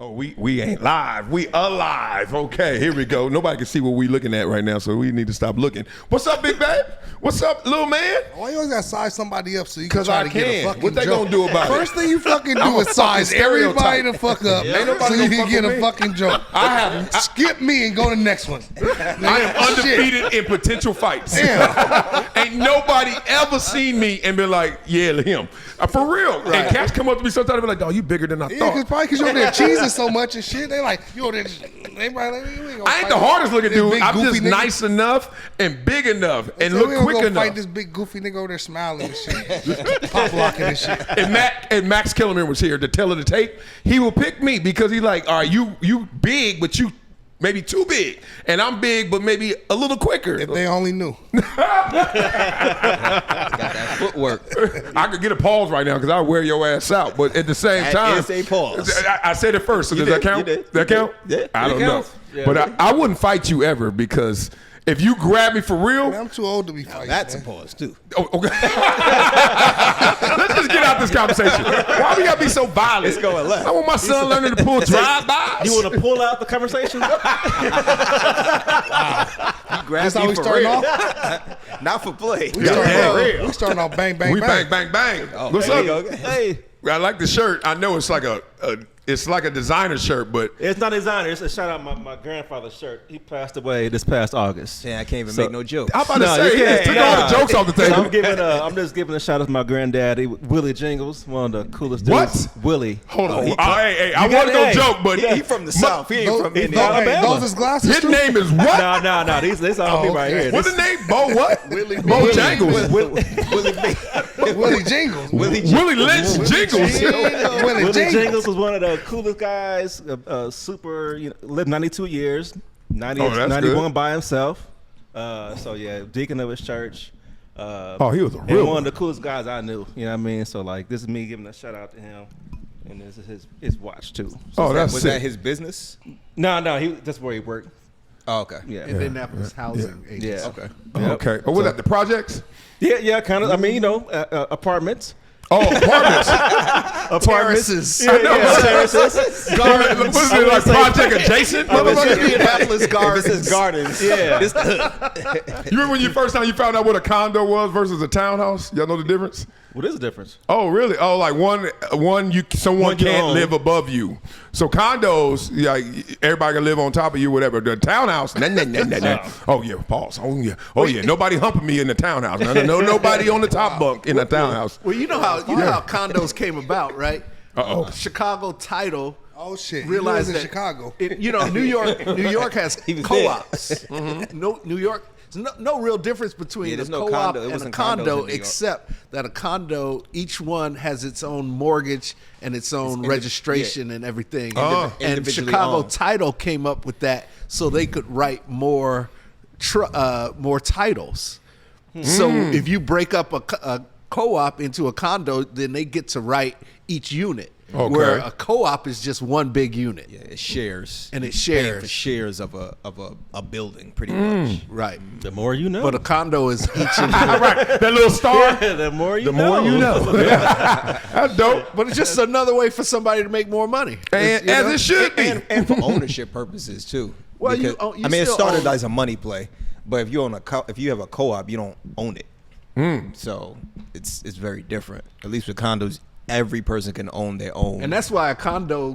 Oh, we ain't live. We alive. Okay, here we go. Nobody can see what we looking at right now, so we need to stop looking. What's up, big babe? What's up, little man? Why you always gotta size somebody up so you can try to get a fucking What they joke? gonna do about it? First thing you fucking do is size everybody the fuck up Ain't nobody so you gonna can fuck get with a me. fucking joke. Skip me and go to the next one. I am undefeated in potential fights. Ain't nobody ever seen me and been like, yeah, him. For real. Right. And cats come up to me sometimes and be like, oh, you bigger than I Yeah, thought. probably because you're over there cheesing so much and shit. They like, you over there just, they probably like, we ain't gonna I ain't fight the hardest looking this dude. big I'm goofy just nigga. nice enough and big enough and So look we don't quick go enough. fight this big goofy nigga over there smiling and shit. Pop locking and shit. And Max Kellerman was here to tell her the tape. He will pick me because he's like, all right, you big, but you maybe too big. And I'm big, but maybe a little quicker. If they only knew. Got that footwork. I could get a pause right now because I'll wear your ass out. But at the same time, is a pause. I said it first. So does that count? You did. That count? Yeah. I don't It know. counts. Yeah. But I wouldn't fight you ever because if you grab me for real, Man, I'm too old to be fighting. That's a man. pause too. oh, okay. Let's just get out this conversation. Why we gotta be so violent? It's going left. I want my son learning to pull drive-bys. You want to pull out the conversation? That's how we starting off? Not for play. We Yeah, starting off bang, bang, We bang. bang, bang, bang. Oh, What's there up? you go. Hey, I like the shirt. I know it's like it's like a designer shirt, but it's not a designer. It's a shout out my grandfather's shirt. He passed away this past August. Yeah, I can't even So- make no joke. I'm about to No, say you he can't. took all the jokes off the So table. I'm just giving a shout out to my granddad, Willie Jingles, one of the coolest What? dudes. Willie. Hold on. he- Hey, I You want to got go it. joke, but He from the south. He ain't from Indiana. Alabama. Those is glasses his too? name is what? No. This all me right here. What's the name? Bo what? Bo Jangles. Willie Jingles. Willie Willie Lynch Jingles. Willie Willie Jingles. Jingles was one of the coolest guys. Super, lived 92 years, 90, Oh, that's 91 good. by himself. So yeah, deacon of his church. Oh, he was a And real one one. of the coolest guys I knew. You know what I mean? So like, this is me giving a shout out to him, and this is his watch too. So, Oh, that's Was that sick. his business? no, that's where he worked. Oh, okay. Yeah, Indianapolis housing agency. yeah, Okay. Yep. Okay. Oh, what that? The projects? yeah, kind of. I mean, apartments. Oh, apartments. Terraces. Yeah, terraces. What is it, like Project Adjacent? Indianapolis Gardens. This is Gardens. Yeah. It's the hood. You remember when you first time you found out what a condo was versus a townhouse? Y'all know the difference? What is the difference? Oh, really? Oh, like someone One you can't own. live above you. So condos, like everybody can live on top of you, whatever. The townhouse, nah. Oh yeah, pause. Oh yeah. Nobody humping me in the townhouse. No, nobody on the top bunk in the townhouse. Well, you know how condos came about, right? Uh-oh. Chicago title. Oh shit! Realized in that Chicago. New York has He was co-ops. No, New York. There's no real difference between Yeah, a there's no co-op condo. It and a wasn't condos in condo, New York. except that a condo, each one has its own mortgage and its own registration and everything. And Individually Chicago owned. title came up with that so they could write more titles. So if you break up a co-op into a condo, then they get to write each unit. Okay. Where a co-op is just one big unit. Yeah, it shares. And it Paying shares. for shares of a building, pretty much. Right. The more you know. But a condo is each All right, that little star. yeah, the more you The know. more you know. Yeah. That's dope. But it's just another way for somebody to make more money. And You as know? it should be. And for ownership purposes too. Well, Because- you I mean, it still started own- as a money play, but if you have a co-op, you don't own it. So it's very different. At least with condos, every person can own their own. And that's why a condo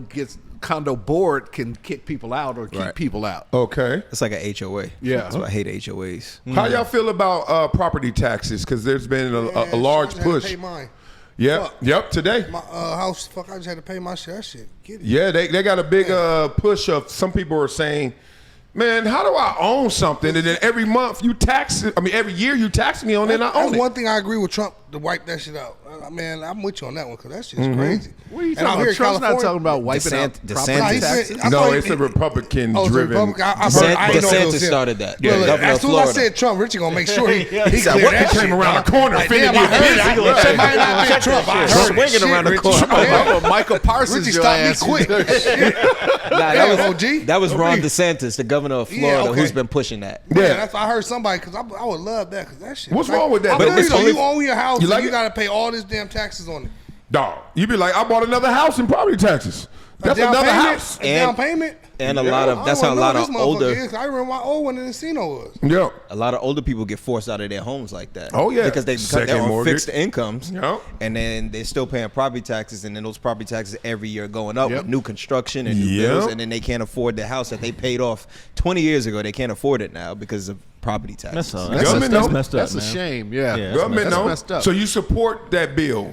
board can kick people out or keep Right. people out. Okay. it's like an HOA. Yeah. That's why I hate HOAs. How y'all feel about property taxes? Because there's been a large I just had to push. pay mine. Yep, today. My house, fuck, I just had to pay my shit. That shit, get it. Yeah, they got a big push of some people are saying, man, how do I own something? And then every month you tax it. I mean, every year you tax me on it and I own That's it. one thing I agree with Trump to wipe that shit out. Man, I'm with you on that one because that shit's crazy. What are you And talking out here about? in Trump's not California- talking about wiping out DeSantis. property Nah, taxes. he said- I No, thought it's a Republican Oh, it's a driven. Republican. I heard, I ain't know it was DeSantis him. started that. Look, Governor as of soon as I Florida. said Trump, Richie gonna make sure he He clear said, what? that He came shit. around the corner. Like, finna damn, get I heard busy. it. That might not be Trump. I heard it. Swinging Shit, around the Richie. corner. Damn. Michael Parsons, Richie, your stop me ass. quick. Nah, Damn, that OG. was Ron DeSantis, the governor of Yeah, Florida, okay. who's been pushing that. Yeah, that's I heard somebody because I would love that because that shit. What's wrong with that? I But believe it's so only- you own your house. You like and you it? got to pay all this damn taxes on it. Dog, you be like, I bought another house in property taxes. That's down another payment? house. A down payment? And a lot of that's how a lot of older I remember my old one in the casino was. Yeah. a lot of older people get forced out of their homes like that. Oh, yeah. Because they're Second on mortgage. fixed incomes. Yep. And then they're still paying property taxes, and then those property taxes every year going up Yep. with new construction and new Yep. bills, and then they can't afford the house that they paid off 20 years ago. They can't afford it now because of property taxes. That's all. Government That's know. messed up, That's a man. shame. Yeah. Yeah. Government That's know. messed up. So you support that bill?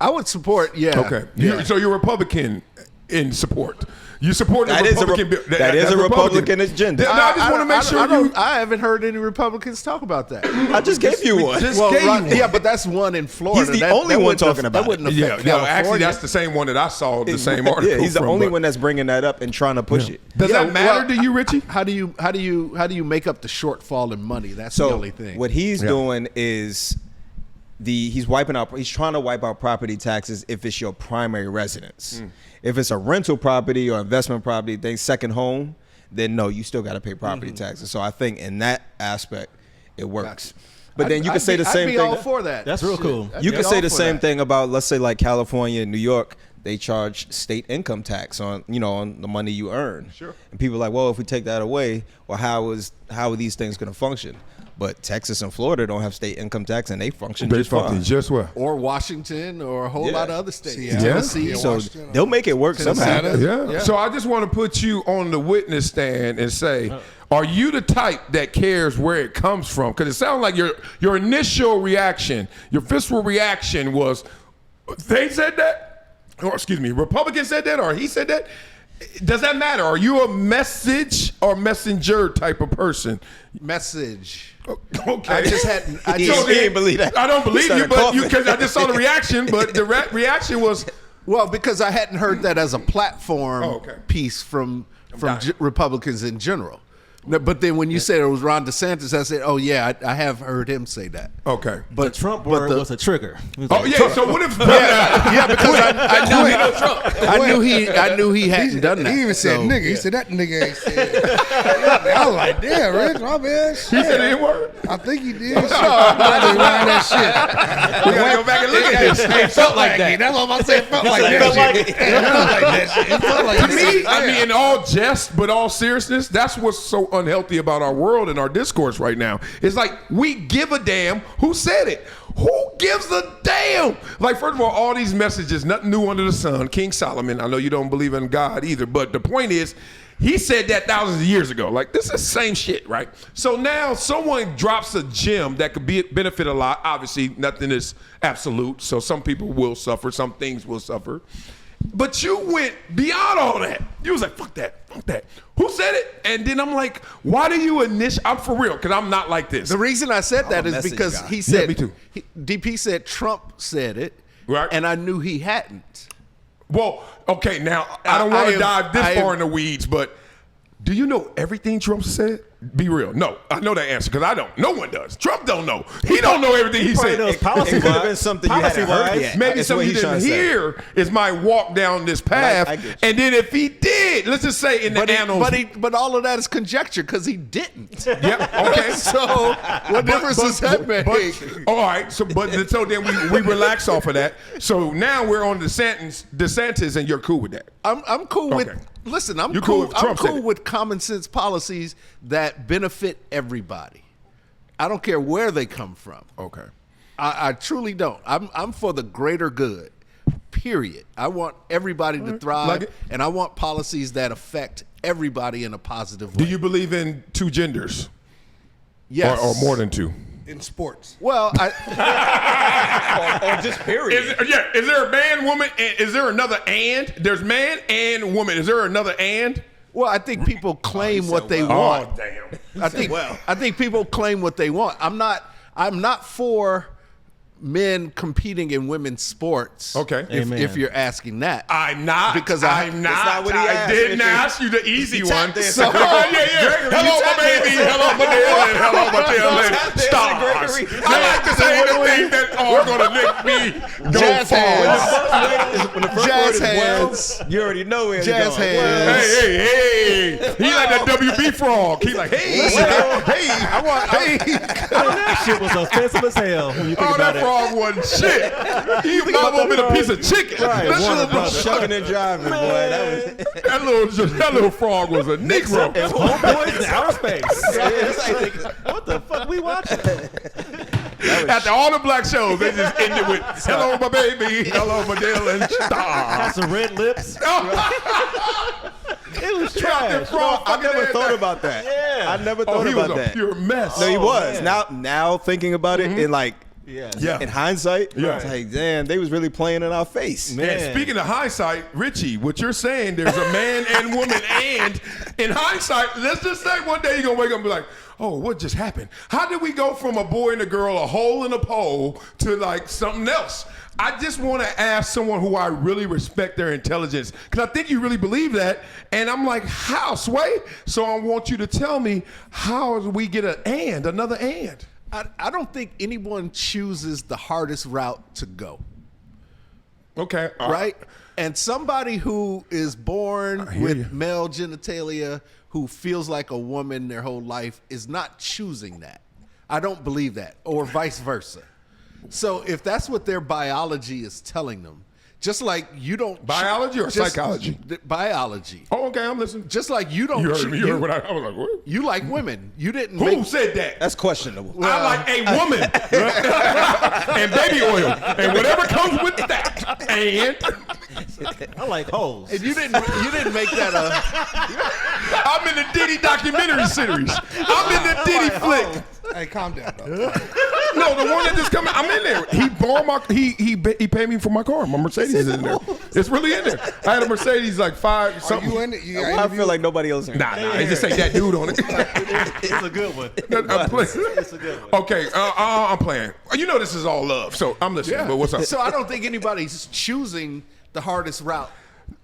I would support. Yeah. Okay. Yeah. So you're Republican in support. You support the That is a Republican bill. that is that's a Republican agenda. No, I just want to make sure you. I haven't heard any Republicans talk about that. I just gave you one. Just Well, gave right, you one. yeah, but that's one in Florida. He's the only one wouldn't talking that about wouldn't it. Yeah, affect no, California. actually, that's the same one that I saw. The same article. Yeah, he's the from, only but- one that's bringing that up and trying to push it. Does Yeah, that matter well, to you, Richie? How do you make up the shortfall in money? That's the So only thing. what he's Yeah. doing is he's trying to wipe out property taxes if it's your primary residence. If it's a rental property or investment property, second home, then no, you still got to pay property taxes. So I think in that aspect, it works. But then you can say the same I'd be thing. all for that. That's real cool. I'd You be can all say the for same that. thing about, let's say, like California and New York. They charge state income tax on the money you earn. Sure. And people are like, well, if we take that away, well, how are these things going to function? But Texas and Florida don't have state income tax, and they function They just fine. fucking just well. Or Washington, or a whole Yeah. lot of other states. Seattle. Tennessee. Yeah, So Washington. they'll make it work somehow. Tennessee. Yeah. So I just want to put you on the witness stand and say, are you the type that cares where it comes from? Because it sounds like your initial reaction, your visceral reaction was, they said that, or excuse me, Republican said that, or he said that. Does that matter? Are you a message or messenger type of person? Message. Okay. I just hadn't. I He just, didn't believe that. I don't He believe you, started but coughing. because I just saw the reaction, but the reaction was, well, because I hadn't heard that as a platform Oh, okay. piece from dying. Republicans in general. No, but then when you said it was Ron DeSantis, I said, "Oh yeah, I have heard him say that." okay. But The Trump but word the- was a trigger. It was Oh like, yeah, so what if yeah, because I knew he hadn't done that. He even said So, nigga. He said that nigga ain't said. I was like, damn, Rich, my bad. he said the N-word? I think he did. Shit. I just ran that shit. We gotta go back and look at this. It felt like that. That's what I'm saying. It felt like that shit. It felt like that shit. It felt like To me, I mean, in all jest, but all seriousness, that's what's so unhealthy about our world and our discourse right now. It's like we give a damn who said it. Who gives a damn? Like, first of all these messages, nothing new under the sun. King Solomon, I know you don't believe in God either, but the point is, he said that thousands of years ago. Like, this is the same shit, right? So now someone drops a gem that could benefit a lot. Obviously, nothing is absolute, so some people will suffer, some things will suffer. But you went beyond all that. You was like, fuck that, fuck that. Who said it? And then I'm like, why do you initiate? I'm for real, because I'm not like this. The reason I said that a is message because guy. he said, me too. DP said Trump said it, Right. and I knew he hadn't. Well, okay, now, I don't want I to am- dive this I far am- in the weeds, but do you know everything Trump said? Be real. No, I know that answer, because I don't. No one does. Trump don't know. He don't know everything he probably said. knows policy It could have wise. been something you hadn't heard yet. Maybe That's something what you he's trying didn't to say. hear is my walk down this path. I get you. And then if he did, let's just say in the annals. But all of that is conjecture because he didn't. Yep, okay. So what difference does that make? All right, so then we relax off of that. So now we're on DeSantis, and you're cool with that. I'm cool Okay. with. Listen, I'm You cool cool. if I'm Trump said cool it. with common sense policies that benefit everybody. I don't care where they come from. Okay. I truly don't. I'm for the greater good. Period. I want everybody to thrive, Like it. and I want policies that affect everybody in a positive way. Do you believe in two genders? Yes. Or more than two? in sports. Well, Or just period. Is there a man, woman? Is there another and? There's man and woman. Is there another and? I think people claim what they well. want. Oh, damn. I think people claim what they want. I'm not for men competing in women's sports. Okay. If you're asking that. I'm not. Because I'm not. not what he I asked, didn't Richie. ask you the easy He one. tapped dancing. So, Hello, my baby. Hello, my dear. Hello, my dear lady. Tap dancing, Stars. Gregory. I like to say anything that are going to make me go Jazz far. hands. When the first Jazz word is well, hands. you already know where Jazz it's going. hands. Hey. He like that WB frog. He like, hey. I want. That shit was offensive as hell when you think Oh, about that it. frog wasn't shit. He might have been a piece of chicken. Right, That Warner little- Brothers. Shucking and driving, boy. that little frog was a Negro. Homeboys in outer space. It's like, what the fuck we watching? After all the black shows, they just ended with "Hello, my baby, hello, my darling star." Got some red lips. It was Captain trash. Frog I fucking never ass thought back. about that. Yeah. I never Oh, thought he was about a that. pure mess. No, he was. man. Now thinking about it in like Yeah. Yeah. in hindsight, Yeah. it's like, damn, they was really playing in our face. Man. And speaking of hindsight, Richie, what you're saying, there's a man and woman, and in hindsight, let's just say one day you're gonna wake up and be like, oh, what just happened? How did we go from a boy and a girl, a hole in a pole, to like something else? I just want to ask someone who I really respect their intelligence, because I think you really believe that, and I'm like, how, Sway? So I want you to tell me, how do we get another and? I don't think anyone chooses the hardest route to go. Okay. Right? And somebody who is born hear with you. male genitalia, who feels like a woman their whole life, is not choosing that. I don't believe that, or vice versa. So if that's what their biology is telling them, just like you don't Biology or psychology? Biology. Oh, okay, I'm listening. Just like you don't. You heard me. You heard what I was like, what? You like women. You didn't. Who make, said that? That's questionable. I like a woman and baby oil and whatever comes with that. And I like hoes. And you didn't make that a. I'm in the Diddy documentary series. I'm in the Diddy flick. Hey, calm down, though. No, the one that just come out. I'm in there. He bought my. He paid me for my car. My Mercedes is in there. It's really in there. I had a Mercedes like five Are something. you in it? You got I interview? feel like nobody else. Nah, it just say that dude on it. It's a good one. I'm playing. It's a good one. Okay, I'm playing. You know this is all love, so I'm listening. But what's up? So I don't think anybody's choosing the hardest route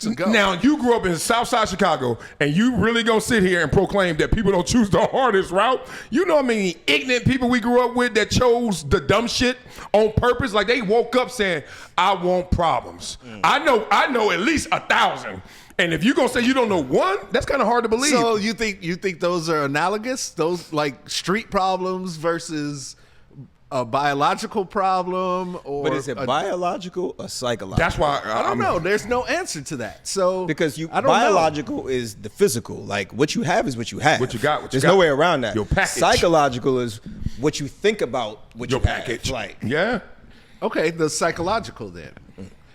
to go. Now, you grew up in Southside Chicago, and you really gonna sit here and proclaim that people don't choose the hardest route? You know how many ignorant people we grew up with that chose the dumb shit on purpose? Like, they woke up saying, I want problems. I know at least 1,000. And if you're gonna say you don't know one, that's kind of hard to believe. So you think those are analogous? Those like street problems versus a biological problem, or But is it biological or psychological? that's why I don't know. There's no answer to that. So Because I don't biological is the physical. Like, what you have is what you have. What you got, what you There's got. no way around that. Your package. Psychological is what you think about what your you have. package. Like, Yeah. know. Okay, the psychological then.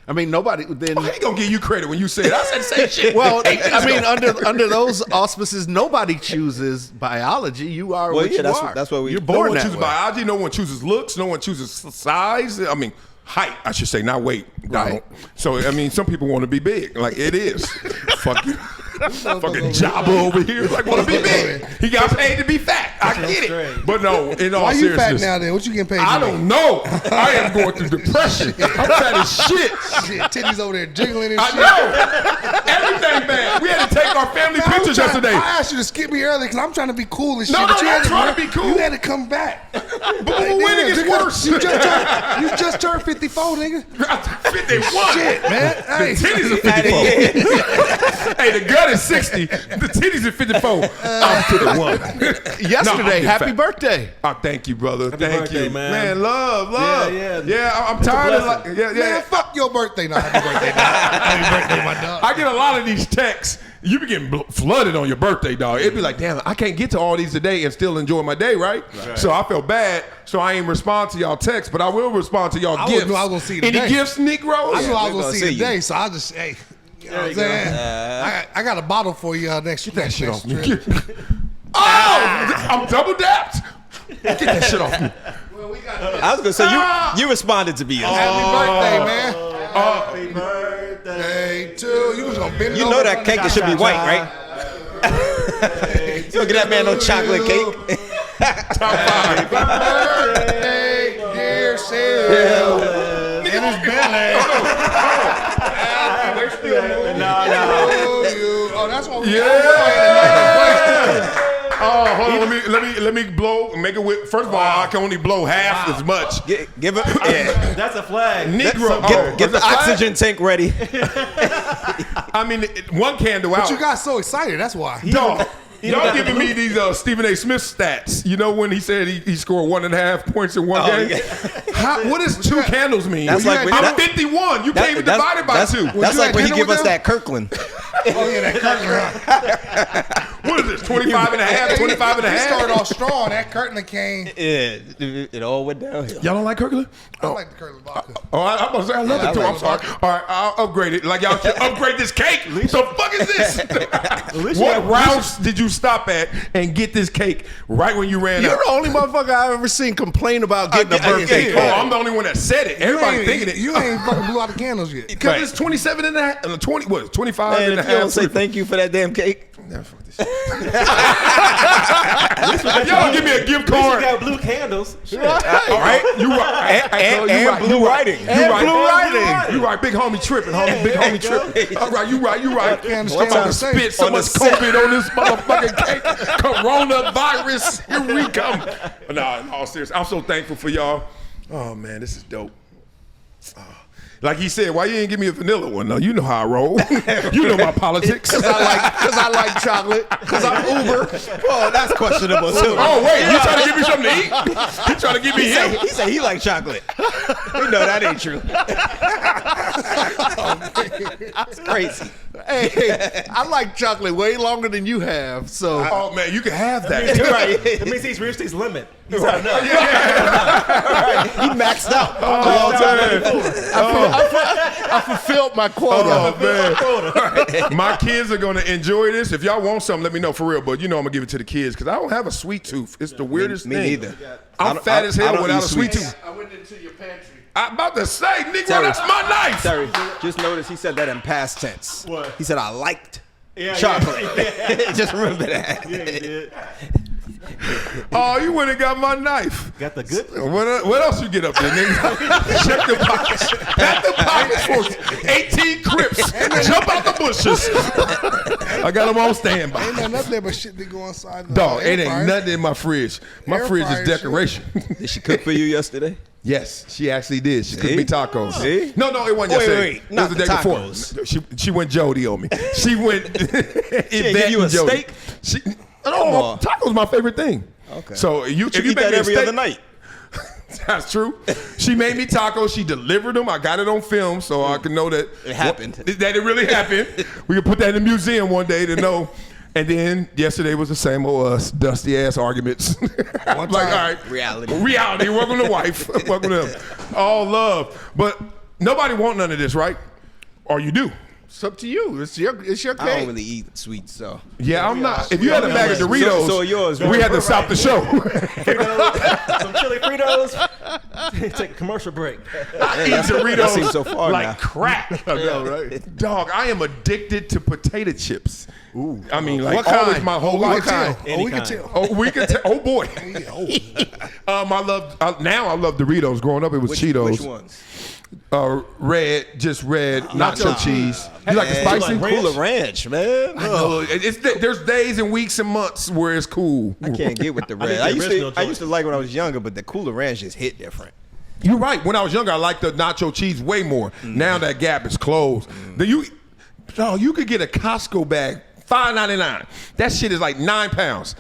I mean, nobody then. Well, he gonna give you credit when you say it. I said the same shit. Well, 8 minutes I mean, ago. under those auspices, nobody chooses biology. You are Well, what yeah, you that's are. what- that's what we- You're No born one that chooses way. biology. No one chooses looks. No one chooses size. I mean, height, I should say, not weight. Right. So, I mean, some people want to be big. Like, it is. Fucking Jabba over here. Like, want to be big. He got paid to be fat. I get it. But no, in all Why you fat seriousness. now then? What you getting paid I to don't know. I am going through depression. I'm fat as shit. Shit, titties over there jiggling and I shit. know. Everything bad. We had to take our family Man, I was pictures trying- yesterday. I asked you to skip me early because I'm trying to be cool and shit. No, but no, you I'm had trying to be cool. You had to come back. But when it gets worse. You just turned 54, nigga. 51. Shit, man. The Hey. titties are 54. Hey, the gut is 60. The titties are 54. I'm to the one. Yesterday, I'm happy fat. birthday. Oh, thank you, brother. Thank birthday, you, man. Love. Yeah. Yeah, I'm tired of like, Man, yeah. fuck your birthday. No, happy birthday, dog. Happy birthday, my dog. I get a lot of these texts. You be getting flooded on your birthday, dog. It'd be like, damn, I can't get to all these today and still enjoy my day, right? So I felt bad. So I ain't respond to y'all texts, but I will respond to y'all I gifts. knew I was gonna see you Any today. gifts, Negroes? I knew I was we're gonna gonna see see you you. today, so I just, hey, you know what I'm saying? I got a bottle for you next trip. That shit off me. Oh, I'm double dapped. Get that shit off me. I was gonna say you responded to me. Happy birthday, man. Happy birthday. Hey, too. You was gonna bend You over. know that cake it should be white, right? You don't get that man no chocolate cake. Happy birthday, dear Sarah. In his belly. Oh, that's what we Oh, hold on. Let me blow. Make it with. First of all, I can only blow half as much. Give it. Yeah. That's a flag. Negro. Get the oxygen tank ready. I mean, one candle out. You got so excited, that's why. Dog. Y'all giving me these Stephen A. Smith stats. You know when he said he scored 1.5 points in one game? What does 2 candles mean? That's like I'm 51. You can't even divide it by 2. That's like when he give us that Kirkland. Oh yeah, that Kirkland. What is this? 25 and a half, 25 and a He half? started off strong. That Kirkland came. Yeah, it all went downhill. Y'all don't like Kirkland? I like the Kirkland vodka. Oh, I'm about to say I love it too. I'm sorry. All right, I'll upgrade it. Like y'all should upgrade this cake. What the fuck is this? What routes did you stop at and get this cake right when you ran You're out? the only motherfucker I've ever seen complain about getting a birthday Oh, cake. I'm the only one that said it. Everybody thinking it. You ain't fucking blew out the candles yet. Because it's 27 and a half, 20, what, 25 Man, and a if you don't half. say thank you for that damn cake. Nah, fuck this shit. Y'all give me a gift You card. got blue candles. All right, you right. And blue writing. You right. blue writing. You right. Big homie tripping, homie. Big homie tripping. All right, you right. You right. Can't I'm understand about what to to say. spit so On the much set. COVID on this motherfucking cake. Coronavirus. Here we come. Nah, in all seriousness, I'm so thankful for y'all. Oh man, this is dope. Like he said, why you ain't give me a vanilla one? No, you know how I roll. You know my politics. Because I like chocolate. Because I'm Uber. Well, that's questionable too. Oh wait, you trying to give me something to eat? You trying to give me him? He said he like chocolate. We know that ain't true. It's crazy. Hey, I like chocolate way longer than you have. So Oh man, you can have that. That means he's reached his limit. He's had enough. He maxed out. I fulfilled my quota. Oh man, my kids are gonna enjoy this. If y'all want something, let me know for real. But you know I'm gonna give it to the kids because I don't have a sweet tooth. It's the weirdest Me thing. neither. I'm fat as I hell don't without eat a sweet sweets. tooth. I went into your pantry. I'm about to say, Negro, Terry. that's my knife. Terry, just notice he said that in past tense. What? He said I liked Yeah, chocolate. Yeah. Just remember that. Yeah, he did. Oh, you went and got my knife. Got the good. What else you get up there, nigga? Check the pockets. Pat the pockets for 18 Crips. Jump out the bushes. I got them on standby. Ain't nothing up there but shit that go inside. The Dog, it air ain't fryer. nothing in my fridge. My Air fridge fryer is decoration. Did she cook for you yesterday? Yes, she actually did. She cooked me tacos. See? No, it wasn't yesterday. wait, It not was the the day tacos. before. She went Jeudy on me. She went. She give you a steak? No, tacos my favorite thing. Okay. So if you You make eat that me a every steak- other night. That's true. She made me tacos. She delivered them. I got it on film so I can know that It happened. That it really happened. We can put that in the museum one day to know. And then yesterday was the same old dusty ass arguments. Like, all right, Reality. Welcome to wife. Welcome to them. All love, but nobody want none of this, right? Or you do? It's up to you. It's your cake. I don't really eat sweets, so. Yeah, I'm not. If you had a bag of Doritos, So yours, we had to stop the show. Some chili Fritos. Take a commercial break. I eat that Doritos seems so far like now. crack. I know, right? Dog, I am addicted to potato chips. Ooh, I mean, like What always kind? my whole We life. can tell. Any Oh, we can kind. tell. Oh, we can tell. Oh boy. I love Doritos. Growing up, it was Cheetos. Which ones? Red, just red, nacho cheese. You like the Man, spicy? you like Cooler Ranch, man. I know. There's days and weeks and months where it's cool. I can't get with the red. the I used original to like when I was younger, but the Cooler Ranch just hit different. You're right. When I was younger, I liked the nacho cheese way more. Now that gap is closed. You could get a Costco bag, $5.99. That shit is like 9 pounds.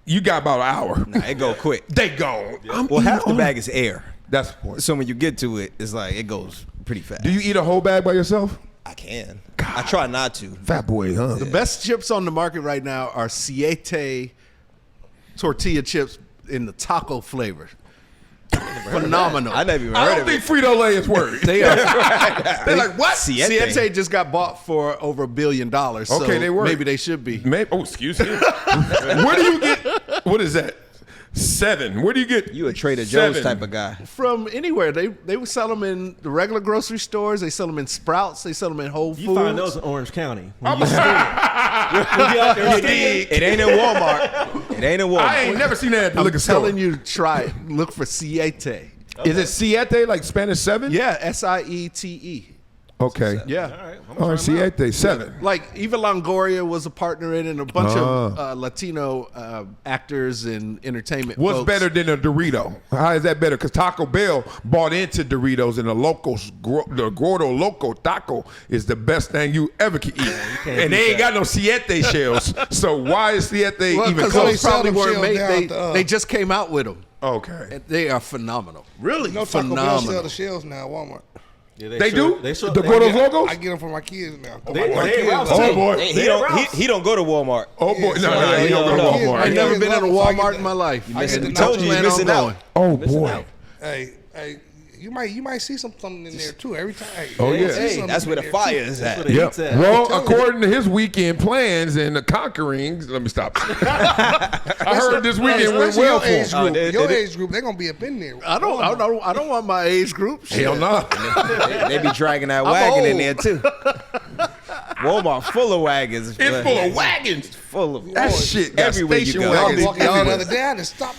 You got about an hour. Nah, it go quick. They gone. Well, half the bag is air. That's the point. So when you get to it, it's like it goes pretty fast. Do you eat a whole bag by yourself? I can. I try not to. Fat boy, huh? The best chips on the market right now are Siete tortilla chips in the taco flavor. Phenomenal. I never even I heard don't of think it. Frito-Lay is worried. They are. They're like, what? Siete just got bought for over $1 billion. So Okay, they were. maybe they should be. Oh, excuse me. Where do you get, what is that? 7. Where do you get? You a Trader Joe's 7? type of guy. From anywhere. They would sell them in the regular grocery stores. They sell them in Sprouts. They sell them in Whole Foods. You find those in Orange County. When you see it. When you out there skiing. It ain't in Walmart. It ain't in Walmart. I ain't never seen that at the I'm liquor store. telling you, try it. Look for Siete. Is it Siete, like Spanish 7? Yeah, Siete. Okay. Yeah. All right. All right, Siete, 7. Like Eva Longoria was a partner in, and a bunch of Latino actors and entertainment. What's folks. better than a Dorito? How is that better? Because Taco Bell bought into Doritos, and the Gordo Loco Taco is the best thing you ever can eat. And they ain't got no Siete shells. So why is Siete even Because close? those probably weren't shells made. down They just came out with them. Okay. And they are phenomenal. Really? No Taco Bell sell Phenomenal. the shells now at Walmart. Yeah, They do? They sure, The Gordo's logos? I get them for my kids now. They My kids Ralph's now. Oh, boy. He don't go to Walmart. Oh, boy. Yeah, No, so- no, he don't go to no. Walmart. I've never been in a levels, I get Walmart that. in my life. I get the I told you, nuts. you're missing out. Oh, boy. Hey, you might see something in there too every time. Hey, Oh, you yeah. see Hey, something that's in where the there, fire too. is at. where the Yep. heat's at. Well, according to his weekend plans and the conquerings, let me stop. I heard this weekend went Especially well for your age him. group. Your age group, they're gonna be up in there. I don't want my age group. Hell no. They be dragging that wagon in there too. Walmart full of wagons. It's full of wagons. Full of That shit got everywhere you station go. I was wagons walking down the everywhere. other day. I had to stop.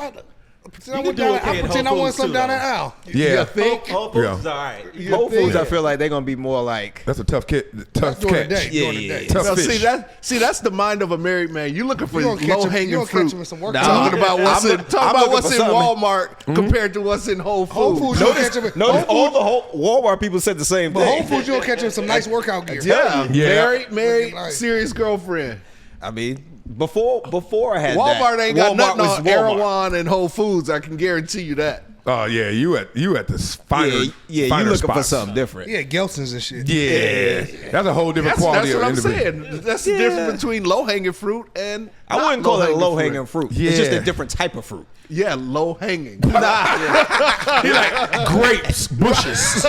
I can do okay at pretend I Whole want Foods, something too, down though. that aisle. Yeah. Whole Foods Yeah. is all right. Whole Foods, I feel like they're gonna be more like. That's a tough tough During the catch. day. Yeah, During the yeah, day. yeah. Tough No, fish. that's the mind of a married man. You looking for You low gonna catch him- you hanging gonna catch fruit. him with some work. Talking about what's I'm in looking what's for in something. Walmart compared to what's in Whole Whole Foods. Foods, you gonna catch him. Notice all the whole Walmart people said the same But Whole thing. Foods, you gonna catch him with some nice workout gear. Yeah, Yeah. married, Nice. serious girlfriend. I mean, before I had Walmart that, ain't got Walmart nothing was on Walmart. Erewhon and Whole Foods. I can guarantee you that. Oh yeah, you at the finer. Yeah, you finer looking for spots. something different. Yeah, Gelson's and shit. Yeah. That's a whole different That's quality what of I'm individual. saying. That's the difference between low hanging fruit and I wouldn't call it low hanging fruit. fruit. It's just Yeah. a different type of fruit. Yeah, low hanging. He like grapes, bushes. He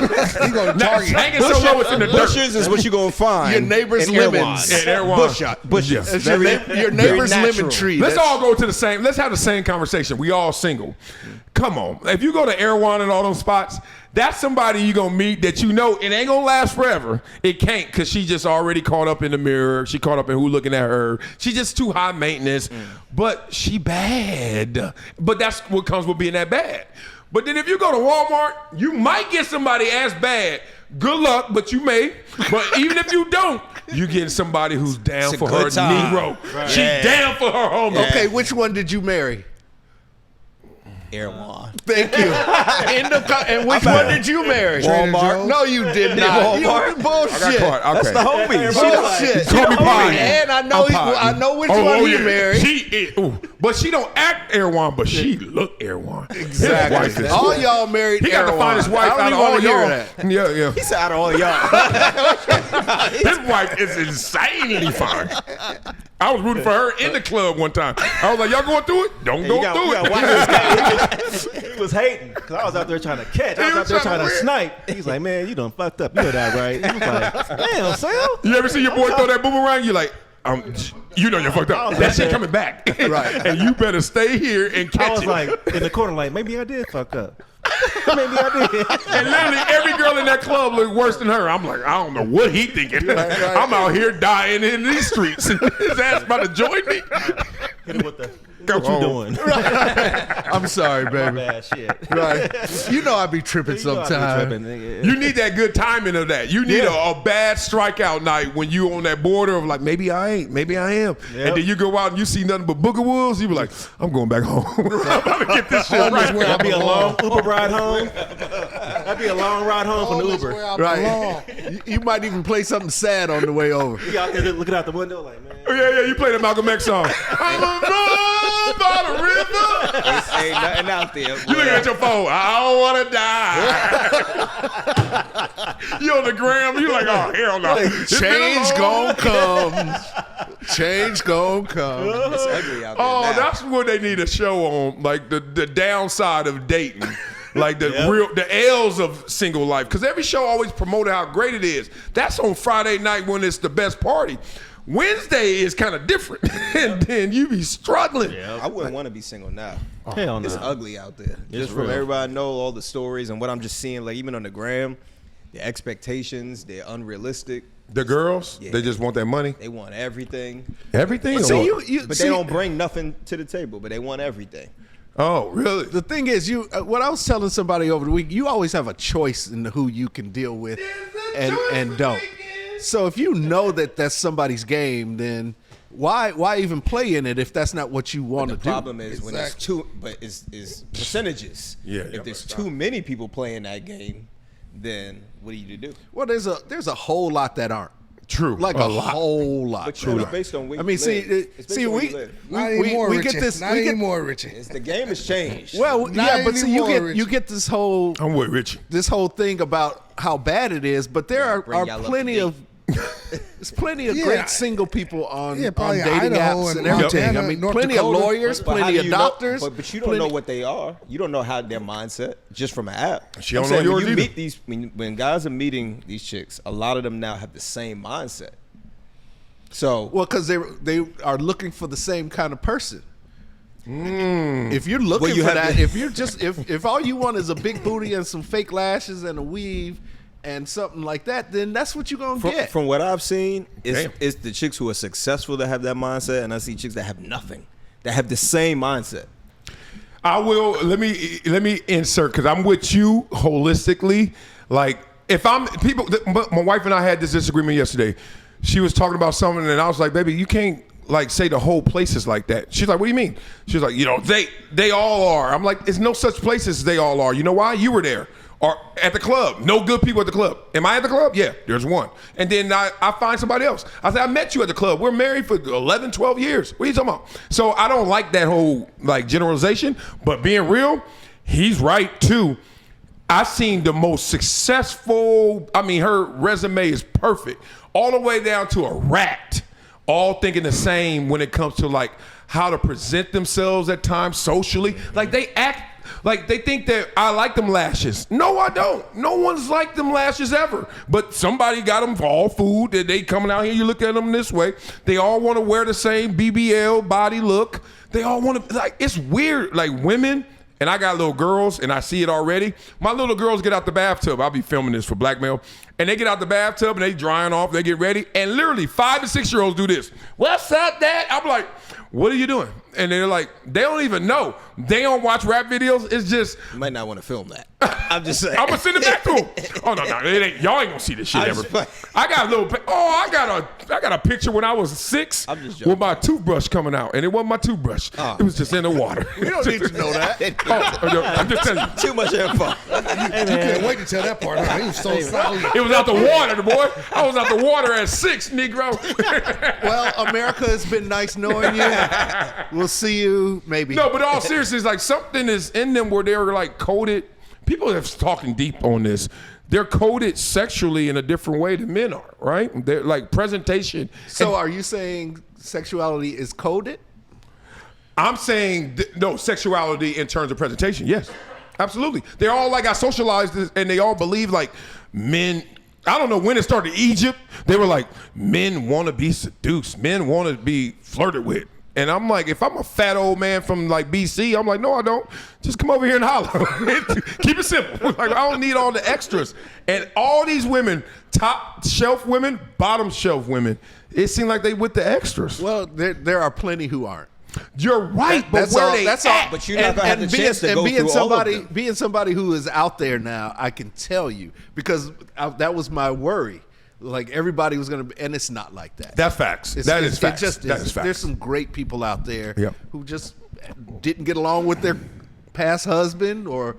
gonna Not target. hanging so low it's in the dirt. Bushes is what you gonna find. Your neighbor's in lemons. Erewhon. And Erewhon. Bushes. Yes. It's Very- your very neighbor's natural. lemon tree. Let's That's- all go to the same. Let's have the same conversation. We all single. Come on. If you go to Erewhon and all those spots, that's somebody you gonna meet that you know it ain't gonna last forever. It can't because she just already caught up in the mirror. She caught up in who looking at her. She just too high maintenance. But she bad. But that's what comes with being that bad. But then if you go to Walmart, you might get somebody as bad. Good luck, but you may. But even if you don't, you getting somebody who's down It's a for her good time. Negro. She Yeah. down for her homie. Okay, which one did you marry? Erewhon. Thank you. And which one did you marry? Walmart. No, you did not. Walmart. You bullshit. I got caught. Okay. That's the homie. Bullshit. Call me Pie. And I know I'm Pie. which one he yeah. married. She is, but she don't act Erewhon, but she look Erewhon. Exactly. His wife is- All y'all married. He got the Erewhon. finest wife I don't out even of want all to hear y'all. that. Yeah, yeah. He said out of all y'all. His wife is insanely fine. I was rooting for her in the club one time. I was like, y'all going through it? Don't go through it. He was hating because I was out there trying to catch. I He was out was there trying trying to to snipe. He's like, man, you done fucked up. You know that, right? He was like, damn, Sam. You ever see your boy throw that boomerang? You like, you know you're fucked up. That shit coming back. Right. And you better stay here and I catch was it. like in the corner, like maybe I did fuck up. Maybe I did. And literally every girl in that club looked worse than her. I'm like, I don't know what he thinking. I'm out here dying in these streets. His ass about to join me. Hit him with the. Go What you home. doing? I'm sorry, My baby. bad shit. Right. You know I be tripping You know I be sometimes. tripping, nigga. You need that good timing of that. You need a bad strikeout night when you on that border of like, maybe I ain't, maybe I am. Yep. And then you go out and you see nothing but booger wolves. You be like, I'm going back home. I'm about to get this shit Home is right. where I That'd be a long belong. Uber ride home. That'd be a long ride home from Home the is Uber. where I Right. belong. You might even play something sad on the way over. You out there looking out the window like, man. Oh, yeah, you play the Malcolm X song. I'm a run by the river. Ain't nothing out there. You looking at your phone. I don't want to die. You on the gram. You like, oh, hell no. It's been a Change long- gon' come. Change gon' come. It's ugly out there. Oh, now. that's what they need a show on, like the downside of dating. Like the L's of single life. Because every show always promoted how great it is. That's on Friday night when it's the best party. Wednesday is kind of different. And then you be struggling. I wouldn't want to be single now. Hell no. It's ugly out there. Just from real. everybody I know, all the stories and what I'm just seeing, like even on the gram, the expectations, they're unrealistic. The girls, Yeah. they just want that money. They want everything. Everything? See, or- But they don't bring nothing to the table, but they want everything. Oh, really? The thing is, what I was telling somebody over the week, you always have a choice in who you can deal with and don't. So if you know that that's somebody's game, then why even play in it if that's not what you want to do? The problem is when it's too, but it's percentages. Yeah, if there's too many people playing that game, then what do you do? Well, there's a whole lot that aren't. True. Like a whole lot. But it's based on where I mean, you live. Not anymore, we Richie. get this. Not we get, anymore, Richie. The game has changed. well, Not yeah, but see, anymore, you get this whole I'm with Richie. thing about how bad it is, but there bring are y'all up plenty to of there's plenty of Yeah. great single people on probably dating Idaho apps and and everything. Montana, I mean, North plenty Dakota. of lawyers, But how plenty do of you know- doctors. but you don't know what they are. You don't know how their mindset just from an app. She don't I'm know saying, yours when you either. meet these, when guys are meeting these chicks, a lot of them now have the same mindset. So Well, because they are looking for the same kind of person. If you're looking Well, you for have that, to- if you're just if all you want is a big booty and some fake lashes and a weave and something like that, then that's what you're gonna get. from what I've seen, Damn. it's the chicks who are successful that have that mindset, and I see chicks that have nothing, that have the same mindset. I will let me insert because I'm with you holistically. Like if I'm people, my wife and I had this disagreement yesterday. She was talking about something, and I was like, "Baby, you can't like say the whole place is like that." She's like, "What do you mean?" She's like, "You know, they all are." I'm like, "There's no such place as they all are." You know why? You were there. Or at the club. No good people at the club. Am I at the club? Yeah, there's one. And then I find somebody else. I said, I met you at the club. We're married for 11, 12 years. What are you talking about? So I don't like that whole like generalization, but being real, he's right too. I've seen the most successful, I mean, her resume is perfect. All the way down to a rat. All thinking the same when it comes to like how to present themselves at times socially. Like they act like they think that I like them lashes. No, I don't. No one's liked them lashes ever. But somebody got them for all food. They coming out here, you look at them this way. They all want to wear the same BBL body look. They all want to, like, it's weird. Like women, and I got little girls, and I see it already. My little girls get out the bathtub. I'll be filming this for Blackmail. And they get out the bathtub, and they drying off, they get ready. And literally 5 to 6 year olds do this. What's up, Dad? I'm like, what are you doing? And they're like, they don't even know. They don't watch rap videos. It's just, You might not want to film that. I'm just saying. I'm gonna send it back to them. Oh no, it ain't. Y'all ain't gonna see this shit ever. I got a little. I got a picture when I was 6 I'm just joking. with my toothbrush coming out, and it wasn't my toothbrush. It was just in the water. We don't need to know that. I'm just telling you. Too much info. You couldn't wait to tell that part. Huh? He was so solid. It was out the water, the boy. I was out the water at 6, Negro. Well, America, it's been nice knowing you. We'll see you maybe. No, but all seriousness, like something is in them where they're like coded. People are talking deep on this. They're coded sexually in a different way than men are, right? They're like presentation. So are you saying sexuality is coded? I'm saying no, sexuality in terms of presentation. Yes, absolutely. They're all like, I socialized this, and they all believe like men. I don't know when it started. Egypt, they were like, men want to be seduced. Men want to be flirted with. And I'm like, if I'm a fat old man from like BC, I'm like, no, I don't. Just come over here and holler. Keep it simple. Like, I don't need all the extras. And all these women, top shelf women, bottom shelf women, it seemed like they with the extras. Well, there are plenty who aren't. You're right, but That's where all. they That's at? all. But you're not gonna have the chance to go being through all of somebody, them. being somebody who is out there now, I can tell you because that was my worry. Like everybody was gonna, and it's not like that. That's facts. That is facts. It just That is. is facts. There's some great people out there Yep. who just didn't get along with their past husband or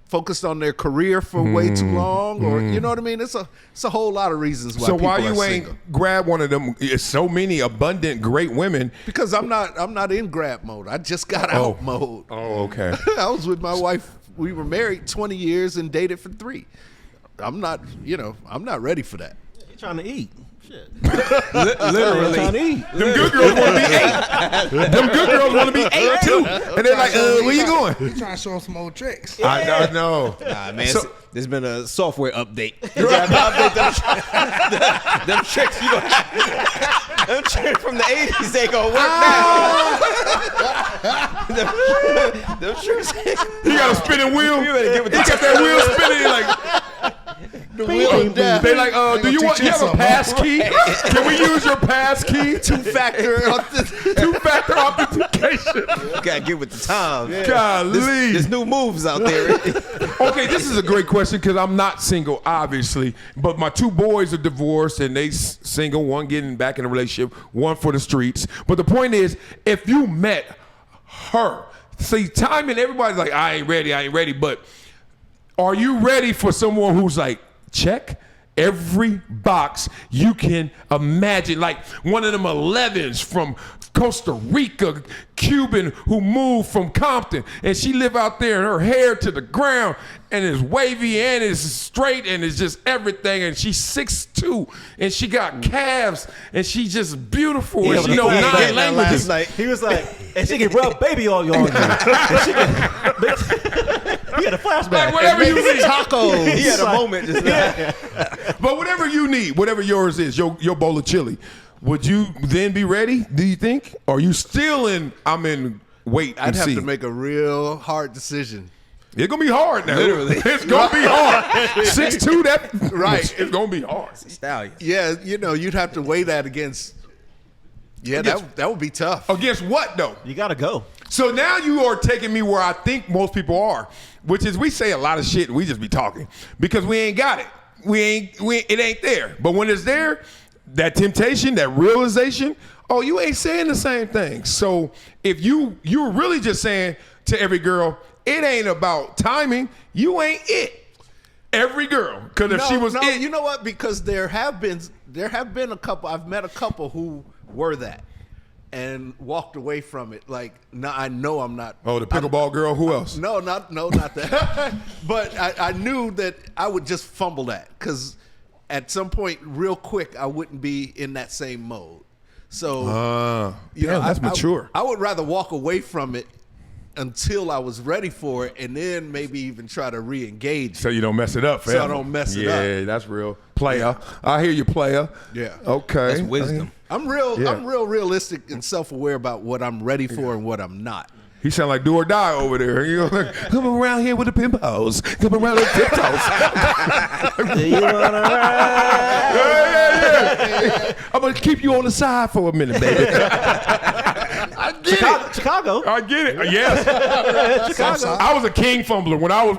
focused on their career for way too long, or you know what I mean. It's a whole lot of reasons why. So people why are you ain't single. grab one of them? It's so many abundant, great women. Because I'm not in grab mode. I just got out mode. Oh, okay. I was with my wife. We were married 20 years and dated for 3. I'm not ready for that. You're trying to eat. Shit. Literally. Trying to eat. Them good girls want to be 8. Them good girls want to be 8 too. And they're like, where you going? You trying to show him some old tricks. I know. Nah, man, So- there's been a software update. You gotta update them tricks. You know, them tricks from the 80s, they gonna work now. them tricks. He got a spinning wheel. You better get with the He got that wheel spinning. Like, The wheel of death. They like, They do you gonna want? teach You have a something, pass key? Can we use your pass key? Two-factor. Two-factor authentication. You gotta get with the times. Golly. There's new moves out there. Okay, this is a great question because I'm not single, obviously, but my two boys are divorced and they single. One getting back in a relationship, one for the streets. But the point is, if you met her, see, timing, everybody's like, I ain't ready, but are you ready for someone who's like, check every box you can imagine, like one of them 11s from Costa Rica, Cuban, who moved from Compton, and she live out there and her hair to the ground and it's wavy and it's straight and it's just everything, and she's 6'2" and she got calves and she's just beautiful and she know 9 languages. He was like, and she can rub baby oil on you. And she can, he had a flashback. Like whatever you need. Tacos. He had a moment just now. But whatever you need, whatever yours is, your bowl of chili, would you then be ready, do you think? Or are you still in, I'm in wait and I'd have see? to make a real hard decision. It's going to be hard now. Literally. It's going to be hard. 6'2", that, Right. it's going to be hard. Stallion. Yeah, you know, you'd have to weigh that against. Yeah, Against- that would be tough. Against what, though? You gotta go. So now you are taking me where I think most people are, which is we say a lot of shit and we just be talking because we ain't got it. It ain't there. But when it's there, that temptation, that realization, oh, you ain't saying the same thing. So if you're really just saying to every girl, it ain't about timing, you ain't it. Every girl, because if she was it, you know what? Because there have been a couple. I've met a couple who were that and walked away from it. Like, no, I know I'm not. oh, the pickleball girl, who else? No, not that. But I knew that I would just fumble that because at some point, real quick, I wouldn't be in that same mode. So, that's mature. I would rather walk away from it until I was ready for it, and then maybe even try to re-engage. So you don't mess it up, fam. So I don't mess it up. Yeah, that's real. Player. I hear you, player. Yeah. Okay. That's wisdom. I'm real Yeah. realistic and self-aware about what I'm ready for and what I'm not. He sound like do or die over there. You know, like, come around here with the pimpos. Come around with the tiptoes. Do you wanna ride? Yeah. I'm gonna keep you on the side for a minute, baby. I get it. Chicago. I get it. Yes. Chicago. I was a king fumbler when I was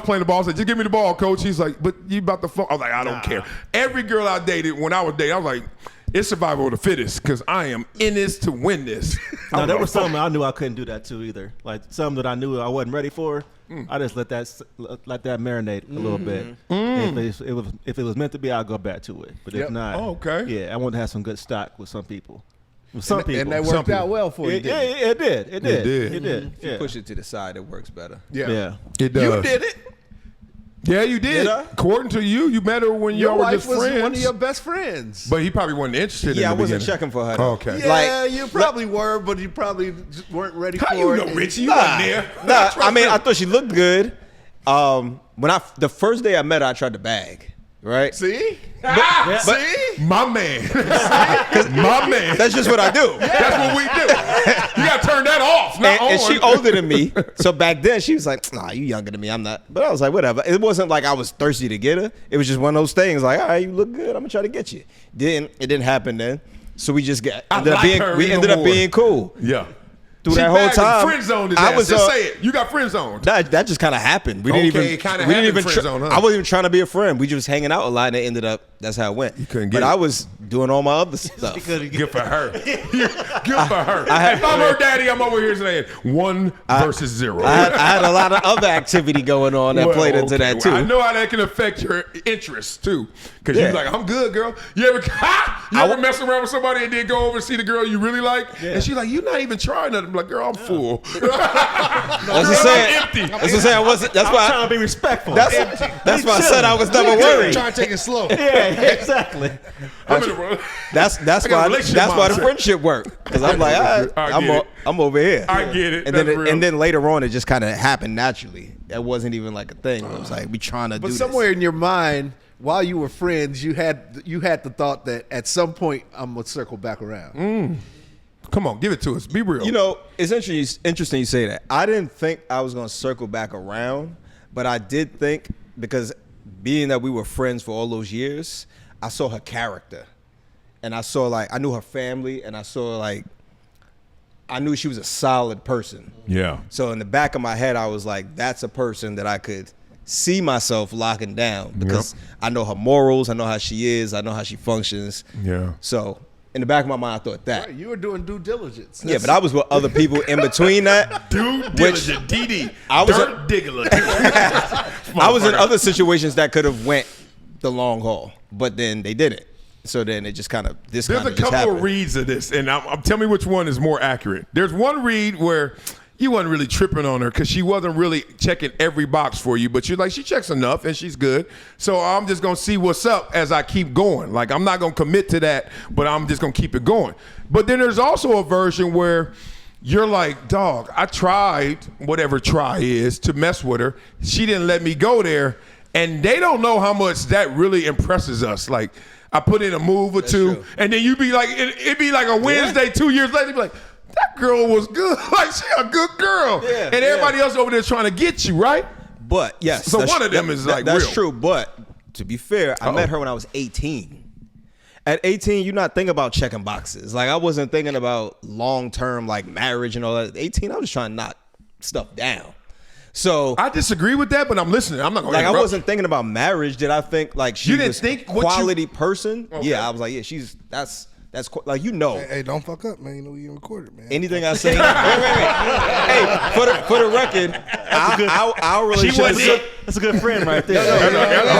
playing the ball. I said, "Just give me the ball, coach." He's like, "But you about to fumble?" I was like, "I don't care." Every girl I dated when I was dating, I was like, "It's survival of the fittest," because I am in this to win this. No, there was something I knew I couldn't do that too either. Like something that I knew I wasn't ready for. I just let that marinate a little bit. If it was meant to be, I'll go back to it. But if not, Oh, okay. Yeah, I want to have some good stock with some people. With some people, And that worked out well for you, It didn't did. It did. did. It did. If you Yeah. push it to the side, it works better. Yeah. It does. You did it. Yeah, you did. Did I? According to you, you met her when Your y'all were wife just was friends. one of your best friends. But he probably wasn't interested in Yeah, I the wasn't beginning. checking for her. Oh, okay. Yeah, Like- you probably were, but you probably just weren't ready How for you it. know, Richie? You wasn't there. Nah, I mean, I thought she looked good. The first day I met her, I tried to bag. Right? See? See? My man. My man. That's just what I do. That's what we do. You got to turn that off. Not And on. she older than me, so back then she was like, "Nah, you younger than me. I'm not." But I was like, "Whatever." It wasn't like I was thirsty to get her. It was just one of those things. Like, "All right, you look good. I'm gonna try to get you." It didn't happen then. So we just ended up being cool. Yeah. Through She that whole bagged and time. friend zoned his I ass. was Just say it. You got friend zoned. That just kind of happened. We didn't Okay, even. it kinda we didn't happened even. friend zone, huh? I wasn't even trying to be a friend. We just hanging out a lot, and it ended up. That's how it went. You couldn't get But it. I was doing all my other stuff. Good for her. Good for her. If I'm her daddy, I'm over here saying 1 versus 0. I had a lot of other activity going on that Well, played into okay. that too. Well, I know how that can affect your interests too. Because Yeah. you're like, I'm good, girl. You ever mess around with somebody and then go over and see the girl you really like? And she's like, you're not even trying nothing. I'm like, girl, I'm full. That's what saying. empty. That's what saying. I wasn't. That's I'm why. trying to be respectful. That's why I said I was never worried. Trying to take it slow. yeah, exactly. I'm in a That's got a why relationship that's why the mindset. friendship worked. Because I'm like, all I right, get it. I'm over here. I get it. And That's then real. and then later on, it just kind of happened naturally. That wasn't even like a thing. It was like we trying to But do somewhere this. in your mind, while you were friends, you had the thought that at some point I'm gonna circle back around. Come on, give it to us. Be real. You know, it's interesting you say that. I didn't think I was gonna circle back around, but I did think because being that we were friends for all those years, I saw her character. And I saw, like, I knew her family, and I saw, like, I knew she was a solid person. Yeah. So in the back of my head, I was like, that's a person that I could see myself locking down because I know her morals, I know how she is, I know how she functions. Yeah. So in the back of my mind, I thought that. Right, you were doing due diligence. Yeah, but I was with other people in between that. Due diligence, Diddy, I was dirt diggler. I was in other situations that could have went the long haul, but then they didn't. So then it just kind of There's a couple of reads of this, and tell me which one is more accurate. There's one read where you wasn't really tripping on her because she wasn't really checking every box for you, but you're like, she checks enough and she's good. So I'm just gonna see what's up as I keep going. Like, I'm not gonna commit to that, but I'm just gonna keep it going. But then there's also a version where you're like, dog, I tried whatever try is to mess with her. She didn't let me go there, and they don't know how much that really impresses us. Like, I put in a move or two, and then you be like, it'd be like a Wednesday 2 years later, be like, that girl was good. Like, she a good girl. Yeah, and everybody else over there trying to get you, right? But yes. So one of them is like that's real. true. But to be fair, I met her when I was 18. At 18, you're not thinking about checking boxes. Like, I wasn't thinking about long-term, like, marriage and all that. At 18, I was just trying to knock stuff down. So I disagree with that, but I'm listening. I'm not going to like, I wasn't thinking about marriage. Did I think like she didn't was think a what quality person? Okay. Yeah, I was like, yeah, that's like, you know. Hey, don't fuck up, man. You know you recorded, man. Anything I say, Hey, for the record, our relationship. That's a good friend right there.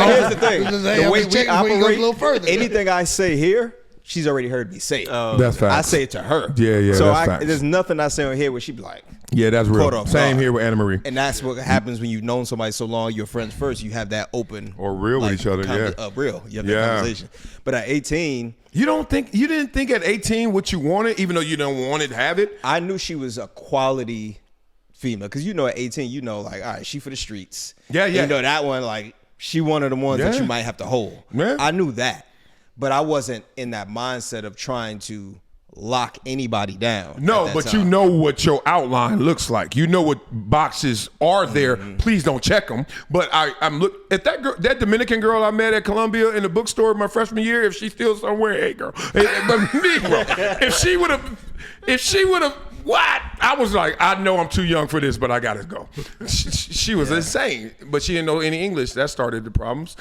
Here's the thing: the way we operate, a little further. anything I say here, she's already heard me say it. That's facts. I say it to her. Yeah, So that's facts. there's nothing I say on here where she be like, Yeah, that's caught real. off Same guard. here with Anna Marie. and that's what happens when you've known somebody so long. You're friends first. You have that open Or real with each other, yeah. real. You have that Yeah. conversation. But at 18. You didn't think at 18 what you wanted, even though you don't want it, have it? I knew she was a quality female because at 18, like, all right, she for the streets. Yeah, yeah. And that one, like, she one of the ones that Yeah. you might have to hold. Yeah. I knew that, but I wasn't in that mindset of trying to lock anybody down. No, at that but time. you know what your outline looks like. You know what boxes are there. Please don't check them. But I'm look at that girl, that Dominican girl I met at Columbia in the bookstore my freshman year. If she's still somewhere, hey girl, but Negro, if she would have. What? I was like, I know I'm too young for this, but I gotta go. She was insane, but she didn't know any English. That started the problems.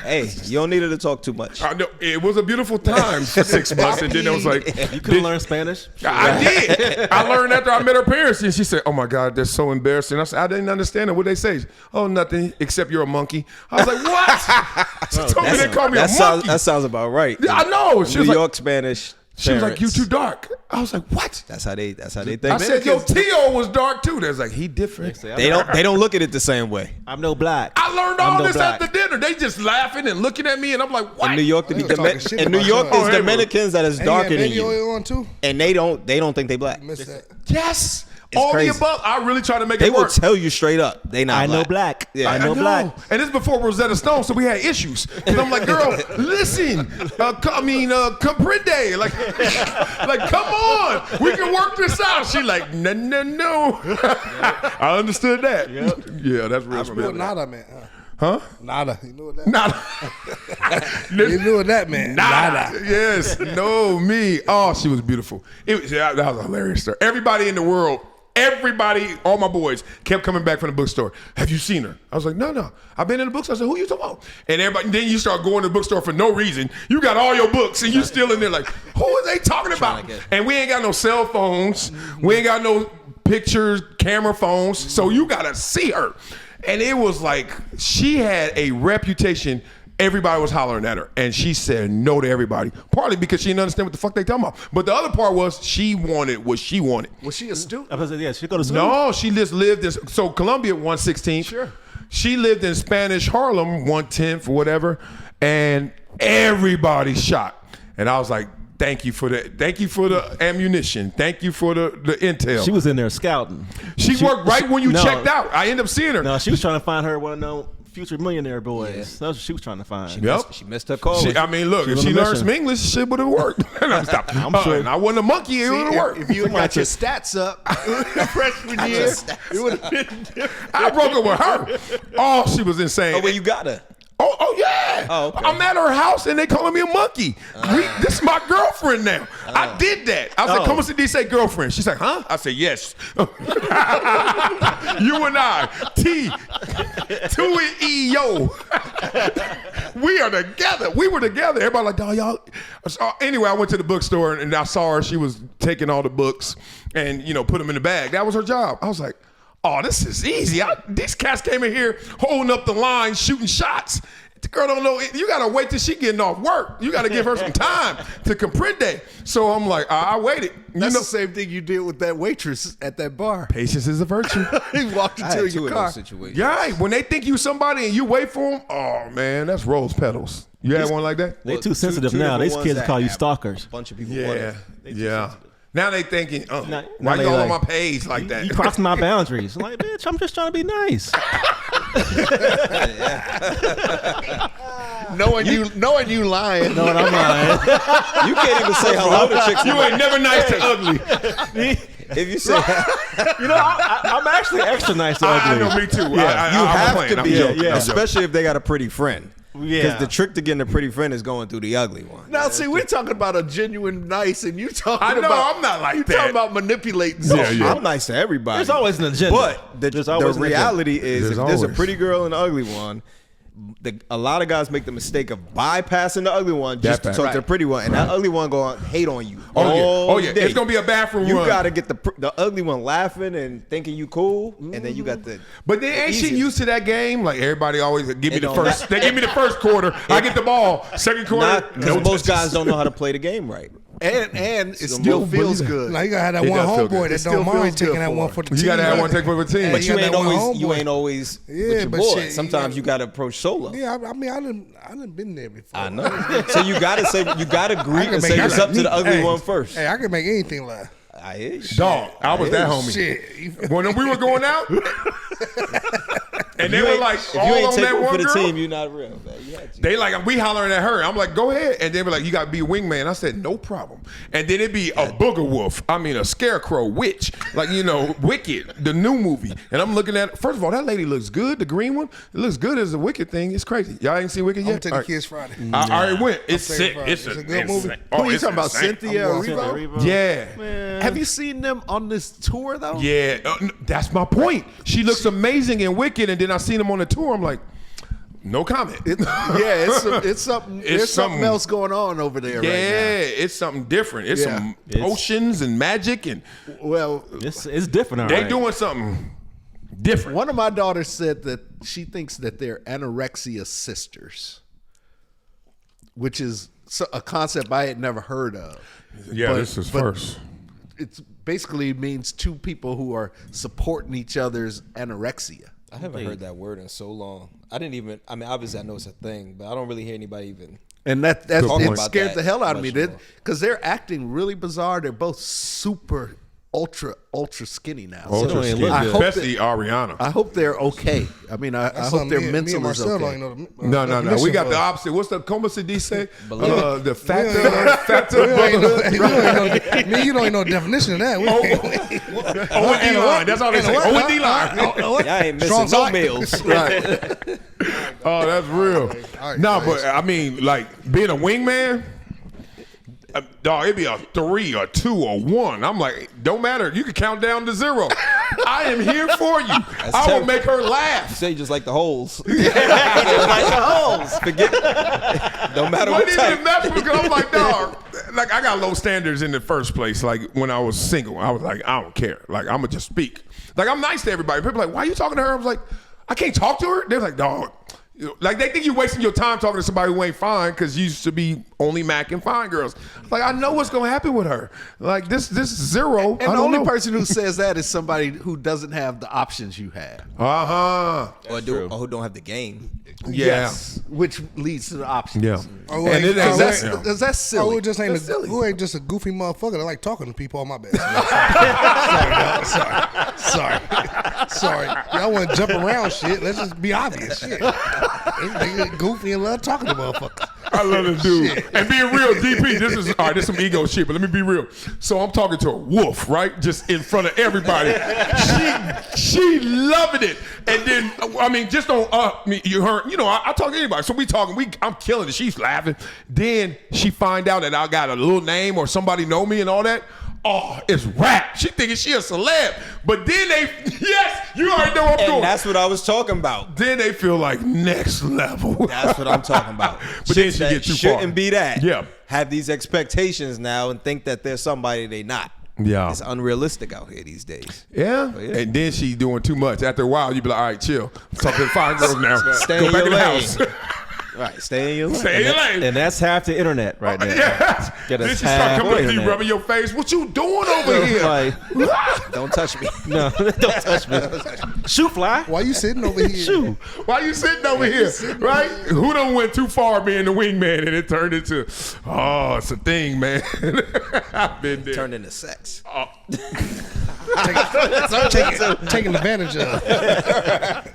Hey, you don't need her to talk too much. I know it was a beautiful time for 6 months, and then I was like, You couldn't learn Spanish? I did. I learned after I met her parents, and she said, "Oh my God, they're so embarrassing." I said, "I didn't understand it. What they say?" "Oh, nothing except you're a monkey." I was like, "What?" She told me they called me a monkey. That sounds about right. I know. She New was like, York Spanish. she was like, "You parents. too dark." I was like, "What?" That's how they think. I said, "Yo, T.O. was dark too." They was like, "He different." They don't look at it the same way. I'm no black. I learned I'm all no this black. at the dinner. They just laughing and looking at me, and I'm like, "What?" In New York, was talking shit in New about York, y'all. there's Dominicans that is And darker you had than baby you, oil on too. and they don't think they black. Missed that. Yes. All crazy. the above. I really try to make They it will work. tell you straight up they not. I know black. Yeah, I know black. And this is before Rosetta Stone, so we had issues. And I'm like, girl, listen, comprende. Like, come on, we can work this out. She like, no. I understood that. Yep. Yeah, that's real. You know what nada meant? Huh? Nada. You know what that? Nada. You knew what that meant? Nada. Yes. No, me. Oh, she was beautiful. That was a hilarious story. Everybody in the world, all my boys kept coming back from the bookstore. "Have you seen her?" I was like, no. I've been in the bookstore. I said, "Who you talking about?" And then you start going to the bookstore for no reason. You got all your books and you still in there like, who are they talking about? And we ain't got no cell phones. We ain't got no pictures, camera phones. So you got to see her. And it was like, she had a reputation. Everybody was hollering at her, and she said no to everybody. Partly because she didn't understand what the fuck they talking about, but the other part was she wanted what she wanted. Was she a student? I was like, yeah, she go to school. No, she just lived in Columbia 116th. Sure. She lived in Spanish Harlem 110th or whatever, and everybody shot. And I was like, thank you for the ammunition. Thank you for the intel. She was in there scouting. She worked right when you No. checked out. I ended up seeing her. No, she was trying to find her one of them future millionaire boys. That's what she was trying to find. Yep. She missed her call. Look, She if was she on a learned mission. some English, shit would have worked. Stop. I'm sure. And I wasn't a monkey, it would have worked. If you had got your stats up freshman year, it would have been different. I broke up with her. Oh, she was insane. Oh, well, you got her. Oh yeah. Oh, okay. I'm at her house and they calling me a monkey. This is my girlfriend now. I did that. I said, "Come on, Did say girlfriend?" She's like, "Huh?" I said, "Yes." You and I, T, 2 and E, yo. We are together. We were together. Everybody like, "Dog, y'all." So, anyway, I went to the bookstore and I saw her. She was taking all the books and put them in the bag. That was her job. I was like, "Oh, this is easy." These cats came in here holding up the line, shooting shots. The girl don't know. You got to wait till she getting off work. You got to give her some time to comprende. So I'm like, I waited. That's the same thing you did with that waitress at that bar. Patience is a virtue. He walked I had into two your of car. those situations. Yeah, right. When they think you somebody and you wait for them, oh, man, that's rose petals. You had one like that? They too sensitive two now. different These ones kids that call you have stalkers. A bunch of people. Yeah. want Yeah. Now they thinking, Now why they you all on like, my page like that? You crossed my boundaries. I'm like, bitch, I'm just trying to be nice. Knowing you lying. No, I'm lying. You can't even say hello to chicks. You ain't never nice to ugly. If you say, I'm actually extra nice to ugly. I know, me too. Yeah, I'm you have playing. to I'm be, joking. I'm joking. especially if they got a pretty friend. Yeah. Because the trick to getting a pretty friend is going through the ugly one. Now, see, we're talking about a genuine nice, and you talking I know, about I'm not like you that. talking about manipulating. Yeah. I'm nice to everybody. There's always an agenda. But There's the always an agenda. reality is, There's if there's a always. pretty girl and an ugly one, a lot of guys make the mistake of bypassing the ugly one just to That talk fact. to the pretty one, and that ugly one go on hate on you. Oh yeah. day. It's gonna be a bathroom You run. gotta get the ugly one laughing and thinking you cool, and then you got the. But then ain't she easy. used to that game? Like everybody always give me It the don't first. matter. They give me the first quarter. I get the ball. Second quarter. Not because no most touches. guys don't know how to play the game right. and it still feels good. Now you gotta have that It one does feel good. homeboy It that still don't feels mind good taking for that one him. for the team. You gotta have one take for the team. But you got ain't that one always homeboy. with Yeah, your but boy. shit, you Sometimes you gotta approach solo. Yeah, I mean, I done been there before. I know. So you gotta greet can and make say that what's up to the like ugly me. one first. Hey, I can make anything laugh. I hear you. Dog, I was that homie. Shit. When we were going out, and they You were ain't- like if all you ain't on take that one one for the girl. team, you're not real, man. You had to. They like we hollering at her. I'm like, go ahead. And they were like, you gotta be a wingman. I said, no problem. And then it'd be a booger wolf. I mean, a scarecrow witch, like Wicked, the new movie. And I'm looking at. First of all, that lady looks good. The green one, it looks good as a Wicked thing. It's crazy. Y'all ain't seen Wicked I'm yet? gonna take the kids Friday. I already went. It's taking sick. Friday. It's It's a good movie. Oh, Who you it's talking about, insane. Cynthia I'm Erivo? Yeah. Have you seen them on this tour though? Yeah, that's my point. She looks amazing in Wicked, and then I seen him on the tour. I'm like, no comment. It's something. It's There's something something- else going on over there yeah, right it's something different. It's Yeah. some potions and magic, and now. Well, It's different. All they right. doing something different. one of my daughters said that she thinks that they're anorexia sisters, which is a concept I had never heard of. Yeah, But- this is but first. It basically means two people who are supporting each other's anorexia. I haven't heard that word in so long. I mean, obviously I know it's a thing, but I don't really hear anybody even. And that Good it point. scared the hell out of me, Much more. because they're acting really bizarre. They're both super ultra skinny now. Ultra don't even skinny, look I hope especially Ariana. I hope they're okay. I mean, I hope their me mental and is Marcel okay. don't even No. know the We mission got for the us. opposite. What's the como se dice? The We factor. Me, you don't even know the definition of that. O&D line. That's all they say. O&D line. Y'all ain't missing Strong no side. meals. Right. Oh, that's real. All right, No, guys. but I mean, like being a wingman, dog, it'd be a 3 or 2 or 1. I'm like, don't matter. You can count down to 0. I am here for you. I will terrible. make her laugh. Say just like the holes. Like the holes. Forget. No matter What what didn't even type. mess with me? 'Cause I'm like, dog. Like I got low standards in the first place. Like when I was single, I was like, I don't care. Like I'm gonna just speak. Like I'm nice to everybody. People are like, why are you talking to her? I was like, I can't talk to her. They're like, dog. Like they think you're wasting your time talking to somebody who ain't fine because you used to be only macking fine girls. Like I know what's gonna happen with her. Like this is 0. And I the don't only know. person who says that is somebody who doesn't have the options you have. Or who don't have the game. Yeah. Yes, which leads to the options. Yeah. Oh, And it ain't That's, that. that's silly. Who just ain't That's silly. who ain't just a goofy motherfucker that like talking to people on my bed. Sorry. Y'all want to jump around shit? Let's just be obvious. Shit. This nigga goofy and love talking to motherfuckers. I love this dude. And being real, DP, this is all right, this is some ego shit, but let me be real. So I'm talking to a wolf, right? Just in front of everybody. She loving it. And then, I mean, just on you heard, I talk to anybody. So we talking, I'm killing it. She's laughing. Then she find out that I got a little name or somebody know me and all that. Oh, it's rap. She thinking she a celeb. But then yes, you already know what I'm doing. And that's what I was talking about. Then they feel like next level. That's what I'm talking about. But then she get too far. Shouldn't be that. Yeah. Have these expectations now and think that they're somebody they not. Yeah. It's unrealistic out here these days. Yeah. Yeah. And then she doing too much. After a while, you be like, all right, chill. I'm talking to fine girls now. Stay Go in back your in the lane. house. Right, stay in your lane. Stay in your lane. And that's half the internet right now. Yeah. Get Then us she start half coming up the to you, internet. rubbing your face. What you doing over here? Like, Don't touch me. no, don't touch me. Shoot, fly. Why you sitting over here? Shoot. Why you sitting over here? Right? Who done went too far being the wingman and it turned into, oh, it's a thing, man. I've been there. Turned into sex. Taking advantage of.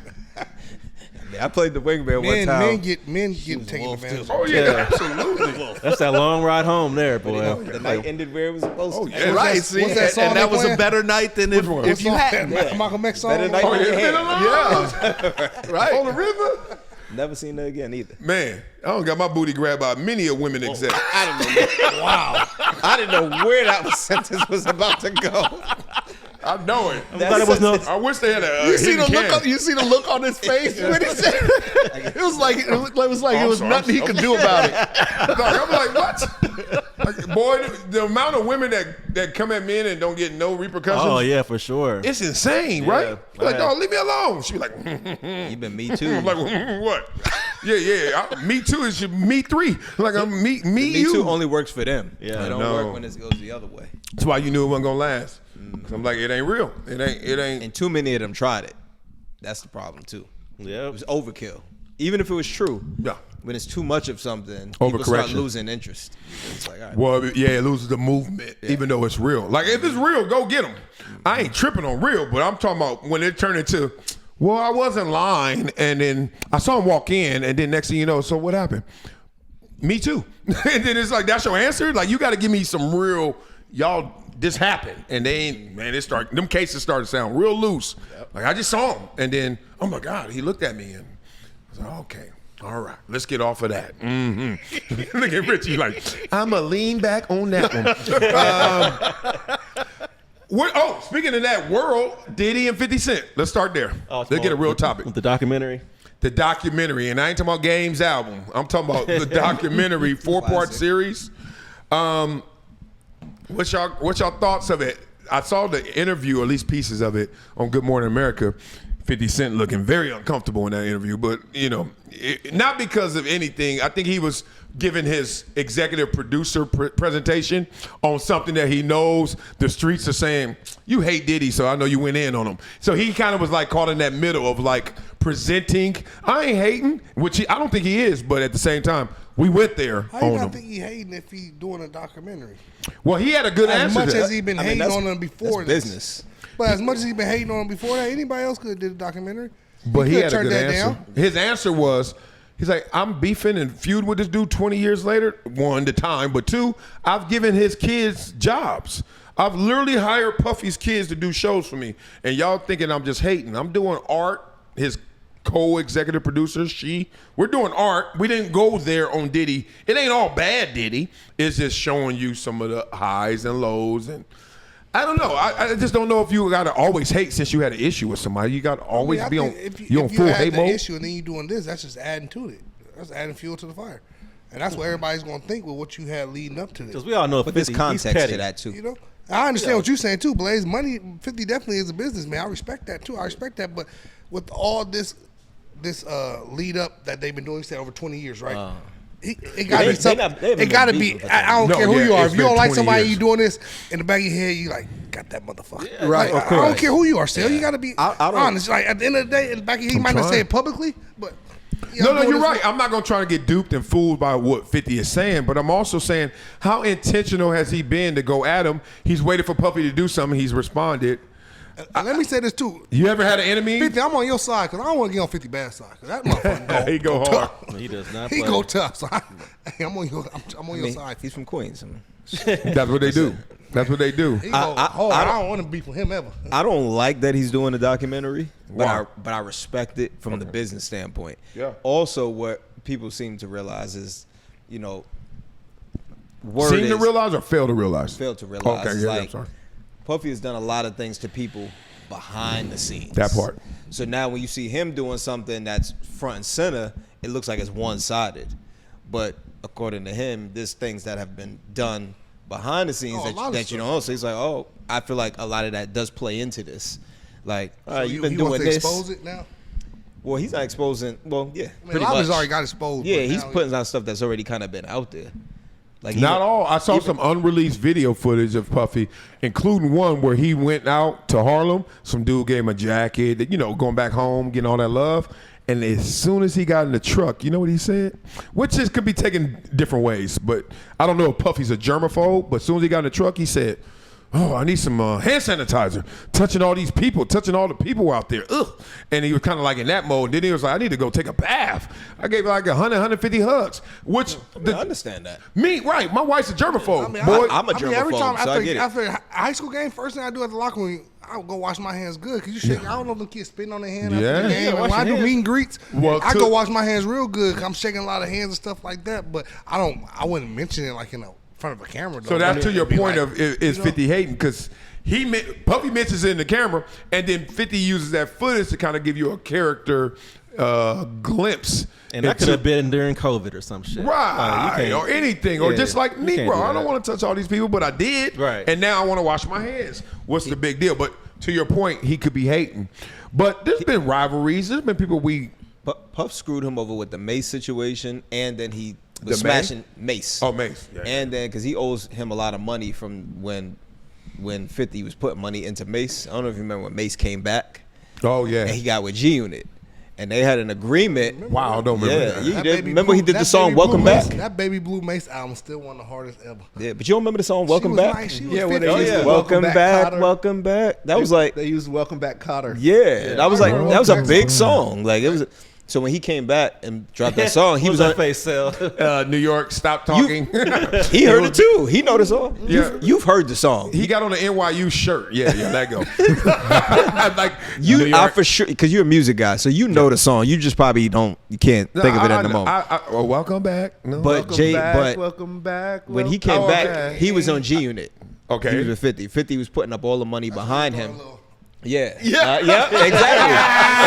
I played the wingman one time. Men get taken advantage of. Oh, yeah, absolutely. That's that long ride home there, boy. The night ended where it was supposed to. yeah. Right, that- see, what's that song and that they was a playing? better night than if you hadn't. Malcolm X song. Better night Oh, than yeah, you it's been a had. long Yeah, right. On the river? Never seen her again either. Man, I don't got my booty grabbed by many a women exec. Wow. I didn't know where that sentence was about to go. I know it. Glad it was no. I wish they had a You see the hidden look. cam. You see the look on his face when he said it. It was like it was sorry, nothing he could do about it. Dog, I'm like, what? Like, boy, the amount of women that come at men and don't get no repercussions. Oh yeah, for sure. It's insane, right? Yeah. Like, dog, leave me alone. She be like, You been me too. I'm like, what? Yeah. Me too is me three. Like, I'm me Me you. too only works for them. Yeah. It don't No. work when it goes the other way. That's why you knew it wasn't gonna last. So I'm like, it ain't real. It ain't. And too many of them tried it. That's the problem too. Yeah. It was overkill. Even if it was true. Yeah. When it's too much of something, people start Overcorrection. losing interest. It's like, all right. Well, yeah, it loses the movement, even though it's real. Like, if it's real, go get them. I ain't tripping on real, but I'm talking about when it turned into, well, I wasn't lying, and then I saw him walk in, and then next thing you know, so what happened? Me too. And then it's like, that's your answer? Like, you got to give me some real, y'all, this happened. And they ain't, man, them cases started to sound real loose. Like, I just saw him, and then, oh my God, he looked at me, and I was like, okay. All right, let's get off of that. Mm-hmm. Look at Richie like, I'm going to lean back on that one. Speaking of that world, Diddy and 50 Cent. Let's start there. Let's get a real topic. With the documentary. The documentary, and I ain't talking about Game's album. I'm talking about the documentary, 4-part series. What's y'all thoughts of it? I saw the interview, or at least pieces of it, on Good Morning America. 50 Cent looking very uncomfortable in that interview, but not because of anything. I think he was giving his executive producer presentation on something that he knows the streets are saying, you hate Diddy, so I know you went in on him. So he kind of was like caught in that middle of like presenting, I ain't hating, which I don't think he is, but at the same time, we went there How you on not him. think he hating if he doing a documentary? Well, he had a good As answer much to that. as he been hating that's- on him before that's this. business. But as much as he been hating on him before that, anybody else could have did a documentary. But he could had a turned good that answer. down. His answer was, he's like, I'm beefing and feud with this dude 20 years later. One, the time, but two, I've given his kids jobs. I've literally hired Puffy's kids to do shows for me. And y'all thinking I'm just hating. I'm doing art. His co-executive producer, we're doing art. We didn't go there on Diddy. It ain't all bad, Diddy. It's just showing you some of the highs and lows. And I don't know. I just don't know if you got to always hate since you had an issue with somebody. You got to always I be on, think if you on full had hate the mode. issue and then you doing this, that's just adding to it. That's adding fuel to the fire. And that's what everybody's going to think with what you had leading up to this. Because we all know But 50, there's he's context petty. to that too. You know, I understand what you're saying too, Blaze. Money, 50 definitely is a businessman. I respect that too. I respect that. But with all this lead up that they've been doing, you said over 20 years, right? It got to be something. It got to be. I don't care who you are. If you don't like somebody, you doing this in the back of your head, you like got that motherfucker. Yeah, right, Like, of I don't course. care who you are. Still, you got to be I don't- honest. Like at the end of the day, in the back of your head, he might not say it publicly, but. Yeah, I'm No, doing you're this right. I'm not going to try to get duped and fooled by what 50 is saying, but I'm also saying how intentional has he been to go at him? He's waited for Puffy to do something. He's responded. And let me say this too. You ever had an enemy? 50, I'm on your side because I don't want to get on 50 bad side. Cause that motherfucker He go hard. He does not. He play. go tough. So I'm on your, I'm on I your mean, side. he's from Queens. That's what they do. That's what they do. He go hard. I don't want to beef with him ever. I don't like that he's doing a documentary, Why? but I respect it from the business standpoint. Yeah. Also, what people seem to realize is, you know, word Seem to is- realize or fail to realize? fail to realize. Okay, is yeah, like, I'm sorry. Puffy has done a lot of things to people behind the scenes. That part. So now when you see him doing something that's front and center, it looks like it's one-sided. But according to him, there's things that have been done behind the scenes Oh, a lot of that you stuff. don't know. So he's like, oh, I feel like a lot of that does play into this. Like, all right, So you've been he doing wants to this. expose it now. Well, he's not exposing. Well, yeah, I mean, pretty a lot of much. it's already got exposed. Yeah, but he's now putting out stuff that's already kind of been out there. Like Not even- all. I saw some unreleased video footage of Puffy, including one where he went out to Harlem. Some dude gave him a jacket, you know, going back home, getting all that love. And as soon as he got in the truck, you know what he said? Which is, could be taken different ways, but I don't know if Puffy's a germaphobe, but as soon as he got in the truck, he said, oh, I need some hand sanitizer. Touching all these people, touching all the people out there. Ugh. And he was kind of like in that mode. Then he was like, I need to go take a bath. I gave like 100, 150 hugs, which I understand that. me, right. My wife's a germaphobe. I mean, boy. I'm a every germaphobe, time so I get it. after a high school game, first thing I do at the locker room, I would go wash my hands good because you shake. I don't know if them kids spitting on their hand Yeah. after the Yeah, game. wash And when I your do hands. meet and greets, Well, I to- go wash my hands real good because I'm shaking a lot of hands and stuff like that. But I wouldn't mention it like in front of a camera. Though. So that's I mean, to your it'd be point like, of is you know? 50 hating because Puffy mentions it in the camera, and then 50 uses that footage to kind of give you a character glimpse. And that could into- have been during COVID or some shit. Right, You can't- or anything, or yeah, just like you me, can't bro. do I don't that. want to touch all these people, but I did. Right. And now I want to wash my hands. What's the big deal? But to your point, he could be hating. But there's been rivalries. There's been people Puff screwed him over with the Mace situation, and then he The was smashing Mace. Oh, Mace. Yeah, And then because he owes him a lot of money from when 50 was putting money into Mace. I don't know if you remember when Mace came back Oh, yeah. and he got with G-Unit, and they had an agreement. Wow, I don't remember Yeah, that. you That did. Baby Remember he Blue- did the that song Baby "Welcome Blue Back." Mace- That Baby Blue Mace album still one of the hardest ever. Yeah, but you don't remember the song "Welcome was Back"? nice. She was Yeah, when 50. they used to Welcome back, Cotter. welcome back. That was like, They used Welcome Back Cotter. yeah, that was like remember that was a Welcome big Back. song. Like it was. So when he came back and dropped that song, he What was that on. face sell. New York, stop talking. He heard it too. He know the song. Yeah. You've heard the song. He got on the NYU shirt. Yeah, that go. Like New You, I York. for sure, because you're a music guy, so you know the song. You just probably you can't think of it at the moment. Well, welcome back. No. But Welcome back. when he came Oh, back, okay. he was on G Unit. Okay. He was with 50. 50 was putting up all the money behind him. Yeah. Yeah. Yeah.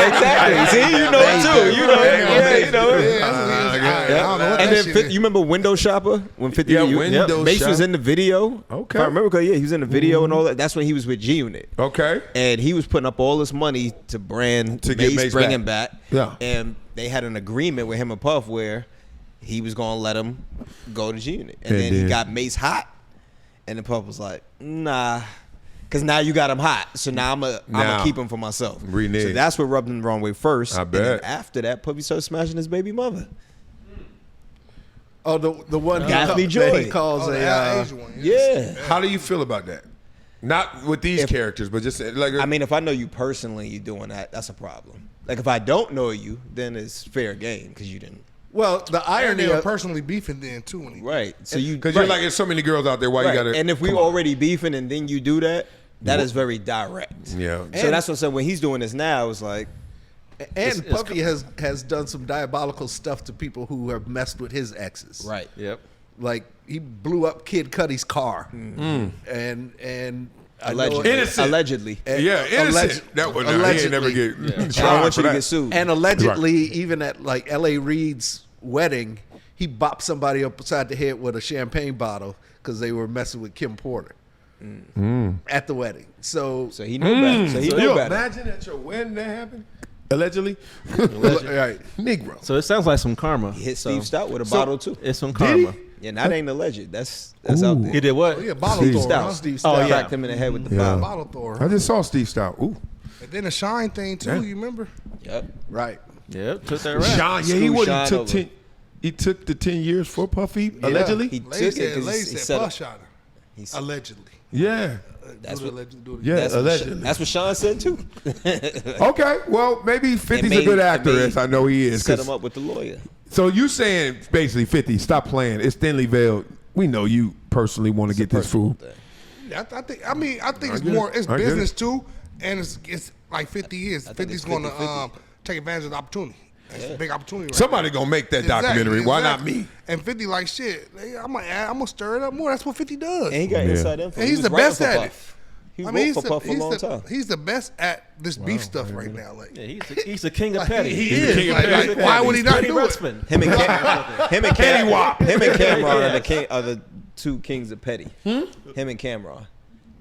Exactly. See, you know it too. You know it. Yeah, you know it. I don't know what And that then shit 50, is. you remember Window Shopper when 50? Yeah, Window Mace was Shop. in the video. Okay. If I remember correctly, yeah, he was in the video and all that. That's when he was with G Unit. Okay. And he was putting up all this money to brand To get Mace bring back. him back. Yeah. And they had an agreement with him and Puff where he was gonna let him go to G Unit, and then he then- got Mace hot, and the Puff was like, nah. Cause now you got him hot, so now I'm Now. gonna keep him for myself. Renege. So that's what rubbed him the wrong way first. I And then bet. after that, Puffy started smashing his baby mother. Oh, the one Gatsby that Joy. he calls Oh, the a. Asian one. Yeah. How do you feel about that? Not with these characters, but just like I mean, if I know you personally, you doing that, that's a problem. Like if I don't know you, then it's fair game because you didn't. Well, the And irony they were of personally beefing then too. When he Right. So you because right. you're like, there's so many girls out there. Why Right. you gotta? And if we come on. already beefing and then you do that, that is very direct. Yeah. So that's what I'm saying. When he's doing this now, it's like, and Puffy has done some diabolical stuff to people who have messed with his exes. right. Yep. Like he blew up Kid Cudi's car, and I know- Allegedly. Innocent. Allegedly. Yeah, innocent. Alleged- That was he ain't never get I don't tried want for you to that. get sued. And allegedly, even at like L.A. Reid's wedding, he bopped somebody upside the head with a champagne bottle because they were messing with Kim Porter at the wedding. So So he knew better. So he So knew you better. imagine at your wedding that happened? Allegedly. Right. Negro. So it sounds like some karma. He hit So Steve Stout with a bottle too. It's some Did he? karma. Yeah, and that ain't alleged. That's out there. He did what? Oh, yeah, bottle Steve Thor. Stout. Huh? Steve Oh, Stout. yeah. Cracked him in the head with the Yeah. bottle. Bottle Thor. I just saw Steve Stout. Ooh. And then the Shine thing too. Yeah. You remember? Yep. Right. Yep. Took that rap. Sean, yeah, he Screw wasn't Sean took over. 10. He took the 10 years for Puffy allegedly. He Lady took it said, because lady he said said Puff it. shot her. He's- Allegedly. Yeah. That's what. Yeah, That's allegedly. That's what Sean said too. Okay, well, maybe 50's a good actor, as I know he is. Set 'cause- him up with the lawyer. So you saying basically 50, stop playing. It's thinly veiled. We know you personally want to get this fool. I think it's get more. it. It's I get business it. too, and it's like 50 years. 50's it's going to 50-50. take advantage of the opportunity. It's a big opportunity. Right Somebody now. gonna make that Exactly, documentary. Why not exactly. me? And 50 like shit. I'm gonna stir it up more. That's what 50 does. And he got Yeah. inside info. And He he's was the writing best for at Puff. He was I mean, wrote for Puff for a long time. he's the best at this beef stuff right now. Like, Yeah, he's the king of petty. he He's the is. king of Like, petty. like, why would he not Petty do it? wrestling. Him and Cameron are the two kings of petty. Him and Cameron,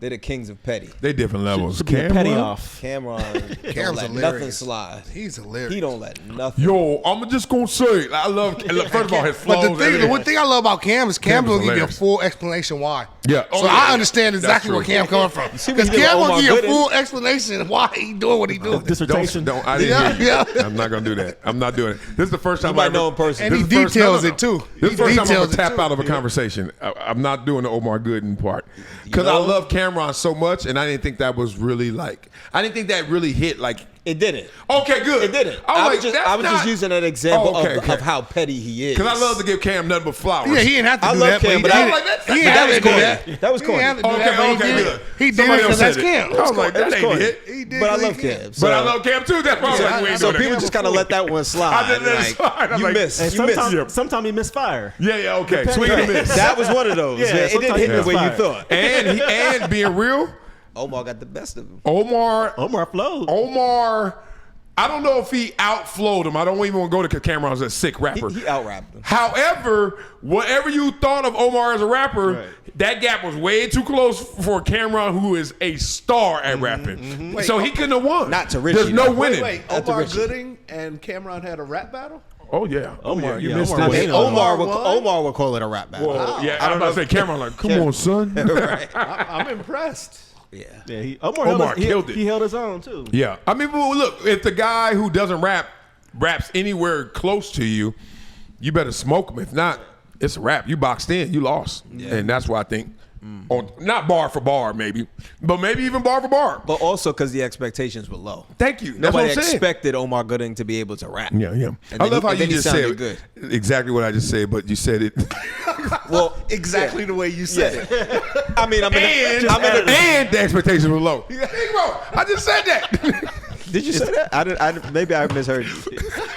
they're the kings of petty. They different levels. Should be a petty Cameron? off. Cameron don't Cam's let hilarious. nothing slide. He's hilarious. He don't let nothing. Yo, I'm just gonna say, I love. First of all, his flows. But the one thing I love about Cam is Cam Cam is will give you a hilarious. full explanation why. Yeah. Oh, So yeah, I yeah. understand That's exactly true. where Cam coming from. see what Because he did Cam with will Omar give you a Gooden? full explanation why he doing what he doing. Dissertation. Don't. I didn't hear Yeah, you. yeah. I'm not gonna do that. I'm not doing it. This is the first time might I ever know in person. And this he is the first- details it, too. This He is the first time I'm details gonna it, tap too. out of a conversation. I'm not doing the Omar Gooden part because I know? love Cameron so much, and I didn't think that was really like. I didn't think that really hit like. It didn't. Okay, good. It didn't. I was, I was just using an example Oh, okay, of how petty he is. Because I love to give Cam nothing but flowers. Yeah, he didn't have to I do love that. Cam, he but did I it. like that. He didn't That have was to do corny. that. That was He corny. didn't have to do Okay, that, but okay, he did good. it. He did Somebody it because else that's said it. Cam. I was like, that ain't corny. it. He did But I because love he can. Cam. But I love Cam too. That's why I was like, we ain't So doing people that. just kind of let that one slide. I didn't let it Like, slide. I was you like- miss. And You miss. sometimes he misfire. Yeah, okay. Swing and a miss. That was one of those. Yeah, man. It didn't sometimes hit he the way you misfired. thought. And being real, Omar got the best of him. Omar, I don't know if he outflowed him. I don't even want to go to Cameron's a sick rapper. He out-rapped him. However, whatever you thought of Omar as a rapper, that gap was way too close for Cameron, who is a star at rapping. So he couldn't have won. Not to Richie, There's no though. winning. Wait, That's a Omar Richie. Gooding and Cameron had a rap battle? Oh yeah. Omar, You yeah, missed Omar it. was- And Omar Omar won? would call it a rap battle. Whoa, yeah, I don't know. Say Cameron like, come on, son. I'm impressed. Yeah. Yeah, Omar killed it. He held his own too. Yeah, I mean, well, look, if the guy who doesn't raps anywhere close to you, you better smoke him. If not, it's a wrap. You boxed in, you lost, and that's why I think, on not bar for bar, maybe, but maybe even bar for bar. But also because the expectations were low. Thank you. That's Nobody what I'm saying. expected Omar Gooding to be able to rap. Yeah, yeah. And I then love how and you then he just said sounded it. good. Exactly what I just said, but you said it. Well, Exactly the way you said it. I mean, and the expectations were low. Big bro, I just said that. did you say that? Maybe I misheard you.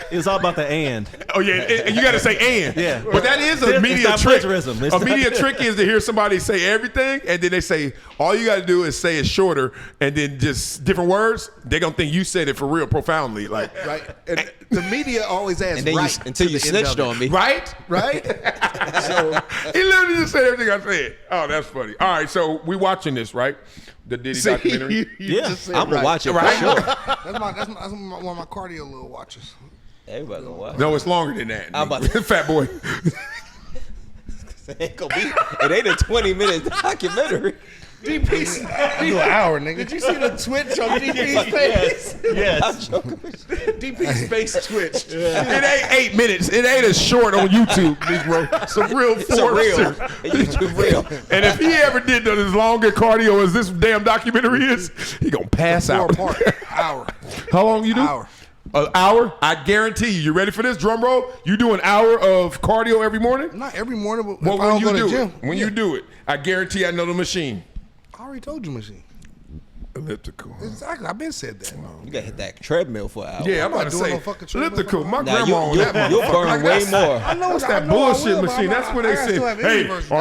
It's all about the and. Oh yeah, and you got to say and. Yeah. But that is a It's media not trick. plagiarism. It's A not- media trick is to hear somebody say everything, and then they say all you got to do is say it shorter, and then just different words. They're gonna think you said it for real, profoundly, like Right? And the media always asks And then right until to you the end snitched of it. on me. right. Right? So He literally just said everything I said. Oh, that's funny. All right, so we watching this, right? The Diddy documentary. you Yeah. just said I'm gonna right. watch it Right. for sure. That's one of my cardio little watches. Everybody gonna watch. No, it's longer than that. I'm about to- Fat boy. It ain't gonna be. It ain't a 20-minute documentary. DP's, Do an hour, nigga. did you see the twitch on DP's face? Yes. DP's face twitched. It ain't 8 minutes. It ain't a short on YouTube, big bro. Some real It's a real. force. YouTube real. And if he ever did as long a cardio as this damn documentary is, he gonna pass 4 out. apart. Hour. How long you do? Hour. An hour? I guarantee you. You ready for this? Drum roll. You do an hour of cardio every morning? Not every morning, but Well, if I when don't you go to do the gym. it, when you do it, I guarantee I know the machine. I already told you, machine. Elliptical. Exactly. I've been said that. You gotta hit that treadmill for an hour. Yeah, I'm not about to doing say no fucking treadmill. elliptical. My Now grandma on that you'll motherfucker. burn way more. I know What's I that know I bullshit will, but machine? I'm That's not- when I they gotta say, still have "Hey, any version.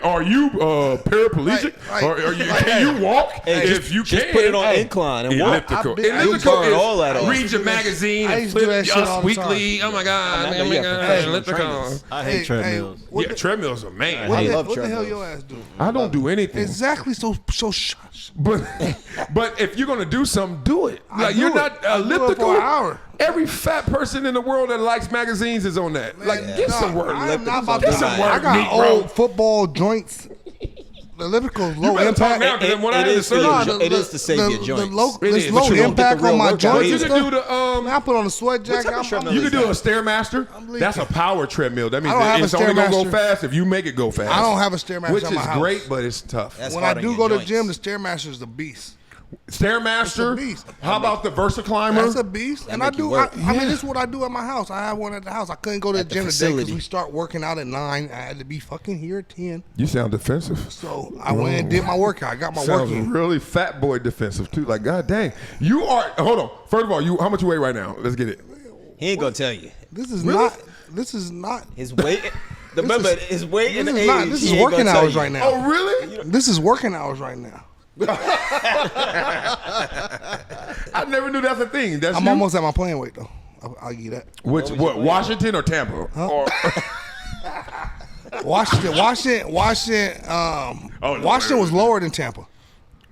are you paraplegic? Right. Or are you, can you walk? Hey, if you just can, put it on incline and walk. elliptical. I've been- Elliptical you burn is all that off. read your magazine I and used to do flip that shit Us all the Weekly. Oh my god, I know oh you my have god, professional elliptical. trainers. I hate treadmills. Yeah, treadmills are man. I love What the hell treadmills. your ass do? I don't do anything. Exactly. So shush. But if you're gonna do something, do it. Like do you're it. not I do it for elliptical. an hour. Every fat person in the world that likes magazines is on that. Like, get some word. I am not about Get to. some I word, got neat, bro. old football joints. The elliptical is You low better talk impact. now, 'cause then when I had the is for your surgery, jo- it is to save your joints. This is, low but you don't get impact the on real my workout. joints you and can stuff. do the Man, I put on a sweat jacket. type of treadmill you is can do a that? Stairmaster. believe That's a power treadmill. That means I don't have it's a only gonna go Stairmaster. fast if you make it go fast. I don't have a Stairmaster which at is my house. great, but it's tough. That's When I hard on do your go to the joints. gym, the Stairmaster is the beast. Stairmaster. It's a beast. How about the VersaClimber? That's a beast. And I make you do. work. I mean, this is what I do at my house. I have one at the house. I couldn't go to the At the gym today because facility. we start working out at 9. I had to be fucking here at 10. You sound defensive. So I went and did my workout. I got my Sounds work in. really fat boy defensive too. Like, god dang, you are. Hold on. First of all, how much you weigh right now? Let's get it. He ain't gonna tell you. This is Really? not. This is not. His weight. Remember, his weight and This age. is not. This he is ain't working gonna tell hours you. right now. Oh, really? This is working hours right now. I never knew that's a thing. That's I'm you? almost at my playing weight though. I'll give you that. Which what? Washington or Tampa? Or, Washington. Lord. Washington was lower than Tampa.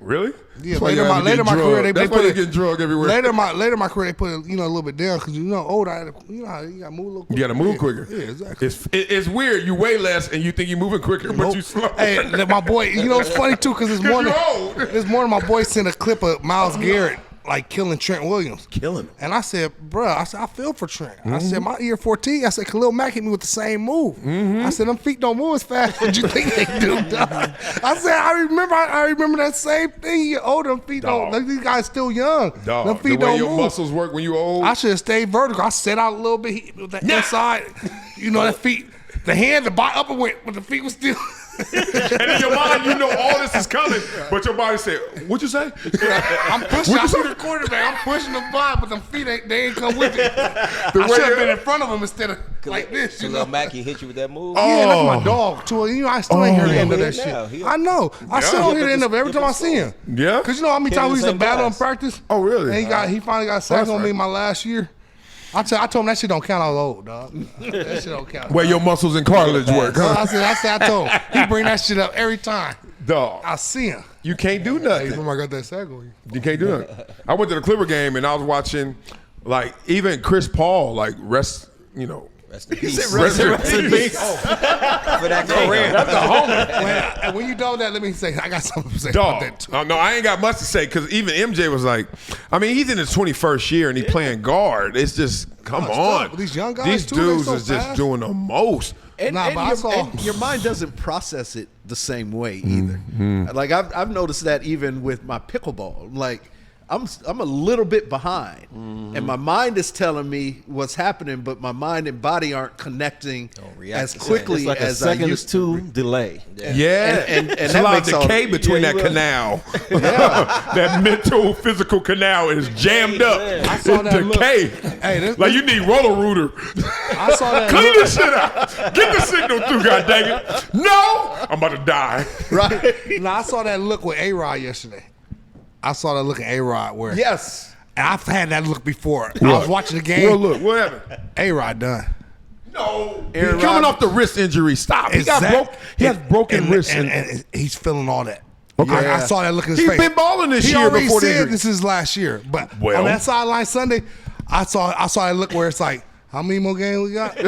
really? Yeah, That's why later you my- have to later get my career, drugged. they That's put why you it- get drugged everywhere. Later my career, they put it, a little bit down because older. I had to, how you got to move a little quicker. You got to move quicker. Yeah, exactly. It's weird. You weigh less and you think you're moving quicker, but you slow. Hey, my boy, it's funny too because you're old. this morning my boy sent a clip of Myles Garrett like killing Trent Williams. Killing him. And I said, bruh, I feel for Trent. I said, my ear 14, I said, Khalil Mack hit me with the same move. I said, them feet don't move as fast as you think they do, dog. I said, I remember that same thing. You older, them feet Dog. don't, like, these guys still young. Dog, Them the feet way don't your move. muscles work when you old. I should have stayed vertical. I set out a little bit with the inside. That feet, the hand, the upper went, but the feet was still. and in your mind, you know all this is coming, but your body said, "What'd you say?" I'm pushing. I see the quarterback. I'm pushing the ball, but them feet they ain't come with it. I way should have you- been in front of him instead of like this. You Khalil know. Mack, he hit you with that move. Yeah, that's Oh. my dog too. I still ain't hear the end of that he now. shit. He- I know. I still don't hear the end of it every time I see him. Yeah? Cause you know how many times we used to same battle in class. practice. Oh, really? And he finally got sacked That's on me right. my last year. I told him that shit don't count. I was old, dog. That shit don't count. Where your muscles and cartilage work, So huh? I told him. He bring that shit up every time. Dog, I see him. you can't do Hey, nothing. remember I got that sack on you. You can't do nothing. I went to the Clipper game and I was watching, like, even Chris Paul, like, rest in peace. rest in peace. For that career. That's a homie. And when you know that, let me say, I got something to say about Dog. that too. No, I ain't got much to say because even MJ was like, I mean, he's in his 21st year and he's playing guard. It's just, come it's on. tough. These young guys, These too, they dudes so is just fast. doing the most. And, Nah, but I saw- and your mind doesn't process it the same way either. Like I've noticed that even with my pickleball. Like I'm a little bit behind, and my mind is telling me what's happening, but my mind and body aren't connecting react as the same. quickly It's like a as I second used to to. delay. Yeah, And it's that a lot makes of all- decay between yeah, that you canal. That mental, physical canal is jammed up. I saw It's that look. decay. Hey, this- Like you need roller rooter. I saw that. Clean this shit out. Get the signal through, god dang it. No, I'm about to die. Right? I saw that look with A-Rod yesterday. I saw that look at A-Rod where. Yes. And I've had that look before. I was watching the game. Well, look, what happened? A-Rod done. No, he's Aaron coming Rodgers- off the wrist injury. Stop. He has broken and, wrists. and he's feeling all that. Okay. I saw that look in his He's face. been balling this he year already before the said injury. this is last year. But Well. on that sideline Sunday, I saw that look where it's like, how many more games we got? no,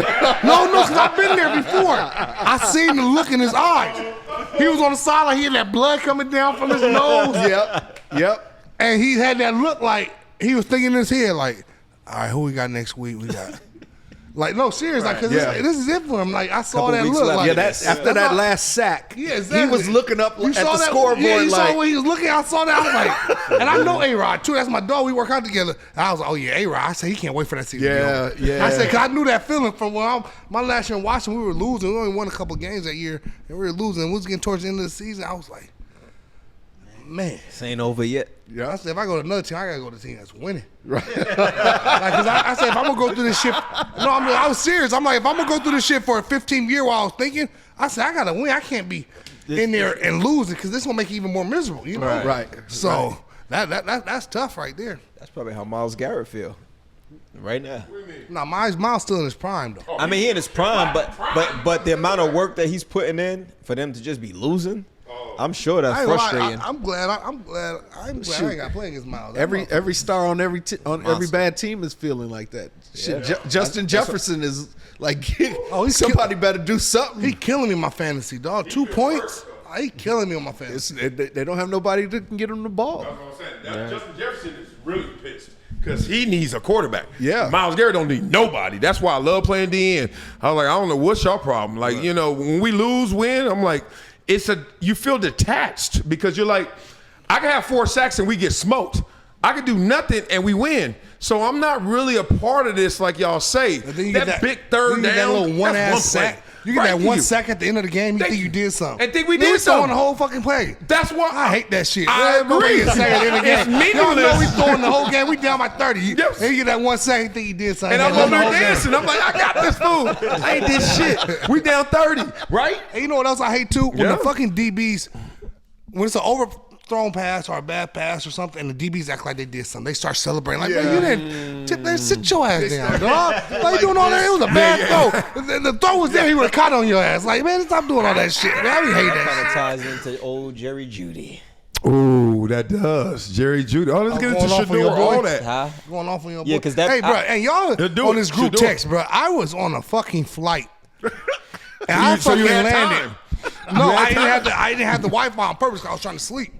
because I've been there before. I seen the look in his eyes. He was on the sideline. He had that blood coming down from his nose. Yep. And he had that look like he was thinking in his head, like, all right, who we got next week? We got. Like, no, serious. Like, because Yeah. this is it for him. Like, I saw Couple that weeks look. left. Like, Yeah, that's after that's that how- last sack. Yeah, exactly. He was looking up You at saw the that, scoreboard yeah, you like, saw when he was looking. I saw that. I was like, and I know A-Rod too. That's my dog. We work out together. And I was like, oh yeah, A-Rod. I said he can't wait for that season. to be Yeah, over. yeah. I said because I knew that feeling from when my last year in Washington. We were losing. We only won a couple games that year, and we were losing. We was getting towards the end of the season. I was like, man. This ain't over yet. Yeah, I said if I go to another team, I gotta go to the team that's winning. Right. Cause I said if I'm gonna go through this shit, I was serious. I'm like, if I'm gonna go through this shit for a 15 year while I was thinking, I said I gotta win. I can't be in there and losing because this gonna make you even more miserable. You know? Right. So that's tough right there. That's probably how Myles Garrett feel right now. Now Miles still in his prime though. I mean, he in his prime, but the amount of work that he's putting in for them to just be losing, I'm sure that's I ain't lie, frustrating. I'm glad I ain't got to play against Miles. That motherfucker- every star on every bad team is feeling like that. Shit, Justin Jefferson is like, Oh, he's somebody better do something. he killing me in my fantasy, dog. 2 points. He killing me on my face. They don't have nobody that can get him the ball. That's what I'm saying. Justin Jefferson is really pissed because he needs a quarterback. Yeah. Myles Garrett don't need nobody. That's why I love playing DN. I was like, I don't know what's your problem. Like, you know, when we lose, win, I'm like, you feel detached because you're like, I can have 4 sacks and we get smoked. I can do nothing and we win. So I'm not really a part of this like y'all say. That big third down, that little one that's ass sack. play. You get Right, that one sack at the end of the game. You think you did something. And think we Then did we throwing something. the whole fucking play. That's why I hate that shit. I agree. It's It's Y'all know meaningless. we throwing the whole game. We down by 30. Yes. And you get that one sack. You think you did something. And I'm Had over done the there whole dancing. I'm like, I got this fool. I ain't did shit. We down 30, right? And you know what else I hate too? When Yeah. the fucking DBs, when it's an overthrown pass or a bad pass or something, and the DBs act like they did something, they start celebrating. Like, man, you didn't sit your ass down, dog. Why you doing all that? It was a bad throw. The throw was there. He would have caught on your ass. Like, man, stop doing all that shit. Man, I hate Kind that of shit. ties into old Jerry Jeudy. Ooh, that does. Jerry Jeudy. Oh, let's get into going off on your Shedeur, boy. all that. Huh? Going off on your boy. Yeah, 'cause that- Hey, bro, and y'all do on it. this group Shedeur. text, bro. I was on a fucking flight. And I So fucking you had landed. time. No, You had I didn't have the Wi-Fi on purpose because I was trying to sleep.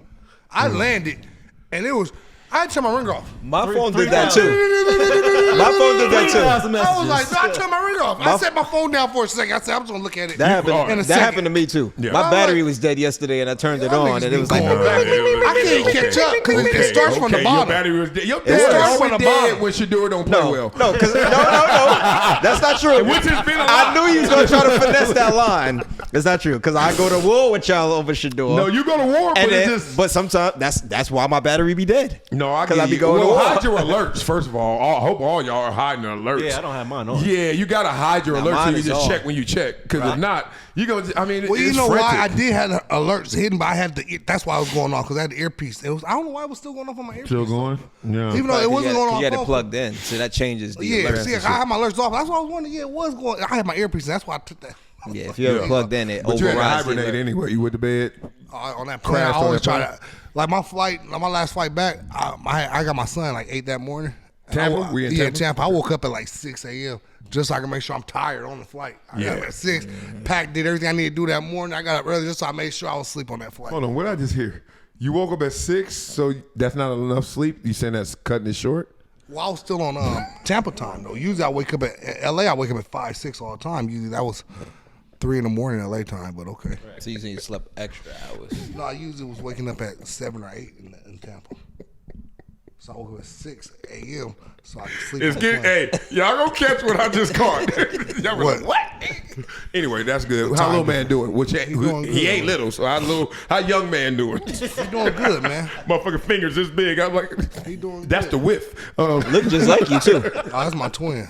I landed, and it was. I had to turn my ring off. My phone did that too. My phone did that too. I was like, no, I turned my ring off. I set my phone down for a second. I said, I'm just gonna look at it. That happened. in a That second. happened to me too. Yeah. My I'm battery like- was dead yesterday, and I turned it Y'all on, niggas and be it was like, going back. I can't catch up because it starts from the Your bottom. battery was dead. Your It battery starts always from the dead bottom. when Shedeur don't play well. no, that's not true. Which has been a I lot. knew he was gonna try to finesse that line. That's not true because I go to war with y'all over Shedeur. No, you go to war, but and it's then, just. but sometimes that's why my battery be dead. No, I 'Cause get I be you. going to Well, war. hide your alerts, first of all. I hope all y'all are hiding the alerts. Yeah, I don't have mine on. Yeah, you gotta hide your alerts so mine you is just on. check when you check. Because if not, you go. I mean, Well, you it's know why I frantic. did have the alerts hidden, but I had the. That's why I was going off because I had the earpiece. It was. I don't know why it was still going off on my earpiece. Still going? Yeah. Even though it wasn't going on. You had my it phone. plugged in, so that changes the Yeah, alerts see, I and shit. had my alerts off. That's why I was wondering. Yeah, it was going. I had my earpiece. And that's why I took that. Yeah, if you have it plugged in, it But you had to overrides the hibernate alert. anyway. You went to bed. On that plane, I Crashed on always that try plane? to. Like my flight, my last flight back, I got my son like 8 that morning. And Tampa? We in yeah, Tampa? Tampa. I woke up at like 6 a.m. just so I can make sure I'm tired on the flight. I got up at 6, packed, did everything I needed to do that morning. I got up early just so I made sure I was asleep on that flight. Hold on, what did I just hear? You woke up at 6, so that's not enough sleep? You saying that's cutting it short? Well, I was still on Tampa time though. Usually I wake up at LA. I wake up at 5, 6 all the time. Usually that was 3 in the morning LA time, but okay. So you saying you slept extra hours? No, I usually was waking up at 7 or 8 in Tampa. So I woke up at 6 a.m. so I could sleep. It's on the getting, plane. hey, y'all gonna catch what I just caught. Y'all were like, what? Anyway, that's good. How little man doing? Which doing he good. ain't little, so how young man doing? He doing good, man. Motherfucking fingers this big. I'm like, He doing that's good. the width. Look just like you too. Oh, that's my twin.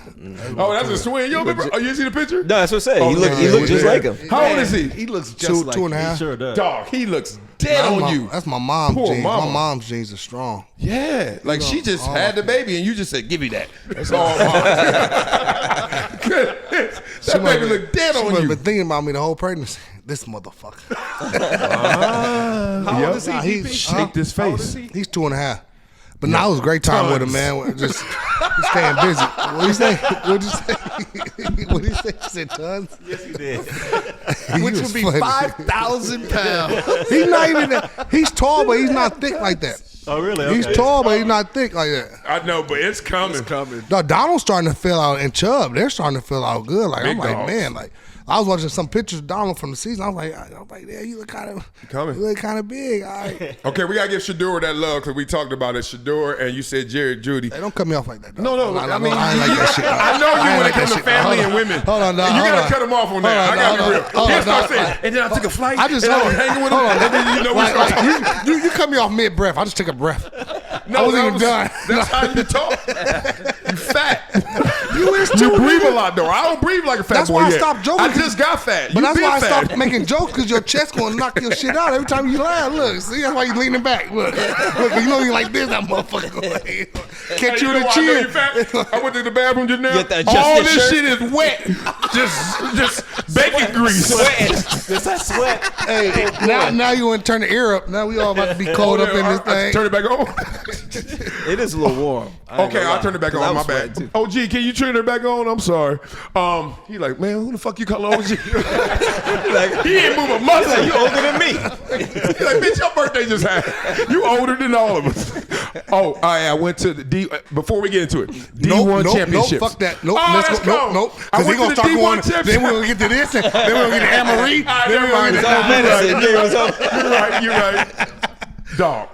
Oh, that's a swing. You remember? Oh, you see the picture? No, that's what I said. Oh, He yeah, looked just yeah. like him. How old is he? He looks just Two, like 2 and a you. half. Sure does. Dog, he looks dead That's on my- you. That's my mom's Poor genes. mama. My mom's genes are strong. Yeah, like she just had the baby, and you just said, "Give me that." That's all. That baby look dead She on must have you. been thinking about me the whole pregnancy. This motherfucker. How old is he, Nah, DP? he's, Shake this face. he's 2 and a half. But now it was a great time with him, man. Just staying busy. What you say? What'd you say? What'd you say? You said tons? Yes, he did. Which was would be funny. 5,000 pounds. He's not even that. He's tall, but he's not thick like that. Oh, really? He's Okay. tall, but he's not thick like that. I know, but it's coming. It's coming. No, Donald's starting to fill out, and Chubb, they're starting to fill out good. Like Big I'm like, dogs. man, like I was watching some pictures of Donald from the season. I was like, yeah, you look kind of Coming. You look kind of big. All right. Okay, we gotta give Shedeur that love because we talked about it. Shedeur and you said Jerry Jeudy. Hey, don't cut me off like that. Dog. No, I mean, I ain't like that shit. I know you ain't when like it comes that to shit. family Hold and on. women. Hold on, dog. You Hold gotta on. cut him off on that. Hold on, I gotta be hold real. on, hold He'll on, start dog. saying, and then I took a flight. I just and I was hold on. hanging with him. Hold on. And then you know we Like, started. you cut me off mid breath. I just took a breath. No, I wasn't that even was- done. That's how you talk. You fat. You is You too. breathe nigga. a lot though. I don't breathe like a fat That's boy why I yet. stopped joking. I just got fat. But You that's been why I fat. stopped making jokes because your chest gonna knock your shit out every time you laugh. Look, see, that's why you leaning back. Look, you know you like this, that motherfucker. Catch Hey, you know in the why I know chin. you fat? I went to the bathroom just now. Get that- adjust All your this shirt. shit is wet. just bacon grease. Does that sweat? Hey, now you want to turn the ear up. Now we all about to be cold up in this I thing. turn it back on. It is a little warm. I ain't Okay, gonna I'll lie, turn it back 'cause I on. My was bad. sweating, too. OG, can you turn it back on? I'm sorry. He like, man, who the fuck you calling OG? Like, He ain't moving a muscle. like, you older than me. He's like, bitch, your birthday just happened. You older than all of us. Oh, I went to the D. Before we get into it, D1 championships. Nope, fuck that. Nope, Oh, let's let's go. go. Nope. I Because went they gonna to the start D1 going. championship. Then we're gonna get to this, and then we're gonna get to Anne-Marie. Never mind. It's all medicine. You're right. Dog.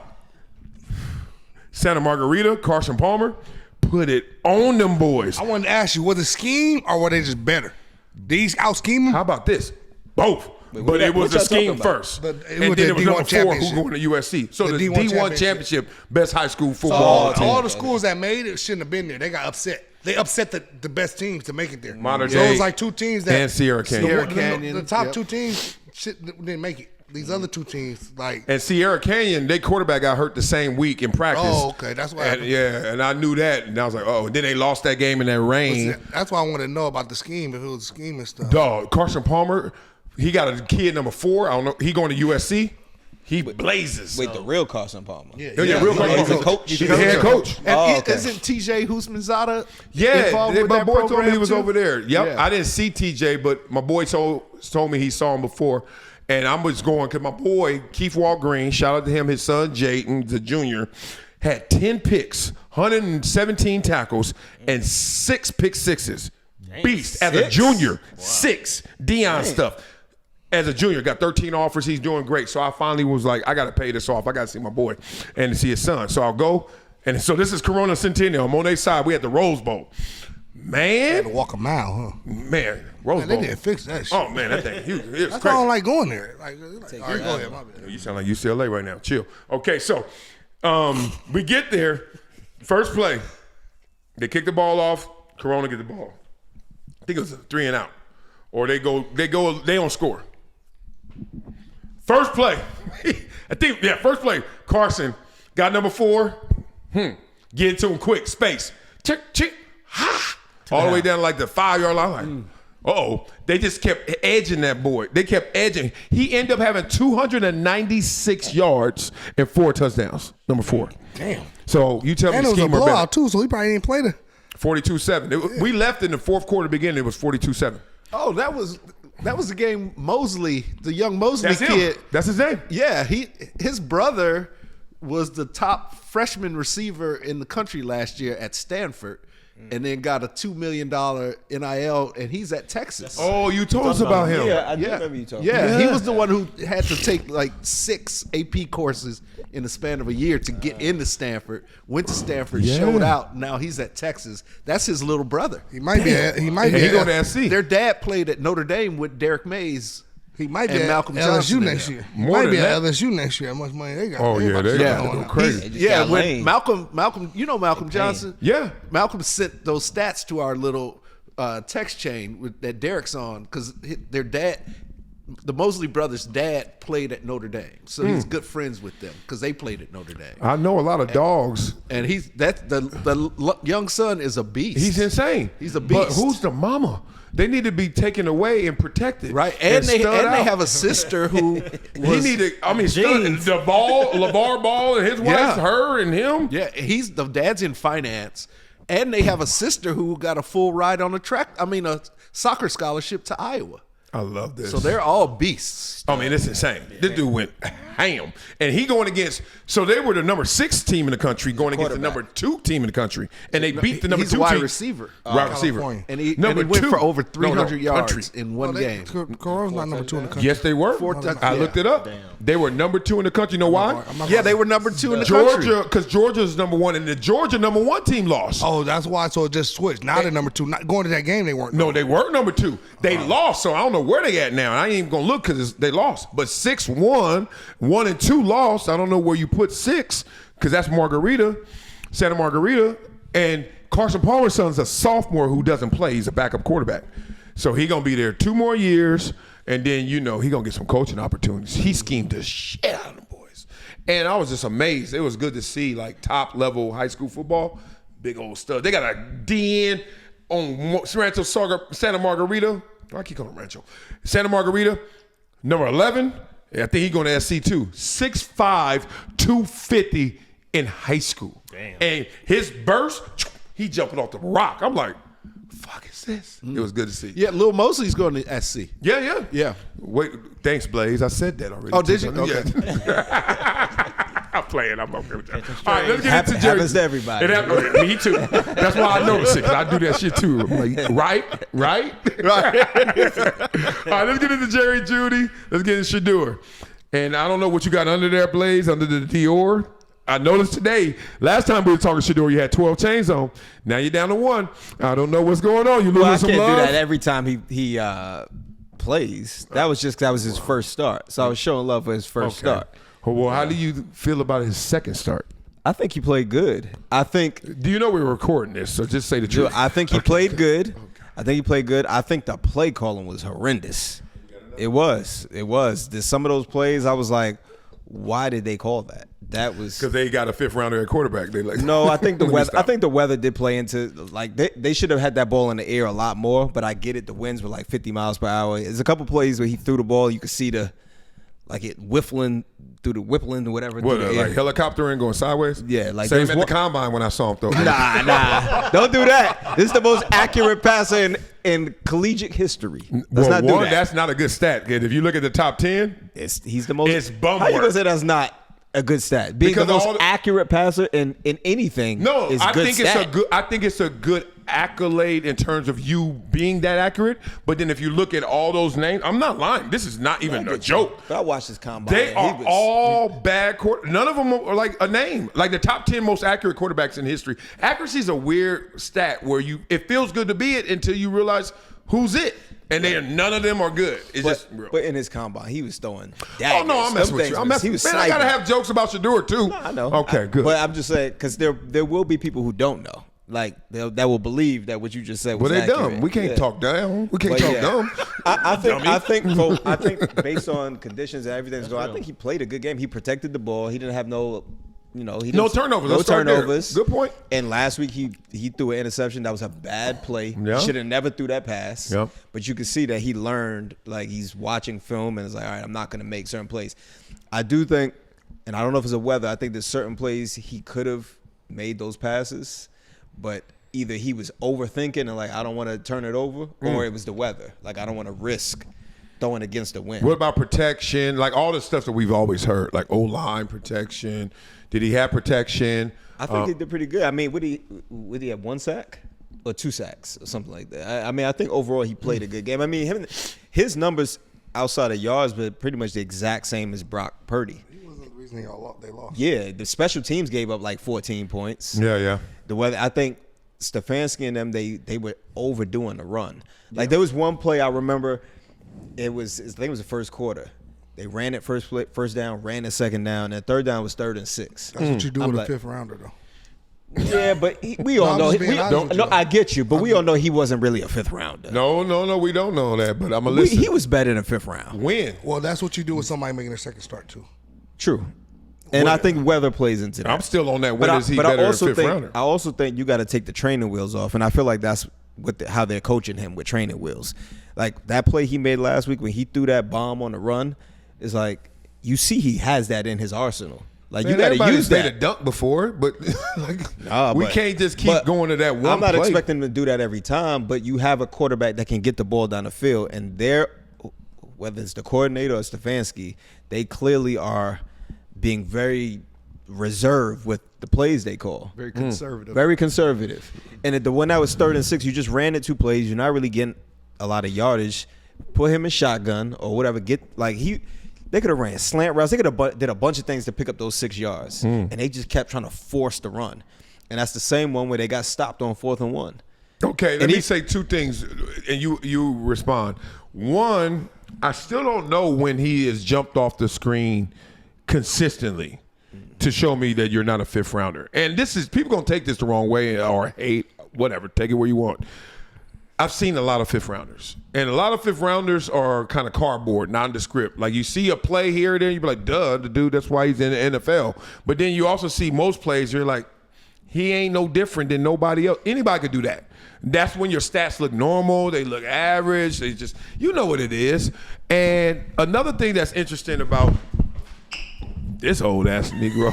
Santa Margarita, Carson Palmer, put it on them boys. I wanted to ask you, was it scheme or were they just better? These out scheme How about this? Both. what But it was a y'all talking scheme about? first. But it And was then the it was D1 number 4 who championship. going to USC. So The the D1 D1 championship, best high school football team. all the schools that made it shouldn't have been there. They got upset. They upset the best teams to make it there. Modern So Day it was like 2 teams that and Sierra Canyon. Sierra the Canyon, top yep. 2 teams didn't make it. These other 2 teams, like, And Sierra Canyon, their quarterback got hurt the same week in practice. oh, okay, that's why. And, yeah, and I knew that. And I was like, oh, and then they lost that game in that rain. That's why I wanted to know about the scheme. If it was a scheme and stuff. Dog, Carson Palmer, he got a kid number 4. I don't know. He going to USC. He blazes. Wait, the real Carson Palmer. Yeah, real Carson He's a Palmer. coach? He's the head coach. And Oh, okay. isn't TJ Husmanzada Yeah, involved with my that boy told me program he was too? over there. Yep, Yeah. I didn't see TJ, but my boy told me he saw him before. And I was going because my boy, Keith Walt Green, shout out to him, his son, Jayden, the junior, had 10 picks, 117 tackles, and 6 pick sixes. Beast as a 6? junior. 6. Dion stuff. As a junior, got 13 offers. He's doing great. So I finally was like, I got to pay this off. I got to see my boy and to see his son. So I'll go. And so this is Corona Centennial. I'm on their side. We at the Rose Bowl. Had to Man, walk a mile, huh? man, Rose Man, they Bowl. didn't fix that shit. Oh, man, that thing, huge. It was That's why I crazy. don't like going there. Like all right, go ahead, my bad. You sound like UCLA right now. Chill. Okay, so we get there. First play, they kick the ball off. Corona get the ball. I think it was a 3 and out, or they don't score. First play, first play. Carson got number 4. Get it to him quick. Space. Chick. Ha. All the way down like the 5-yard line. Like, uh-oh. They just kept edging that boy. They kept edging. He ended up having 296 yards and 4 touchdowns. Number 4. Damn. So you tell me And it was a scheme or better. blowout too, so he probably didn't play the. 42-7. We left in the fourth quarter beginning. It was 42-7. Oh, that was the game. Mosley, the young Mosley That's him. kid. That's his name. Yeah, his brother was the top freshman receiver in the country last year at Stanford, and then got a $2 million NIL, and he's at Texas. Oh, you told us about him. Yeah, I do remember you talking. Yeah, he was the one who had to take like 6 AP courses in the span of a year to get into Stanford. Went to Stanford, Yeah. showed out. Now he's at Texas. That's his little brother. He might be. He might And be. he go to SC. Their dad played at Notre Dame with Derek Mays. He might be and at Malcolm LSU Johnson in next there. year. He More might be than at that. LSU next year. How much money they got? Oh, yeah, they got got to go on. crazy. They just Yeah, got when lane. Malcolm, you know Malcolm Johnson? Yeah. Malcolm sent those stats to our little text chain that Derek's on because their dad, the Mosley brothers' dad, played at Notre Dame, so he's good friends with them because they played at Notre Dame. I know a lot of dogs. And the young son is a beast. He's insane. He's a But beast. who's the mama? They need to be taken away and protected. right? And they stud out. have a sister who was He need to. I mean, LeVar Ball and his wife, Yeah. her and him. yeah, he's the dad's in finance, and they have a sister who got a full ride on a soccer scholarship to Iowa. I love this. So they're all beasts. I mean, it's insane. This dude went ham. And he going against, so they were the number 6 team in the country going against the number 2 team in the country. And they beat the number He's 2 a wide team. receiver. Wide receiver. California. And he Number went 2. for over No, 300 yards country. in one game. Corona's not number 2 in the country. Yes, they were. I looked it up. They were number 2 in the country. You know why? Yeah, they were number 2 in the country. Georgia, because Georgia's number 1, and the Georgia number 1 team lost. Oh, that's why. So it just switched. Now they're number 2. Not going to that game. They weren't. No, they were number 2. They lost, so I don't know where they at now. I ain't even gonna look because they lost. But 6-1, 1 and 2 lost. I don't know where you put 6 because that's Santa Margarita, and Carson Palmer's son's a sophomore who doesn't play. He's a backup quarterback, so he gonna be there 2 more years, and then he gonna get some coaching opportunities. He schemed the shit out of them boys, and I was just amazed. It was good to see like top level high school football, big old stuff. They got a DN on Rancho Santa Margarita. I keep calling him Rancho. Santa Margarita, number 11. I think he's going to SC too. 6'5", 250 in high school. Damn. And his burst, he jumping off the rock. I'm like, this? It was good to see. Yeah, Lil Mosley's going to SC. Yeah. Wait, thanks, Blaze. I said that already. Oh, did you? Yeah. Okay. I'm playing. I'm okay with that. All right, let's get into Jerry. Happens to everybody. It happens. Me too. That's why I notice it, because I do that shit too. I'm like, right. All right, let's get into Jerry Jeudy. Let's get into Shedeur. And I don't know what you got under there, Blaze, under the Dior. I noticed today, last time we were talking Shedeur, you had 12 chains on. Now you're down to 1. I don't know what's going on. You losing Well, I some can't love? do that every time he plays. That was just that was his first start. So I was showing love for his first start. Well, how do you feel about his second start? I think he played good. I think Do you know we're recording this? So just say the truth. I think he played good. I think he played good. I think the play calling was horrendous. It was. There's some of those plays I was like, why did they call that? That was Because they got a 5th rounder at quarterback. They like No, I think the Let me weather. I stop. think the weather did play into like they should have had that ball in the air a lot more. But I get it. The winds were like 50 miles per hour. There's a couple plays where he threw the ball. You could see it whiffling through the whippling or whatever. What, through the like air. helicoptering going sideways? Yeah, like same there's at the one- combine when I saw him throw. Nah, don't do that. This is the most accurate passer in collegiate history. Let's not do that. That's not a good stat. Kid. If you look at the top 10, He's the most. It's bum How you work. gonna say that's not a good stat? Being Because the most all the- accurate passer in anything. no, is I good think stat. it's a good accolade in terms of you being that accurate. But then if you look at all those names, I'm not lying. This is not even a joke. But I watched this combine. They and are he was- all bad quarter. None of them are like a name. Like the top 10 most accurate quarterbacks in history. Accuracy is a weird stat where it feels good to be it until you realize who's it. And none of them are good. It's just real. But in his combine, he was throwing. Oh no, I'm messing with you. I'm messing. Man, I gotta have jokes about Shedeur too. I know. Okay, good. But I'm just saying because there will be people who don't know, like that will believe that what you just said Well, was they accurate. dumb. We can't Yeah. talk down. We can't But talk yeah. dumb. I think based on conditions and everything's going, I think he played a good game. He protected the ball. He didn't have no No turnovers. No Let's start there. turnovers. Good point. And last week he threw an interception. That was a bad play. Yeah. He should have never threw that pass. Yep. But you could see that he learned, like he's watching film and is like, all right, I'm not going to make certain plays. I do think, and I don't know if it's a weather, I think there's certain plays he could have made those passes, but either he was overthinking and like, I don't want to turn it over, or it was the weather. Like, I don't want to risk throwing against the wind. What about protection? Like all the stuff that we've always heard, like O-line protection. Did he have protection? I think he did pretty good. I mean, would he have 1 sack or 2 sacks or something like that? I mean, I think overall he played a good game. I mean, his numbers outside of yards, but pretty much the exact same as Brock Purdy. He wasn't the reason they lost. Yeah, the special teams gave up like 14 points. Yeah. The weather, I think Stefanski and them, they were overdoing the run. Like there was one play I remember. I think it was the first quarter. They ran it first down, ran it second down, and third down was 3rd and 6. That's what you do I'm with like- a 5th rounder, though. Yeah, but we all I'm know. just being honest with you. I get you, but we all know he wasn't really a 5th rounder. No, we don't know that, but I'm a listen. He was better than 5th round. When? Well, that's what you do with somebody making their second start too. True. And I think weather plays into that. I'm still on that. When But is he better than 5th rounder? I also think you got to take the training wheels off, and I feel like that's how they're coaching him with training wheels. Like that play he made last week when he threw that bomb on the run, is like you see he has that in his arsenal. Like Man, you got to everybody use made that. a dunk before, but we But- can't just keep but going to that one. I'm not play. expecting him to do that every time, but you have a quarterback that can get the ball down the field, and whether it's the coordinator or Stefanski, they clearly are being very reserved with the plays they call. Very conservative. Very conservative. And when that was 3rd and 6, you just ran it 2 plays. You're not really getting a lot of yardage. Put him in shotgun or whatever. They could have ran slant routes. They could have did a bunch of things to pick up those 6 yards. And they just kept trying to force the run. And that's the same one where they got stopped on 4th and 1. Okay, let me say 2 things, and you respond. One, I still don't know when he has jumped off the screen consistently to show me that you're not a 5th rounder. And this is, people gonna take this the wrong way or hate, whatever, take it where you want. I've seen a lot of 5th rounders, and a lot of 5th rounders are kind of cardboard, nondescript. Like you see a play here and there, you be like, duh, the dude, that's why he's in the NFL. But then you also see most plays, you're like, he ain't no different than nobody else. Anybody could do that. That's when your stats look normal, they look average, they just, you know what it is. And another thing that's interesting about This old ass Negro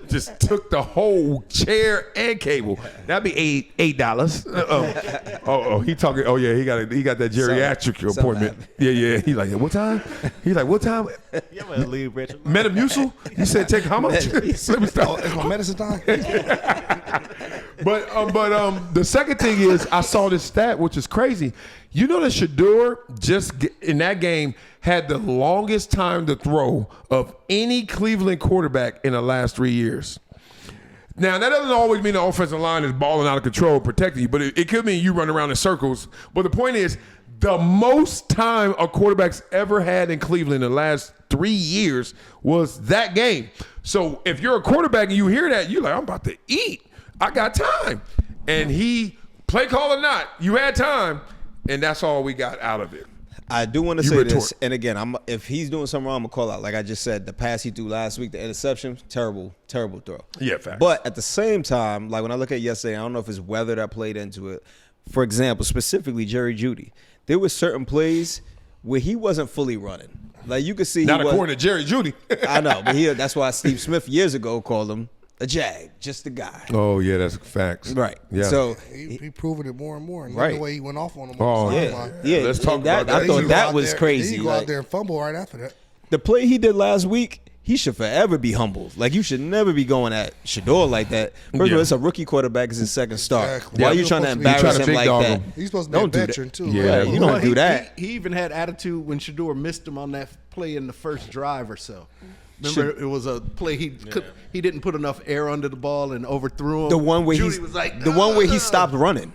just took the whole chair and cable. That'd be $8. He talking. Oh yeah, he got that geriatric appointment. Yeah. He like, what time? He's like, what time? You ever leave, Richard? Metamucil? You said take how much? Let me stop. It's my medicine time. But the second thing is I saw this stat, which is crazy. You know that Shedeur in that game had the longest time to throw of any Cleveland quarterback in the last 3 years. Now, that doesn't always mean the offensive line is balling out of control, protecting you, but it could mean you run around in circles. But the point is, the most time a quarterback's ever had in Cleveland in the last 3 years was that game. So if you're a quarterback and you hear that, you're like, I'm about to eat. I got time. And he, play call or not, you had time, and that's all we got out of it. I do want to say this, and again, if he's doing something wrong, I'm gonna call out. Like I just said, the pass he threw last week, the interception, terrible throw. Yeah, facts. But at the same time, like when I look at yesterday, I don't know if it's weather that played into it. For example, specifically Jeudy, there were certain plays where he wasn't fully running. Like you could see, not according to Jeudy. I know, but that's why Steve Smith years ago called him a jag, just a guy. Oh yeah, that's facts. Right. Yeah. So he proving it more and more. And right. the way he went off on him. Oh yeah. Let's talk about that. I thought that was crazy. He go out there and fumble right after that. The play he did last week, he should forever be humbled. Like you should never be going at Shedeur like that. First of all, it's a rookie quarterback. It's his second start. Exactly. Why are you trying to embarrass him like that? He's supposed to be a veteran too. Yeah, you don't do that. He even had attitude when Shedeur missed him on that play in the first drive or so. Remember, it was a play he didn't put enough air under the ball and overthrew him. The one where Jeudy was like, the one where he stopped running.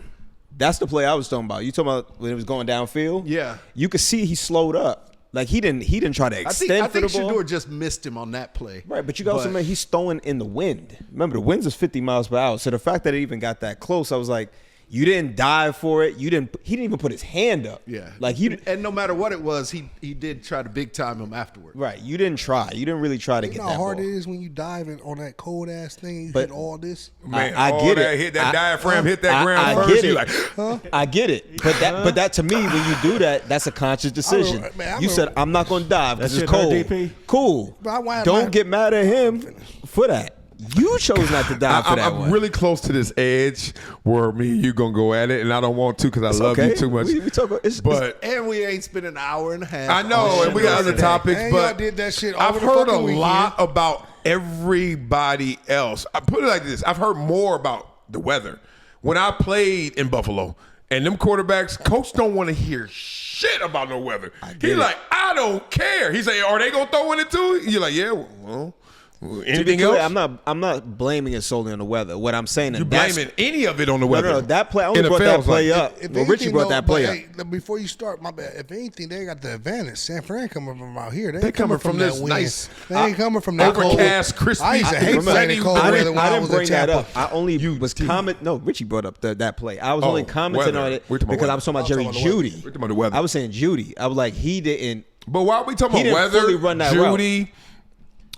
That's the play I was talking about. You talking about when it was going downfield? Yeah. You could see he slowed up. Like he didn't try to extend I think for the ball. Shedeur just missed him on that play. Right, but you got also remember he's throwing in the wind. Remember the winds is 50 miles per hour. So the fact that it even got that close, I was like, you didn't dive for it. He didn't even put his hand up. Yeah. Like and no matter what it was, he did try to big time him afterward. Right. You didn't try. You didn't really try to get You know that how hard ball. it is when you dive on that cold ass thing. You But- hit all this. Man, I all get that it. hit that diaphragm, hit that ground I first. get You it. like, I get it. But that to me, when you do that, that's a conscious decision. You said I'm not going to dive because That it's shit cold. hurt, DP? Cool. But why- Don't get mad at him for that. You chose not to dive for that I'm one. really close to this edge where me and you gonna go at it, and I don't want to because I love you too much. We talk about, But And we ain't spent an hour and a half. I know, and we got other topics, And y'all but did that shit I've over the heard a fucking lot about everybody else. I put it like this: I've heard more about the weather. When I played in Buffalo, and them quarterbacks, coach don't want to hear shit about no weather. He's like, I don't care. He say, are they gonna throw in it too? You're like, yeah, well. To be Anything clear, else? I'm not blaming it solely on the weather. What I'm saying is You blaming any of it on the weather? No, that play. I only brought that play up. If Well, Richie anything, brought though, that play but, up. hey, before you start, my bad. If anything, they got the advantage. San Fran coming from out here. They They ain't coming from this that wind. nice, They ain't coming from that overcast, cold. crispy. I used to hate Remember, playing in cold I weather didn't, when I didn't was in bring that Tampa. up. I only was comment. No, Richie brought up that play. I was only commenting weather. on it We're talking because about I was talking about weather. Jerry I'm talking about the Jeudy. We're talking about the weather. I was saying Jeudy. I was like, he didn't. But why are we talking He about didn't weather, fully run that Jeudy,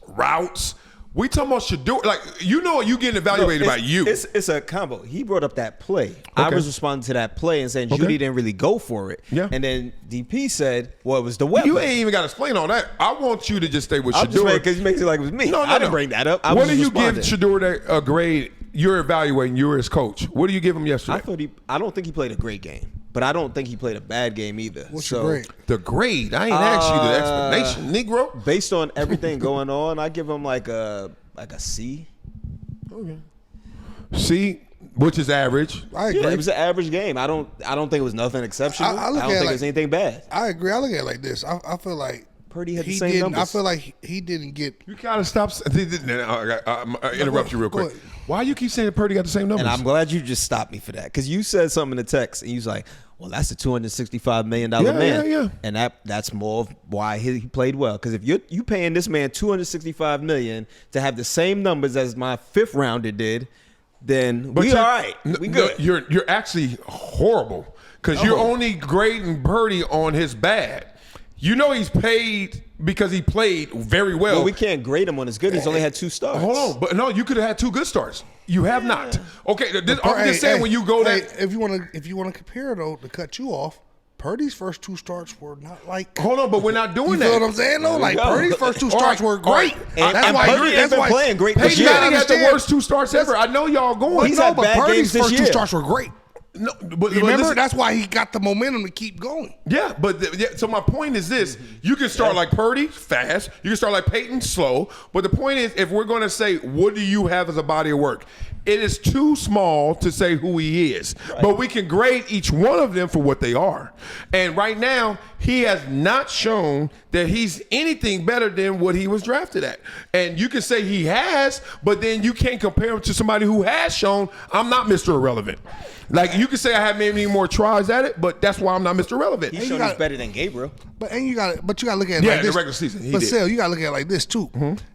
routes? We talking about Shedeur. Like, you know, you getting evaluated by you. It's a combo. He brought up that play. I was responding to that play and saying Jeudy didn't really go for it. Yeah. And then DP said, well, it was the weather. You ain't even got to explain all that. I want you to just stay with I'm just Shedeur. because he makes it like it was me. No, I didn't bring that up. I What was do you give responding. Shedeur a grade? You're evaluating. You're his coach. What do you give him yesterday? I don't think he played a great game, but I don't think he played a bad game either. What's your grade? The grade. I ain't asked you the explanation, Negro. Based on everything going on, I give him like a C. See, which is average. I agree. Yeah, it was an average game. I don't think it was nothing exceptional. I I, look don't at it think like- it was anything bad. I agree. I look at it like this. I feel like Purdy had the he same didn't. numbers. I feel like he didn't get. You gotta stop. I interrupt you real Go quick. ahead. Why you keep saying that Purdy got the same numbers? And I'm glad you just stopped me for that because you said something in the text and you was like, "Well, that's a $265 million man." yeah. And that's more of why he played well. Because if you paying this man $265 million to have the same numbers as my fifth rounder did, then we you're- all right. We good. You're actually horrible because you're only grading Purdy on his bad. You know he's paid because he played very well. Well, we can't grade him on his good. He's only had 2 starts. Hold on, but no, you could have had 2 good starts. You have not. Okay, I'm Hey, just saying hey, when you go hey, there. if you want to compare though, to cut you off, Purdy's first 2 starts were not like. Hold on, but we're not doing You that. feel what I'm saying? though? Like go. Purdy's first 2 starts were great. And That's why. Purdy ain't been playing great this Peyton year. Manning had the understand. worst 2 starts ever. I know y'all going. He's had bad Purdy's games this first 2 year. starts were great. No, but Remember, listen, that's why he got the momentum to keep going. yeah, but so my point is this: you can start like Purdy, fast. You can start like Peyton, slow. But the point is, if we're going to say, what do you have as a body of work? It is too small to say who he is. Right. But we can grade each one of them for what they are. And right now, he has not shown that he's anything better than what he was drafted at. And you can say he has, but then you can't compare him to somebody who has shown, I'm not Mr. Irrelevant. Like, you can say I have many more tries at it, but that's why I'm not Mr. Irrelevant. He's shown he's better than Gabriel. But you got to look at it Yeah, like in this. the regular season, he But did. still, you got to look at it like this too.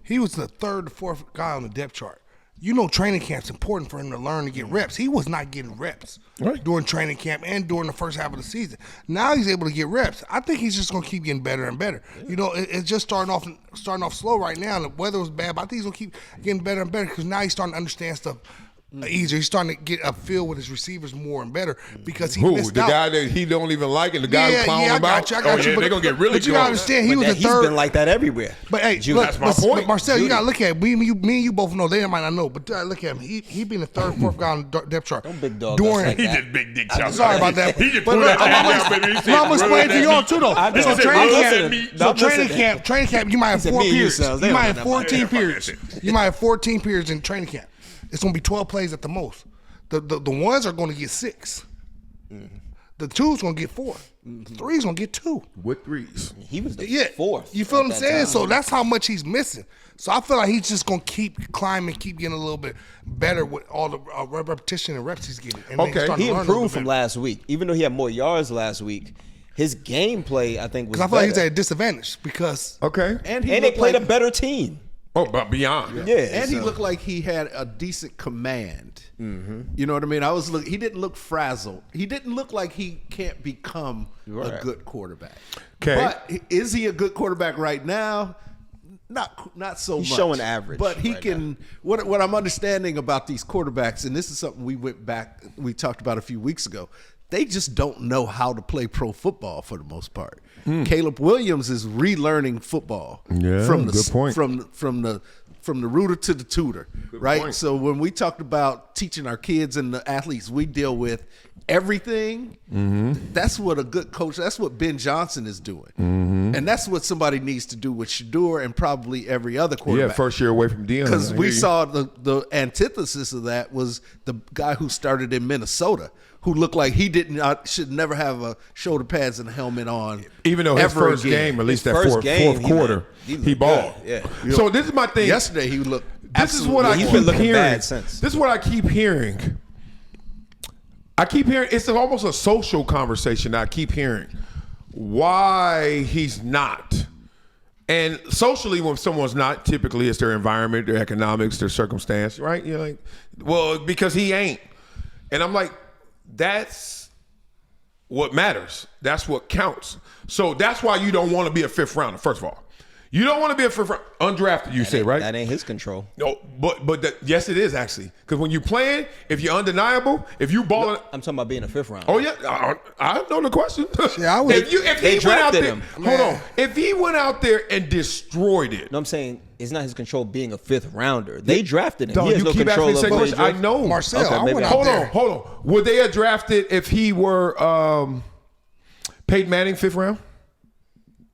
He was the 3rd or 4th guy on the depth chart. You know, training camp's important for him to learn to get reps. He was not getting reps during training camp and during the first half of the season. Now he's able to get reps. I think he's just going to keep getting better and better. You know, it's just starting off slow right now. The weather was bad, but I think he's going to keep getting better and better because now he's starting to understand stuff easier. He's starting to get a feel with his receivers more and better because he missed the out. guy that he don't even like and the guy who clown him I about? got you. They're going to get really But you got to close. understand, he was the He's 3rd. been like that everywhere. But hey, Jeudy. look, That's my point. Marcel, you Jeudy. gotta look at it. Me and you both know. They might not know, but look at him. He being the 3rd, 4th guy on the depth chart. Don't big dog us During like He that. just big dick shots. Sorry about that. He just But pulled look, that I'm down, baby. He said, gonna explain "Rub to that y'all meat." too though. I So said, training "Rub camp, that meat." so I'm training camp, you might have said, 4 "Me and you periods. sounds- You they might don't have know 14 about that. periods. You might have 14 periods in training camp. It's gonna be 12 plays at the most. The ones are gonna get 6. The 2's gonna get 4. The 3's gonna get 2. With threes. He was the Yeah, 4th. You feel what I'm at that saying? time. So that's how much he's missing. So I feel like he's just gonna keep climbing, keep getting a little bit better with all the repetition and reps he's getting. And then Okay. starting He to learn a little improved bit from better. last week. Even though he had more yards last week, his gameplay, I think, was Because I feel like he's better. at a disadvantage because Okay. And he And they looked played like, a better team. Oh, but beyond. Yeah. and he so- looked like he had a decent command. You know what I mean? He didn't look frazzled. He didn't look like he can't become a Right. good quarterback. 'Kay. But is he a good quarterback right now? Not so He's much. showing average But he right can. What I'm understanding about these quarterbacks, and this is something we talked about a few weeks ago. They just don't know how to play pro football for the most part. Caleb Williams is relearning football. Yeah, from the good point. from the rooter to the tutor, right? point. So when we talked about teaching our kids and the athletes we deal with everything, that's what a good coach, that's what Ben Johnson is doing. And that's what somebody needs to do with Shedeur and probably every other Yeah, quarterback. first year away from Dion. Because I we hear you. saw the antithesis of that was the guy who started in Minnesota, who looked like he should never have a shoulder pads and a helmet on. Even though his ever first again. game, at least His that first fourth game, quarter, he he looked balled. good, yeah. So this is my thing. Yesterday he looked. This is what I He's keep been looking hearing. bad since. This is what I keep hearing. It's almost a social conversation that I keep hearing. Why he's not. And socially, when someone's not, typically it's their environment, their economics, their circumstance, right? You're like, well, because he ain't. And I'm like, that's what matters. That's what counts. So that's why you don't want to be a 5th rounder, first of all. You don't want to be a 5th round, undrafted, you say, right? That ain't his control. No, but yes, it is actually. Because when you playing, if you're undeniable, if you balling, I'm talking about being a 5th round. oh yeah, I know the question. Yeah, I would- if They he went out drafted there, him. hold on. If he went out there and destroyed it, No, I'm saying it's not his control being a 5th rounder. They drafted him. dog, he has you no keep asking control me the same over his question. I draft. know, Marcel, Okay, I maybe went I- out Hold there. on, hold on. Would they have drafted if he were Peyton Manning 5th round?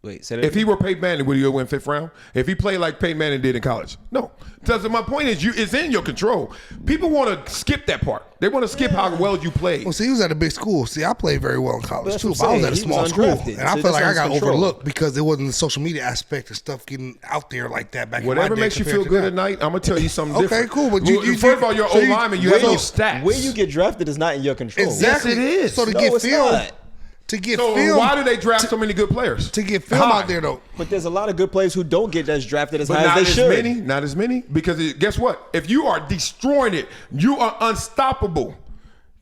Wait, say that If he again? were Peyton Manning, would he have went 5th round? If he played like Peyton Manning did in college? No. So my point is, it's in your control. People want to skip that part. They want to skip how well you played. Well, see, he was at a big school. See, I played very well in college That's too. what But I I'm was at a saying. He small was school, undrafted. and I See, feel like I that's got control. overlooked because it wasn't the social media aspect of stuff getting out there like that back Whatever in my day makes you compared feel to good now. at night, I'm gonna tell you something Okay, different. cool, but first of all, you're so you- O-lineman. You have so no stats. Where you get drafted is not in your control. Exactly. Yes, it is. So to No, get it's film, not. to get So film, why do they draft so many good players? to get film High. out there though? But there's a lot of good players who don't get as drafted as But high not as they as should. many. Not as many. Because guess what? If you are destroying it, you are unstoppable.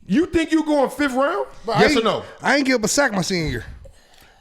You think you're going 5th round? But Yes or no? I ain't give up a sack my senior year.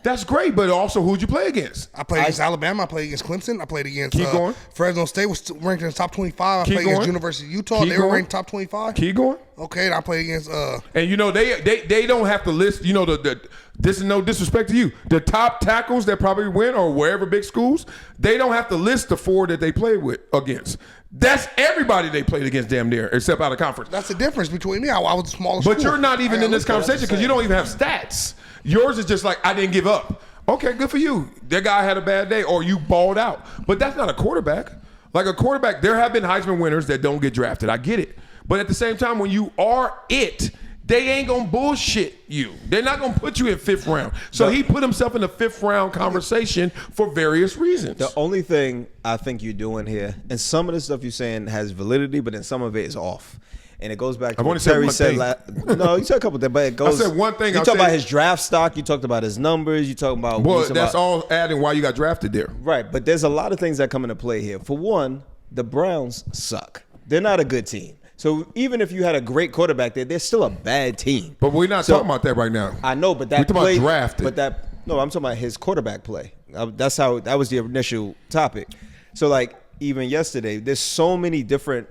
That's great, but also who'd you play against? I played against Alabama. I played against Clemson. I played against Keep going. Fresno State was ranked in the top 25. I Keep played against going. University of Utah. Keep They were going. ranked top 25. Keep going. Okay, and I played against. And you know they don't have to list. You know this is no disrespect to you. The top tackles that probably win or wherever big schools, they don't have to list the 4 that they played with against. That's everybody they played against damn near, except out of conference. That's the difference between me. I was the smallest. But school. you're not even in this conversation because you don't even have stats. Yours is just like, I didn't give up. Okay, good for you. That guy had a bad day or you balled out. But that's not a quarterback. Like a quarterback, there have been Heisman winners that don't get drafted. I get it. But at the same time, when you are it, they ain't gonna bullshit you. They're not gonna put you in 5th round. So he put himself in the 5th round conversation for various reasons. The only thing I think you're doing here, and some of the stuff you're saying has validity, but then some of it is off. And it goes back to I've what only said Terry one said. thing. No, you said a couple things, but it goes. I said one thing. You I talked about said- his draft stock. You talked about his numbers. You talked about. Well, that's all adding why you got drafted there. Right, but there's a lot of things that come into play here. For one, the Browns suck. They're not a good team. So even if you had a great quarterback there, they're still a bad team. But we're not talking about that right now. I know, but that We're talking play, about drafted. But no, I'm talking about his quarterback play. That was the initial topic. So like even yesterday, there's so many different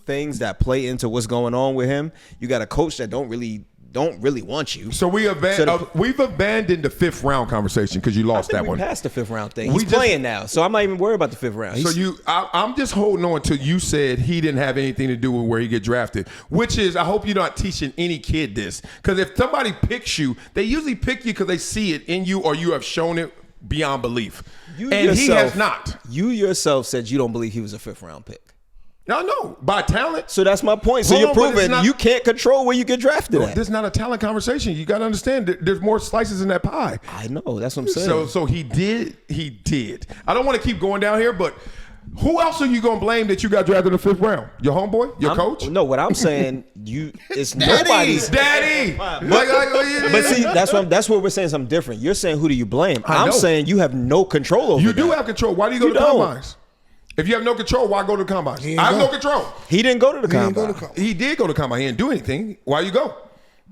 things that play into what's going on with him. You got a coach that don't really want you. So we've abandoned the 5th round conversation because you lost that one. We passed the 5th round thing. We He's just- playing now, so I'm not even worried about the 5th round. I'm just holding on to you said he didn't have anything to do with where he get drafted, which is, I hope you're not teaching any kid this. Because if somebody picks you, they usually pick you because they see it in you or you have shown it beyond belief. He has not. You yourself said you don't believe he was a 5th round pick. No, by talent. So that's my point. So Hold you're on, but it's proving not- you can't control where you get drafted at. This is not a talent conversation. You got to understand there's more slices in that pie. I know. That's what I'm saying. So he did. I don't want to keep going down here, but who else are you going to blame that you got drafted in the 5th round? Your homeboy? Your coach? No, what I'm saying, it's nobody's. Daddy. But see, that's what we're saying something different. You're saying who do you blame? I'm know. saying you have no control over You that. do have control. Why do you go to don't. combines? If you have no control, why go to the combines? He ain't I have go. no control. He didn't go to the He didn't combine. go to combine. He did go to combine. He didn't do anything. Why you go?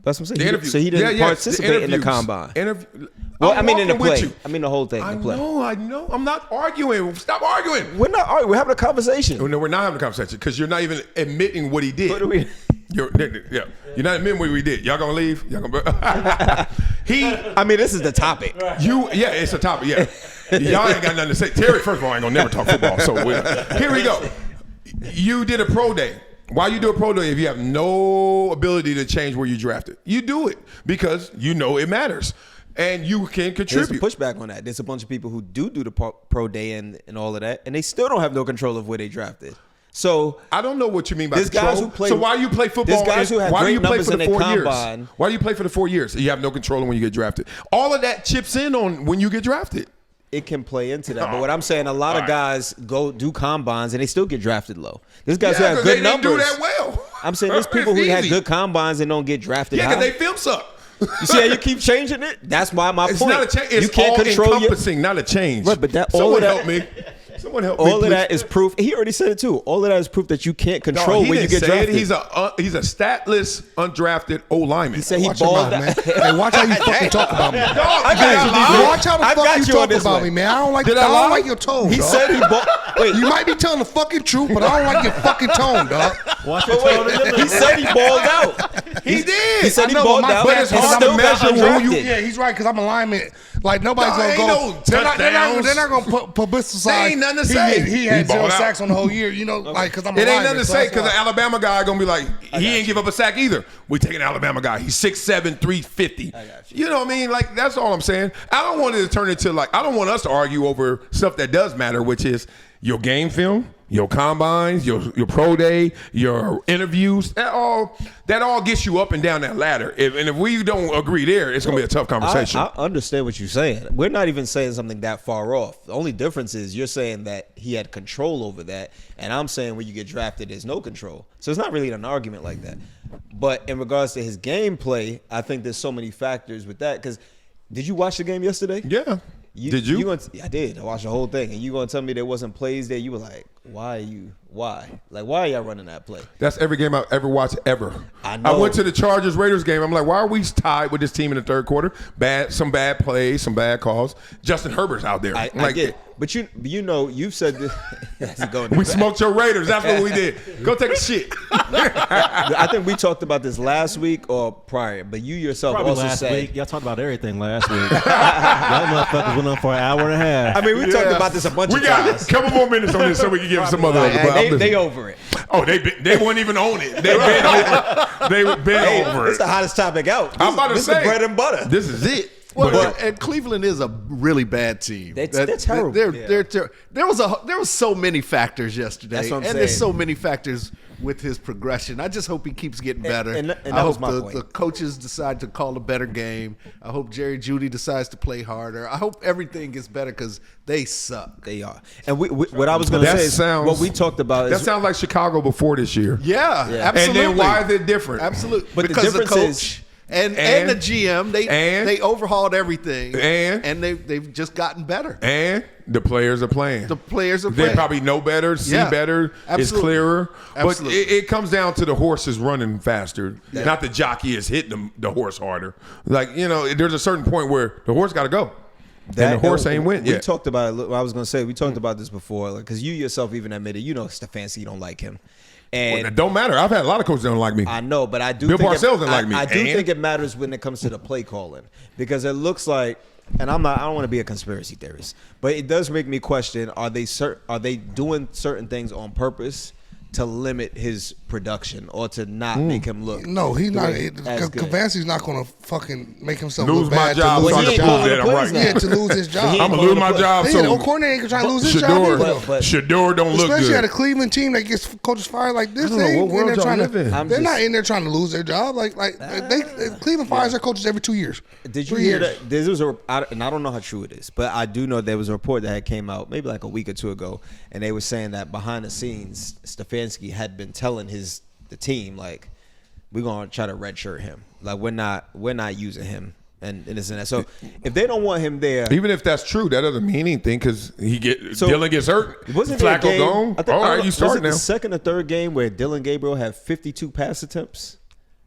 That's what I'm The saying. interview. So he didn't participate in the interviews. combine. Well, I'm I mean in the walking with play. you. I mean the whole thing. I The play. know. I'm not arguing. Stop arguing. We're not arguing. We're having a conversation. No, we're not having a conversation because you're not even admitting what he did. What do we? You're not admitting what we did. Y'all gonna leave? Y'all gonna? I mean, this is the topic. It's a topic. Yeah, y'all ain't got nothing to say. Terry, first of all, ain't gonna never talk football. So here we go. You did a pro day. Why you do a pro day if you have no ability to change where you drafted? You do it because you know it matters. And you can There's contribute. a pushback on that. There's a bunch of people who do the pro day and all of that, and they still don't have no control of where they drafted. So I don't know what you mean by There's control. guys who play- so why you play football? there's guys who have why do great you play numbers for the in their 4 years? combine. Why do you play for the 4 years? You have no control when you get drafted. All of that chips in on when you get drafted. it can play into that. But what I'm saying, a lot All of right. guys go do combines and they still get drafted low. There's guys who Yeah, have 'cause good they didn't do numbers. that well. I'm saying there's people who It's had easy. good combines and don't get drafted Yeah, high. because they film suck. You see how you keep changing it? That's why my It's point. not a change. It's you can't all control your. encompassing, not a change. Right, but that- all Someone of that- help me. Someone help me. All of please. that is proof. He already said it too. All of that is proof that you can't No, control he when you didn't get say it. drafted. He's a statless, undrafted O lineman. He said he Watch your balled mouth, man. out. Hey, watch how you fucking talk about me. I got you, Watch how the I fuck got you you on talk this about one. me, man. I don't like. Did I I lie? don't like your tone. He dog. said he balled. Wait, You might be telling the fucking truth, but I don't like your fucking tone, dog. Watch your tone and he said he balled out. He did. He said he I know, balled but my out. bad, and because I'm still a got measure who undrafted. Yeah, he's right, because I'm a lineman. Like, nobody's No, going to ain't go. no They're not going to publicize. They ain't nothing to say. He had He balled 0 out. sacks on the whole year, you know, like, because I'm a It lineman. ain't nothing to so say that's because the why. Alabama guy gonna be like, he ain't give up a sack either. We taking an Alabama guy. He's 6'7", 350. You know what I mean? Like, that's all I'm saying. I don't want it to turn into like, I don't want us to argue over stuff that does matter, which is your game film, your combines, your pro day, your interviews. That all gets you up and down that ladder. And if we don't agree there, it's gonna be a tough conversation. I understand what you're saying. We're not even saying something that far off. The only difference is you're saying that he had control over that, and I'm saying when you get drafted, there's no control. So it's not really an argument like that. But in regards to his gameplay, I think there's so many factors with that. Because did you watch the game yesterday? Yeah. Did you? I did. I watched the whole thing. And you gonna tell me there wasn't plays there? You were like, why are you? Why? Like, why are y'all running that play? That's every game I've ever watched ever. I know. I went to the Chargers-Raiders game. I'm like, why are we tied with this team in the third quarter? Some bad plays, some bad calls. Justin Herbert's out there. I get it. But you know, you've said this. We smoked your Raiders. That's what we did. Go take a shit. I think we talked about this last week or prior, but you yourself Probably also last said. week. Y'all talked about everything last week. Y'all motherfuckers went on for an hour and a half. I mean, we talked about this a bunch We of got times. a couple more minutes on this so we can give some other. They over it. Oh, they weren't even on it. They been over. They been over It's it. the hottest topic out. I'm about to this say the bread and butter. This is it. Well, and Cleveland is a really bad team. They're terrible. There was so many factors yesterday, That's what I'm and there's saying. so many factors with his progression. I just hope he keeps getting better. and that I was hope my the point. coaches decide to call a better game. I hope Jeudy decides to play harder. I hope everything gets better because they suck. They are. And what I was going to That say is sounds- what we talked about That is sounds like Chicago before this year. Yeah, Yeah. absolutely. And then why is it different? Absolutely, But the because the difference coach is- and the GM they overhauled everything, and they've just gotten better. And the players are playing. The players are They playing. probably know better, see Yeah, better, it's absolutely. clearer. Absolutely. But it comes down to the horses running faster. Not the jockey is hitting the horse harder. Like, there's a certain point where the horse got to go. And the horse ain't win We yet. talked about it. I was going to say, we talked about this before because you yourself even admitted, Stefanski, you don't like him. And It don't matter. I've had a lot of coaches that don't like me. I know, but I do Bill think Parcells didn't like me. I do And? think it matters when it comes to the play calling because it looks like, and I don't want to be a conspiracy theorist, but it does make me question: are they doing certain things on purpose to limit his production or to not make him look? No, he's not. as good? Cavassi's not going to fucking make himself Lose look my bad job to so lose I his can prove job. that I'm right. Yeah, to lose his job. He I'm ain't going to lose my gonna job. Yeah, So no coordinator ain't gonna try to lose his job either, though. Shedeur don't look Especially at a good. Cleveland team that gets coaches fired like this. I don't They know ain't what in there world y'all trying live in. to. They're not in there trying to lose their job. Cleveland fires their coaches every 2 years. Did you 3 hear years. that? There was and I don't know how true it is, but I do know there was a report that had came out maybe like a week or two ago, and they were saying that behind the scenes, Stefanski had been telling the team like, we're gonna try to redshirt him. Like we're not using him and this and that. So if they don't want him there, Even if that's true, that doesn't mean anything because So, Dylan gets hurt. wasn't there a Flacco game? gone. I think, All right, you was start it now. the second or third game where Dylan Gabriel had 52 pass attempts?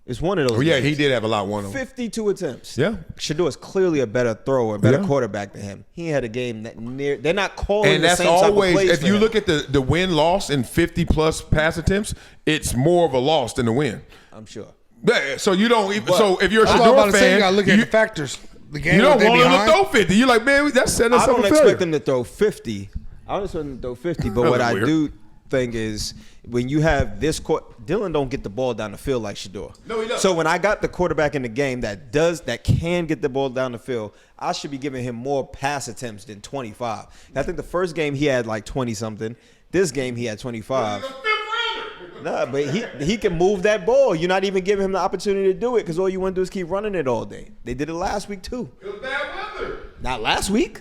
It's one of those. Oh, yeah, games. he did have a lot. One of them. 52 attempts. Yeah. Shedeur is clearly a better thrower, better Yeah. quarterback than him. He had a game that they're not calling And the that's same type of always, plays if for you him. look at the win-loss in 50-plus pass attempts, it's more of a loss than a win. I'm sure. Yeah, so you don't even. So if you're a That's what I'm about Shedeur to say. You gotta fan, look at the factors. The game you don't that they want him to behind. throw 50. You're like, man, that's setting us I up don't for expect failure. him to throw 50. I don't expect him to throw 50, but That what was I weird. do think is when you have this court, Dylan don't get the ball down the field like Shedeur. No, he doesn't. So when I got the quarterback in the game that can get the ball down the field, I should be giving him more pass attempts than 25. I think the first game he had like 20 something. This game he had 25. Nah, but he can move that ball. You're not even giving him the opportunity to do it because all you want to do is keep running it all day. They did it last week too. It was bad weather. Not last week.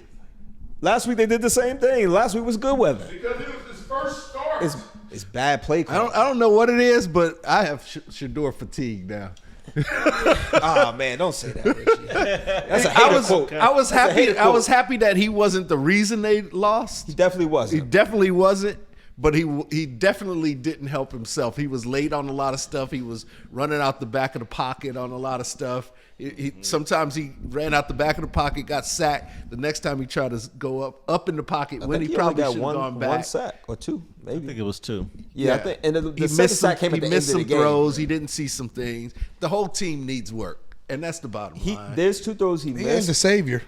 Last week they did the same thing. Last week was good weather. Because it was his first start. It's bad play call. I don't know what it is, but I have Shedeur fatigue now. Oh man, don't say that, Richie. That's a hater quote. I was That's a hater happy. I quote. was happy that he wasn't the reason they lost. He definitely He wasn't. definitely wasn't. But he definitely didn't help himself. He was late on a lot of stuff. He was running out the back of the pocket on a lot of stuff. Sometimes he ran out the back of the pocket, got sacked. The next time he tried to go up in the pocket I when think he only probably got should have gone back. one sack or two, I think maybe. it was 2. Yeah, I think. And the he second missed some, sack came he at the missed end some of the game. throws. He didn't see some things. The whole team needs work, and that's the bottom line. There's 2 throws he He ain't the missed. savior.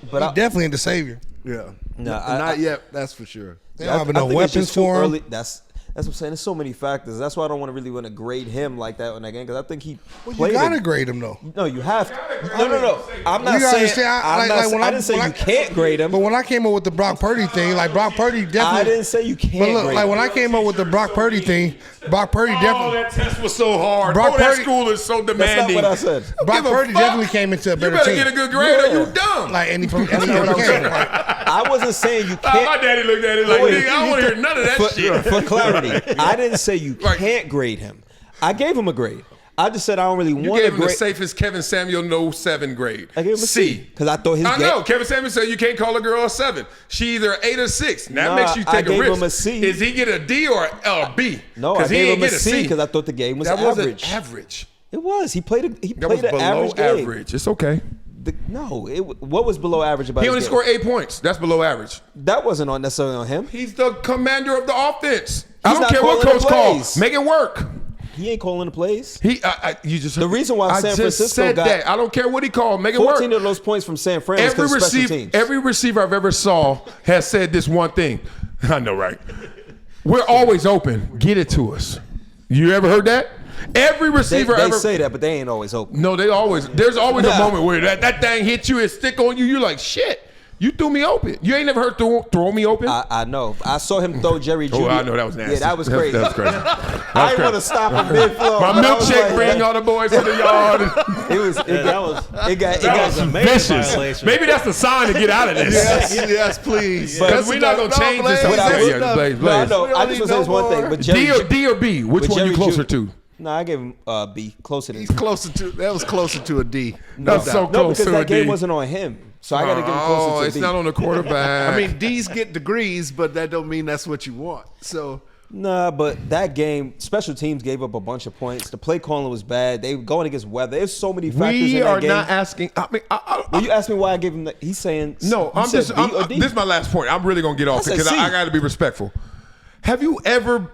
But He I- definitely ain't the savior. Yeah, No, not yet. That's for sure. They don't have I enough think it's weapons just too for him. early. That's what I'm saying. There's so many factors. That's why I don't want to grade him like that in that game because I think he Well, played. you gotta grade him though. No, you have to. No. I'm not You gotta saying. understand, I didn't say you can't grade him. But when I came up with the Brock Purdy thing, like Brock Purdy definitely. I didn't say you can't But look, grade like him. when I came up with the Brock Purdy thing, Brock Purdy Oh, definitely. that test was so hard. Brock That Purdy- school is so That's not demanding. what I said. Brock Give a Purdy fuck. definitely came into a You better better team. get a good grade or you Yeah. dumb. Like any That's not what I'm saying. I wasn't saying you can't. My daddy looked at it like, Wait. nigga, I don't want to hear none of that shit. For clarity, I didn't say you Right. can't grade him. I gave him a grade. I just said I don't really You want a gave him the grade. safest Kevin Samuel no 7 grade. I gave him a C because I thought his I game. know. Kevin Samuel said you can't call a girl a 7. She either 8 or 6. That Nah, makes you I take a gave risk. him a C. Is he get a D or a B? No, I Because he gave ain't him a get C because I thought the game was that average. wasn't average. It was. He played That was an below average game. average. It's okay. What was below average about He his only game? scored 8 points. That's below average. That wasn't necessarily on him. He's the commander of the offense. I He's don't not care what calling the coach calls. plays. Make it work. He ain't calling the plays. You just The reason why I San just Francisco said got that. I don't care what he called. Make it work. 14 of those points from San Fran was because of special teams. Every receiver I've ever saw has said this one thing. I know, right? We're always open. Get it to us. You ever heard that? Every receiver They ever say that, but they ain't always open. No, there's always a moment where that thing hits you and stick on you. You're like, shit, you threw me open. You ain't never heard throw me open? I know. I saw him throw Jerry Jeudy. Oh, I know, that was nasty. Yeah, that was crazy. That was crazy. I didn't want to stop him mid-flow. My but I was milkshake like, bring all the boys to the yard. It got Major Vicious. violation. Maybe that's the sign to get out of this. Yes, please. Because we're not going to change this. What I Yeah, would- Blaze, No, I Blaze. know. I just want to say this one thing. But Jerry, D or B? Which but one you Jerry closer Jeudy- to? No, I gave him B. Closer to He's closer to. That was closer to a D. That's so No, close because to a that game D. wasn't on him. So I got to give him closer to it's B. not on the quarterback. I mean, D's get degrees, but that don't mean that's what you want. So Nah, but that game, special teams gave up a bunch of points. The play calling was bad. They were going against weather. There's so many factors in we that are game. not asking. I mean, Well, you asked me why I gave him. He's saying no. you I'm said just. B or D. This is my last point. I'm really gonna get off I said because C. I got to be respectful. Have you ever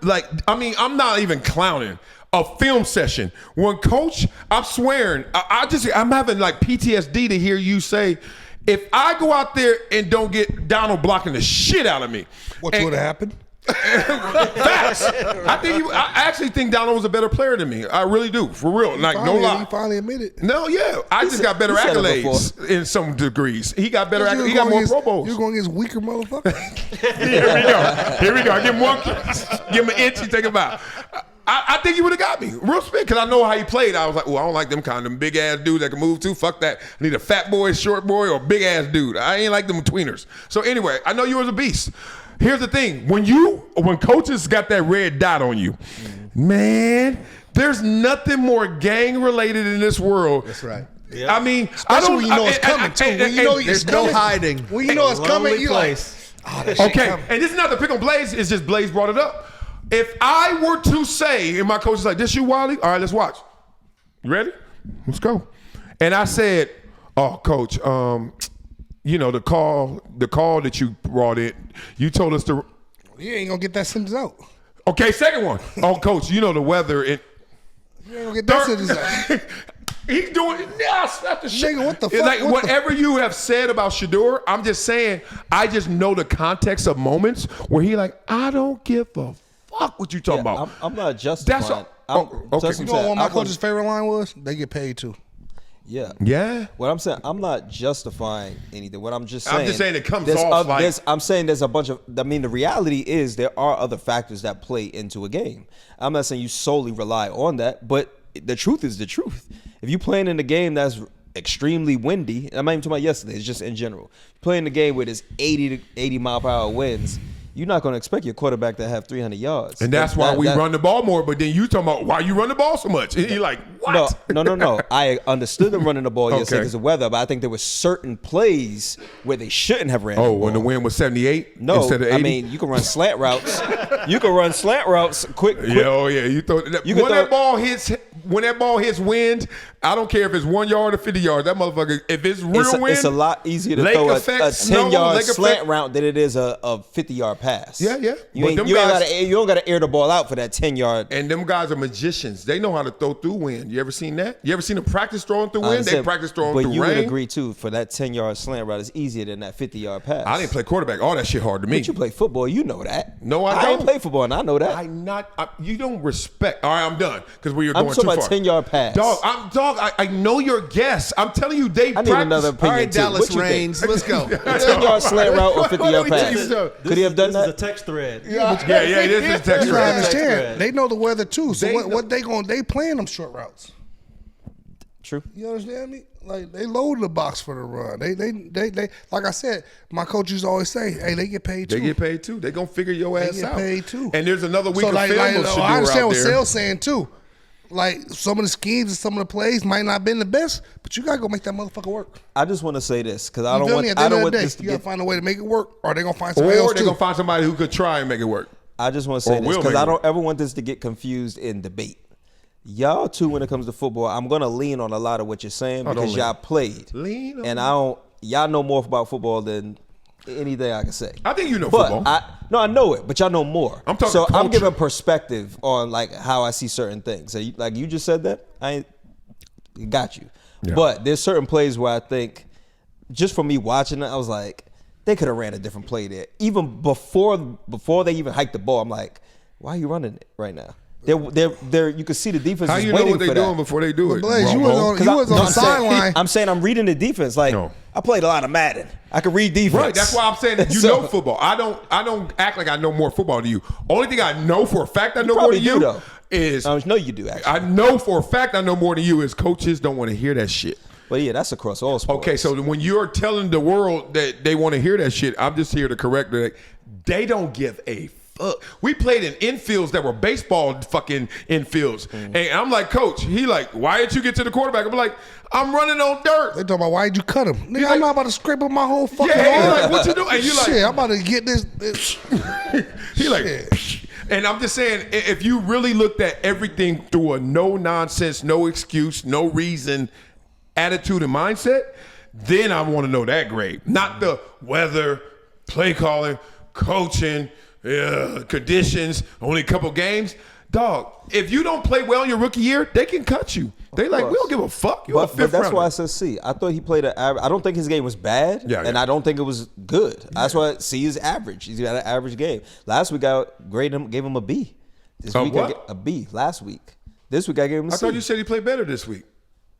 I mean, I'm not even clowning. A film session when coach, I'm swearing, I'm having like PTSD to hear you say, if I go out there and don't get Donald blocking the shit out of me, What would have happened? Facts. I actually think Donald was a better player than me. I really do, for real. Like no He lie. finally admitted. No, yeah, I just got better he said it accolades in some degrees. He got better. You He got more against- Pro Bowls. You're going against weaker motherfuckers. Here we go. Here we go. I give him one. Give him an inch. You take him out. I think he would have got me. Real spit, because I know how he played. I was like, well, I don't like them kind of big ass dudes that can move too. Fuck that. I need a fat boy, short boy, or big ass dude. I ain't like them tweeners. So anyway, I know you was a beast. Here's the thing. When coaches got that red dot on you, man, there's nothing more gang related in this world. that's right. I mean, Especially when you know it's coming, too. When you know it's There's no coming. hiding. When you know it's coming, you like, oh, that shit Okay, coming. and this is not to pick on Blaze, it's just Blaze brought it up. If I were to say, and my coach is like, this you, Wiley? All right, let's watch. You ready? Let's go. And I said, oh, coach, you know, the call that you brought in, you told us to. You ain't going to get that sentence out. Okay, second one. Oh, coach, you know the weather. You ain't going to get that sentence out. He's doing it. Yeah, slap the shit. Nigga, what the It's fuck? like What the- whatever you have said about Shedeur, I'm just saying, I just know the context of moments where he like, I don't give a fuck what you talking about. I'm not justifying. That's okay. You know what my coach's favorite line was? They get paid too. Yeah. Yeah. What I'm saying, I'm not justifying anything. What I'm just saying. I'm just saying it comes there's off like- I'm saying there's a bunch of. I mean, the reality is there are other factors that play into a game. I'm not saying you solely rely on that, but the truth is the truth. If you're playing in a game that's extremely windy, I'm not even talking about yesterday. It's just in general. Playing a game where there's 80 mile per hour winds. You're not going to expect your quarterback to have 300 yards. And that's why we run the ball more. But then you talking about why you run the ball so much. And you're like, what? No. I understood them running the ball yesterday Okay. because of weather, but I think there were certain plays where they shouldn't have ran the Oh, ball. when the wind was 78 No, instead of 80? I mean, you can run slant routes. You can run slant routes quick. Yeah, oh yeah. You throw that, You can when throw- that ball hits wind, I don't care if it's 1 yard or 50 yards. That motherfucker, if it's real wind, It's a lot easier to lake throw effect, a snow, 10-yard lake slant effect. route than it is a 50-yard pass. Yeah, yeah. You But ain't, them you ain't guys- gotta, you don't got to air the ball out for that 10-yard. And them guys are magicians. They know how to throw through wind. You ever seen that? You ever seen them practice throwing through wind? They practice throwing but through you rain. would agree too, for that 10-yard slant route is easier than that 50-yard pass. I didn't play quarterback. All that shit hard to me. But you play football, you know that. No, I I don't. ain't play football, and I know that. You don't respect. All right, I'm done because we are I'm going talking too about far. 10-yard pass. I know your guess. I'm telling you, they I need practice. another All opinion right, too. Dallas What you think? Reigns, let's go. 10-yard slant route or 50-yard pass. Could he have done This is a that? text thread. Yeah, this is text You gotta right. understand. They know the weather too. So They what they playing them short routes. True. You understand me? Like they load the box for the run. They like I said, my coach used to always say, hey, they get paid too. They get paid too. They gonna figure your ass get out. paid too. And there's another week So of like, film of I Shedeur understand out what there. Sale's saying too. like some of the schemes and some of the plays might not have been the best, but you gotta go make that motherfucker work. I just want to say this because I You don't feel want. me? At the I end don't of want the day, this to you gotta get. find a way to make it work, or they gonna find somebody Or else they're too. gonna find somebody who could try and make it work. I just want to say Or this will because make I it don't work. ever want this to get confused in debate. Y'all too, when it comes to football, I'm gonna lean on a lot of what you're saying don't because lean. y'all played, Lean on and I don't. Y'all know more about football than anything I can say. I think you know But football. I know it, but y'all know more. I'm talking so I'm culture. giving perspective on like how I see certain things. So like you just said that got you. Yeah. But there's certain plays where I think, just from me watching it, I was like, they could have ran a different play there. Even before they even hiked the ball, I'm like, why are you running it right now? They're you can see the defense How is you know waiting what they for doing that. before they do it? Blaze, you was Romo? on, 'Cause you I- was no, on the I'm saying- sideline. I'm saying I'm reading the defense. Like No. I played a lot of Madden. I could read defense. Right, that's why I'm saying that you So- know football. I don't act like I know more football than you. Only thing I know for a fact I know more probably than do, you though. is I know you do actually. I know for a fact I know more than you is coaches don't want to hear that shit. But yeah, that's across all sports. Okay, so when you're telling the world that they want to hear that shit, I'm just here to correct that. They don't give a fuck. We played in infields that were baseball fucking infields. And I'm like, coach, he like, why didn't you get to the quarterback? I'm like, I'm running on dirt. They talking about why'd you cut him? Nigga, like- I'm not about to scrape up my whole fucking Yeah, he's arm. like, what you doing? And you like, Shit, I'm about to get this. he like, Shit. and I'm just saying, if you really looked at everything through a no nonsense, no excuse, no reason attitude and mindset, then I want to know that grade, not the weather, play calling, coaching, conditions, only a couple games. Dog, if you don't play well in your rookie year, they can cut you. They like, we don't give a fuck. You're a But fifth that's rounder. why I said C. I thought he played an average. I don't think his game was bad, Yeah, and yeah. I don't think it was good. That's why C is average. He's got an average game. Last week I gave him a B. This A week what? I get a B. Last week. This week I gave him a I C. thought you said he played better this week.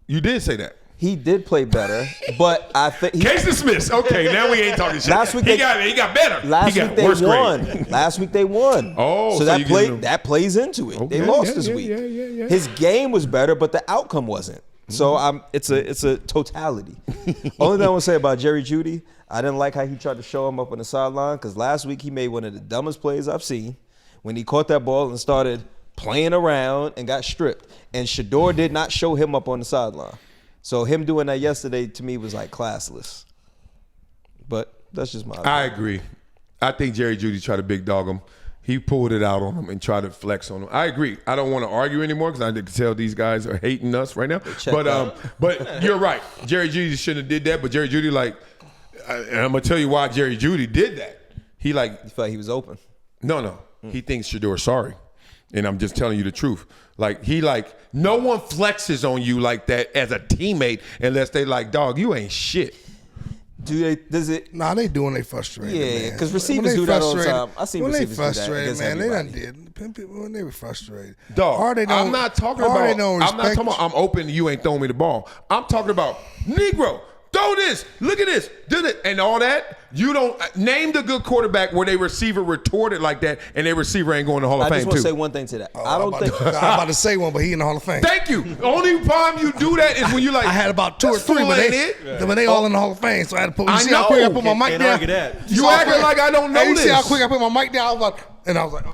You did say that. He did play better, but I think Case dismissed. Okay, now we ain't talking shit. Last week he they- got better. last he got week they worse won. grade. Last week they won. Oh, so so that you giving them- that plays into it. They Okay, lost yeah, this yeah, week. yeah. His game was better, but the outcome wasn't. So it's a totality. Only thing I want to say about Jerry Jeudy, I didn't like how he tried to show him up on the sideline because last week he made one of the dumbest plays I've seen when he caught that ball and started playing around and got stripped. And Shedeur did not show him up on the sideline. So him doing that yesterday to me was like classless. But that's just my I agree. I think Jerry Jeudy tried to big dog him. He pulled it out on him and tried to flex on him. I agree. I don't want to argue anymore because I can tell these guys are hating us right now. But you're right. Jerry Jeudy shouldn't have did that. But Jerry Jeudy, like, and I'm gonna tell you why Jerry Jeudy did that. He like, He felt like he was open. no. He thinks Shedeur's sorry. And I'm just telling you the truth. Like, no one flexes on you like that as a teammate unless they like, dog, you ain't shit. Does it? Nah, they doing they frustrated. Yeah, man. 'cause When receivers they do that all the frustrated- time. I seen when receivers do they that frustrated, against man. They done everybody. did. Pimp people when they were frustrated. Dog, Or they don't- I'm not talking or they about. don't I'm not respect talking about. I'm open. And you ain't throwing me the ball. I'm talking about Negro. Throw this. Look at this. Did it and all that. You don't name the good quarterback where they receiver retorted like that, and their receiver ain't going to Hall of I Fame just want too. to say one thing to that. I I'm don't about think. to- I'm about to say one, but he in the Hall of Fame. Thank you. The only time you do that is when you like. I had about 2 or "This 3, fool but ain't they all in the Hall of Fame, so I had to put. You I see how quick I know. put my mic Can't down? argue that. You saw how acting quick- like I don't know Hey, you see how this. quick I put my mic down? I was like, and I was like,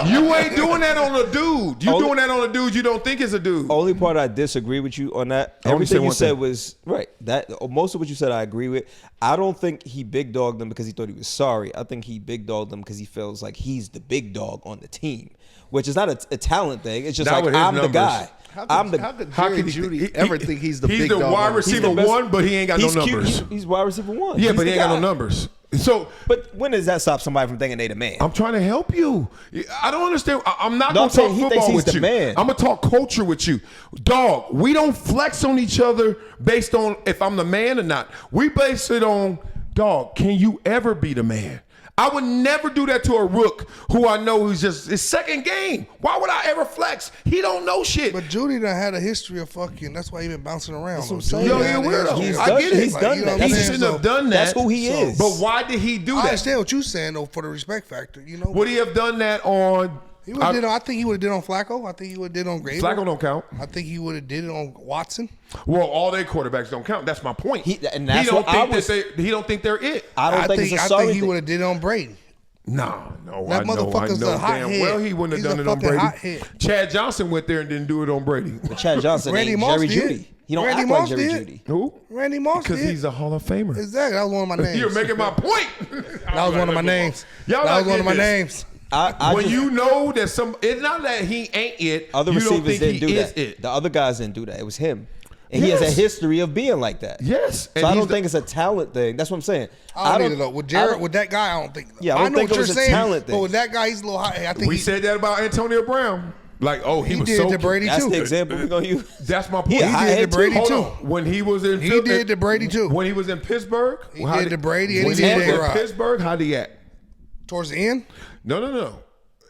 You ain't doing that on a dude. You Only- doing that on a dude you don't think is a dude. Only part I disagree with you on that. I only say Everything you one said thing. was right. That most of what you said I agree with. I don't think he big dogged them because he thought he was sorry. I think he big dogged them because he feels like he's the big dog on the team, which is not a talent thing. It's just Not like with his I'm the numbers. guy. How could Jerry Jeudy ever think he's the big dog? wide on the team? receiver He's the best- one, but he ain't got no He's cute. numbers. He's wide receiver one. Yeah, He's but he the ain't got no guy. numbers. So But when does that stop somebody from thinking they the man? I'm trying to help you. I don't understand. I'm not No, going I'm to saying talk he thinks football he's with the you. man. I'm going to talk culture with you. Dog, we don't flex on each other based on if I'm the man or not. We base it on, dog, can you ever be the man? I would never do that to a rook who I know who's just his second game. Why would I ever flex? He don't know shit. but Jeudy done had a history of fucking. That's why he been bouncing around. That's what I'm Jeudy saying. Yo, had he a a weirdo. history. I get it. He's done you know that. what I'm he saying? shouldn't So- have done that. That's who he is. But why did he do I that? understand what you're saying though, for the respect factor. You know, Would he have done that on? he would did. I think he would have did on Flacco. I think he would have did on Graver. Flacco don't count. I think he would have did it on Watson. Well, all their quarterbacks don't count. That's my point. And that's he don't what I think was- he don't think they're it. I don't think it's a I sorry think he thing. would have did it on Brady. No, That I know motherfucker's a damn hothead. well he wouldn't He's have done a it on fucking Brady. hothead. Chad Johnson went there and didn't do it on Brady. But Chad Johnson Randy ain't Moss Jerry did. Jeudy. He don't Randy act Moss like Jerry did. Jeudy. Who? Randy Moss Because did. he's a Hall of Famer. Exactly. That was one of my names. You're making my point. That was one of my names. Y'all That not was one of my getting this. names. I When just, you know that it's not that he ain't it. other you don't receivers think didn't he do is that. it. The other guys didn't do that. It was him. And he has a Yes. history of being like that. Yes. So And I he's don't think it's a talent thing. That's what I'm saying. I don't either though. With Jared, with that guy, I don't think. Yeah, I don't know think what it was you're a saying, talent but thing. with that guy, he's a little hot. I think We said that about Antonio Brown. Like, oh, he was did so to Brady That's too. the example we're going to use. That's my point. He a He did hothead to Brady too. Hold too. on. When he was in He did to Brady too. When he was in Pittsburgh, He how did to Brady and when he he did was to in A-Rod. Pittsburgh, how'd he act? Towards the end, No.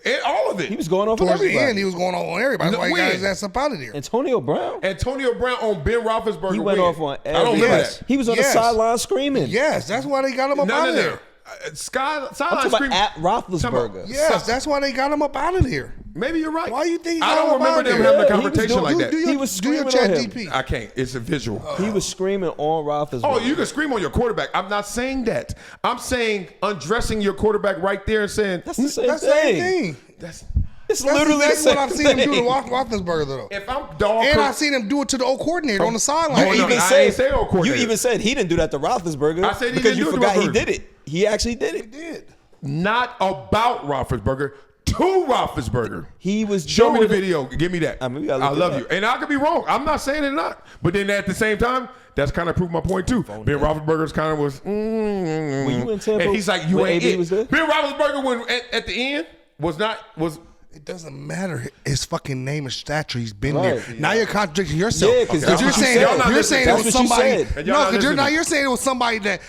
And all of it. He was going off on towards the everybody. end, he was going on everybody. That's No, why he got when? his ass up out of there. Antonio Brown? Antonio Brown on Ben Roethlisberger. He went when? off on I don't remember Yes. that. He was on Yes. the sideline screaming. Yes, that's why they got him up out of there. Sideline I'm talking scream. about at Roethlisberger. Yes, that's why they got him up out of there. Maybe you're right. Why you think he I got don't him up remember out of them there? having a Yeah, he was conversation doing- like that. He was do your screaming chat on him. GP. I can't. It's a visual. He was screaming on Roethlisberger. Oh, you can scream on your quarterback. I'm not saying that. I'm saying undressing your quarterback right there and saying That's the same That's the thing. same thing. that's. It's That's literally the exactly same what I've seen him do to thing. Roethlisberger though. If I'm dog, And I've seen him do it to the old coordinator on the sideline. Oh, You no, even I said, ain't say old you coordinator. even said he didn't do that to Roethlisberger I said he because didn't you do it to forgot he Roethlisberger. did it. He actually did it. did. not about Roethlisberger to Roethlisberger. He was Show me the doing it. video. Give me that. I mean, we gotta I look it love up. you, and I could be wrong. I'm not saying it not, but then at the same time, that's kind of proved my point too. Ben Roethlisberger's kind of was. Were you in Tampa And he's like, you when ain't AB it. was there? Ben Roethlisberger, when at the end, was. It doesn't matter his fucking name or stature. He's been Right. there. Now you're contradicting yourself. Yeah, 'cause that's you're what you saying said. Y'all not you're listening. saying it was That's what you somebody. said. And y'all No, not because listening. you're saying it was somebody that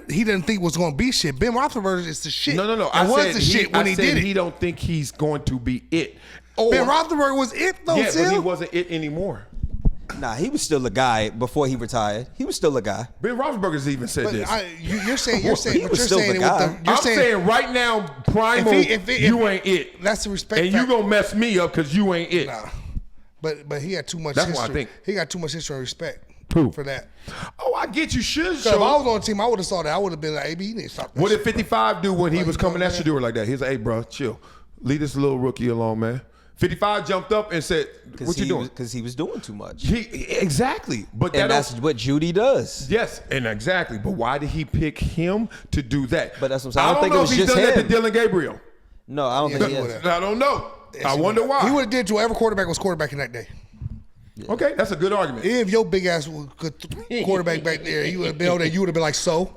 he didn't think was going to be shit. Ben Roethlisberger is the shit. No. It I was said the shit when I he said did he it. don't think he's going to be it. Or, Ben Roethlisberger was it though. yeah, but he still. wasn't it anymore. Nah, he was still a guy before he retired. He was still a guy. Ben Roethlisberger's even said But this. you're saying He but was you're still saying the it guy. with the. You're I'm saying right now, primal, you ain't it. That's the respect. And you factor. gonna mess me up because you ain't it. Nah. But he had too much That's history. what I think. He got too much history and respect Who? for that. Oh, I get you. Should So if I show. was on the team, I would have saw that. I would have been like, AB, you need to stop that What shit, did 55 do when he Like, was coming you at know, Shedeur like that? He's like, hey, bro, chill. Leave this little rookie alone, man. 55 jumped up and said, what you doing? Because he was doing too much. Exactly. But And that that's what Jeudy does. yes, and exactly. But why did he pick him to do that? But that's what I'm saying. I don't think know it was if he's just done that him. to Dylan Gabriel. No, I don't Yeah, think he he would've. is. I don't know. I wonder why. He would have did to whatever quarterback was quarterbacking that day. Okay, that's a good argument. If your big ass was good quarterback back there, he would have been on there. You would have been like, so.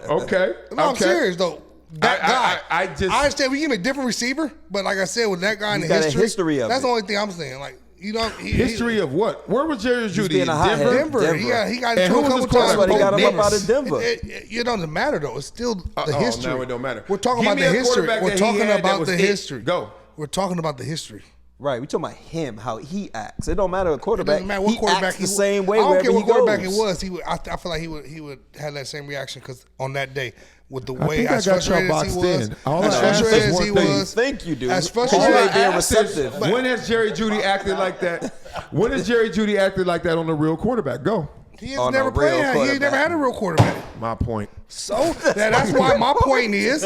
Okay. No, I'm okay. serious though. That guy. I just. I understand we give him a different receiver, but like I said, with that guy in He's the got a history, history of that's it. the only thing I'm saying. Like you know, History of what? Where was Jerry Jeudy? being In a hothead. Denver? Denver. Denver. He got And into who a was couple his times. That's why they got him Knicks. up out of Denver. It doesn't matter though. It's still the Oh, history. now it don't matter. We're talking Give about me the a history. quarterback We're that he talking had that about was the it. history. Go. We're talking about the history. Right, we talking about him, how he acts. It don't matter what quarterback. It doesn't matter what he quarterback acts he the was. same way I don't wherever care what he quarterback goes. it was. He would. I feel like he would have that same reaction because on that day with the I way think I as got y'all frustrated as he boxed was, in. All as I ask frustrated is as he one thing. was, Think you do. as All frustrated I as being ask is, receptive. when has Jerry Jeudy acted like that? When has Jerry Jeudy acted like that on a real quarterback? Go. he has On a never real played. He ain't quarterback. never had a real quarterback. My point. So that's why my point is,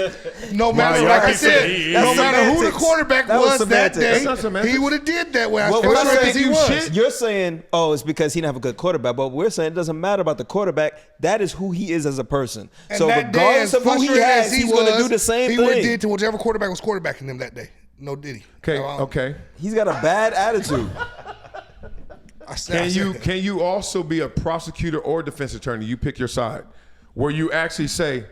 no matter y'all like I keep said, saying he no is. matter who the Semantics. quarterback That was was that semantics. day, That's not semantics. he would have did that way. As What we're frustrated as he saying, was. shit. You're saying, oh, it's because he didn't have a good quarterback. But we're saying it doesn't matter about the quarterback. That is who he is as a person. And So that day, regardless as of who he frustrated has, as he's going to was, do the same He would have thing. did to whichever quarterback was quarterbacking him that day. No Diddy. Okay. No, I don't- Okay. He's got a bad attitude. I said- Can you also be a prosecutor or defense attorney? You pick your side, where you actually say,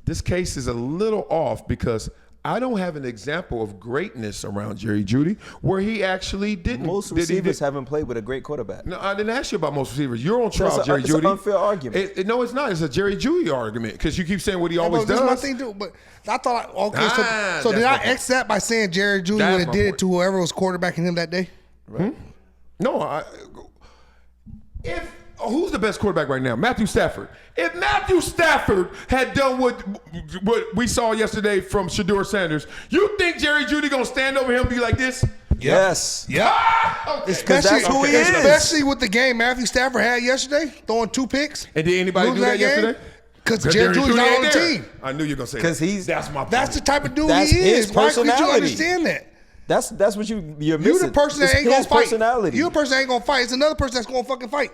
this case is a little off because I don't have an example of greatness around Jerry Jeudy where he actually didn't. Most receivers haven't played with a great quarterback. No, I didn't ask you about most receivers. You're on trial, That's Jerry it's Jeudy. an unfair argument. No, it's not. It's a Jerry Jeudy argument because you keep saying what he Yeah, always but this does. is my thing too. But I thought, okay, Ah, so did that's I my point. X that by saying Jerry Jeudy That's would have my did point. it to whoever was quarterbacking him that day? No, who's the best quarterback right now? Matthew Stafford. If Matthew Stafford had done what we saw yesterday from Shedeur Sanders, you think Jerry Jeudy gonna stand over him and be like this? Yes. Yeah. Ah, okay. Because that's who he is. Especially with the game Matthew Stafford had yesterday, throwing 2 picks. And did anybody Losing do that game. yesterday? Because Jerry Jeudy's not on the team. I knew you were gonna say that. Because he's That's my point. That's the type of dude That's he his is. Why couldn't you personality. understand that? that's what you're missing. You the person that It's ain't gonna his fight. personality. You the person that ain't gonna fight. It's another person that's gonna fucking fight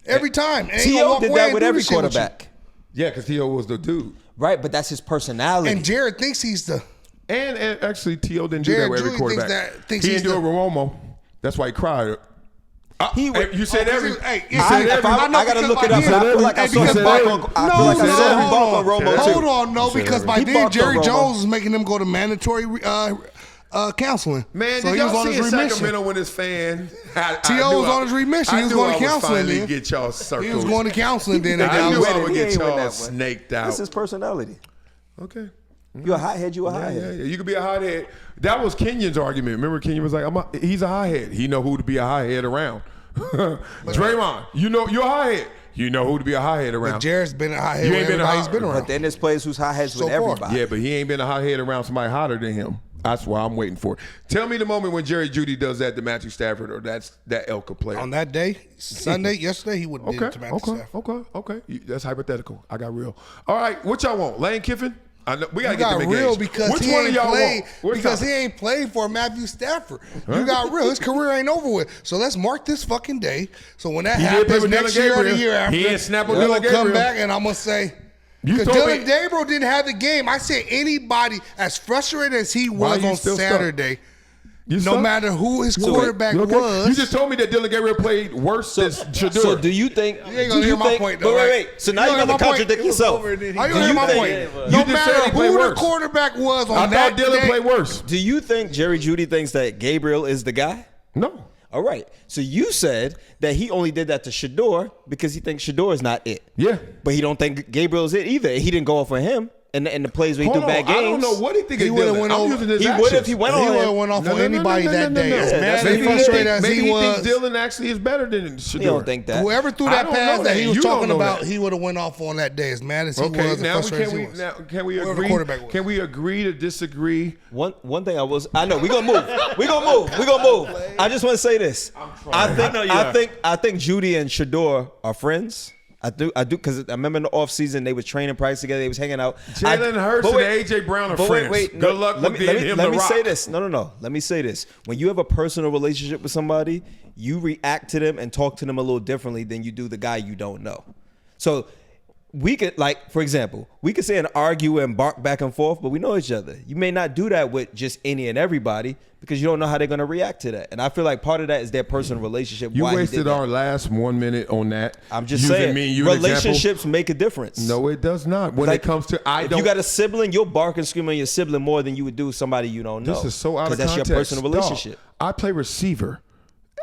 every time. And ain't gonna T.O. walk did away that and with do every this shit with you. quarterback. Yeah, because T.O. was the dude. Right, but that's his personality. And Jared thinks he's the. And actually, T.O. didn't do Jared that with every Jeudy quarterback. thinks He he's didn't do it the- with Romo. That's why he cried. He would- You said every. Hey, you I- said if every. I gotta look it up. because I feel like I saw because him by- bark on. I feel like I saw him bark on Romo too. Hold on, no, because by He then barked on Jerry Romo. Jones was making them go to mandatory counseling. Man, so did he was y'all on see his in remission. Sacramento when his fan? T.O. was on his remission. He was going to counseling Finally then. get y'all circled. He was going to counseling then. in I Dallas. knew I would He get ain't win y'all that one. snaked That's out. his personality. Okay. You a hothead, you a Yeah, hothead. yeah. You could be a hothead. That was Kenyon's argument. Remember, Kenyon was like, he's a hothead. He know who to be a hothead around. Draymond, you know you're a hothead. You know who to be a hothead But around. Jared's been a hothead. You With ain't been a everybody he's hot- been around. But then there's players who's hotheads So with far. everybody. Yeah, but he ain't been a hothead around somebody hotter than him. That's why I'm waiting for it. Tell me the moment when Jerry Jeudy does that to Matthew Stafford or that Elka player. On that day, Sunday, yesterday, he would have did it to Matthew Stafford. Okay. That's hypothetical. I got real. All right, what y'all want? Lane Kiffin? I know, we gotta You get got them real engaged. because Which he one of ain't y'all played want? Which because he topic? ain't played for Matthew Stafford. You got real. His career ain't over with. So let's mark this fucking day. So when that He did play happens with next Dylan year or the Gabriel. year after, He ain't snap with we're Dylan gonna come Gabriel. back and I'm gonna say. You Because told Dylan me- Gabriel didn't have the game. I said anybody as frustrated as he Why was you on still stuck? Saturday, You no suck? matter who his You okay? quarterback You okay? was. You just told me that Dylan Gabriel played worse than Shedeur. So do you think? You ain't gonna hear my point, though, Wait. right? So You now gonna you're hear gonna my point? contradict yourself. Are you Do gonna hear you my think- point? You No just said matter he played who the worse. quarterback was on I that thought Dylan day, played worse. Do you think Jerry Jeudy thinks that Gabriel is the guy? No. All right. So you said that he only did that to Shedeur because he thinks Shedeur is not it. Yeah. But he don't think Gabriel is it either. He didn't go off on him and the plays where he Hold threw on. bad games. I don't know what he think He of would've Dylan. went I'm over- using his He actions. would if he went he on would have him. went off on anybody that day. As Yeah, mad that's as Maybe frustrated as maybe he was. thinks Dylan actually is better than Shedeur. He don't think that. Whoever threw I that don't pass know that that. he was You don't talking know about, that. he would have went off on that day. As mad as he Okay, was, and now frustrated as he was. can we Whoever the agree? quarterback was. Can we agree to disagree? One thing I know we gonna move. We gonna move. I just want to say this. I think Jeudy and Shedeur are friends. I do because I remember in the offseason they was training practice together. They was hanging out. Jalen Hurts and A.J. Brown are But friends. wait, Good luck with getting him let the me rock. say this. No. Let me say this. When you have a personal relationship with somebody, you react to them and talk to them a little differently than you do the guy you don't know. So we could, like, for example, we could say and argue and bark back and forth, but we know each other. You may not do that with just any and everybody because you don't know how they're going to react to that. And I feel like part of that is their personal relationship. You why he wasted did that. our last 1 minute on that. I'm just Using saying, me and you as relationships example. make a difference. No, it does not. When Like, it comes to if you got a sibling, you'll bark and scream on your sibling more than you would do somebody you don't know. This is so out of that's context. your personal relationship. Dog, I play receiver.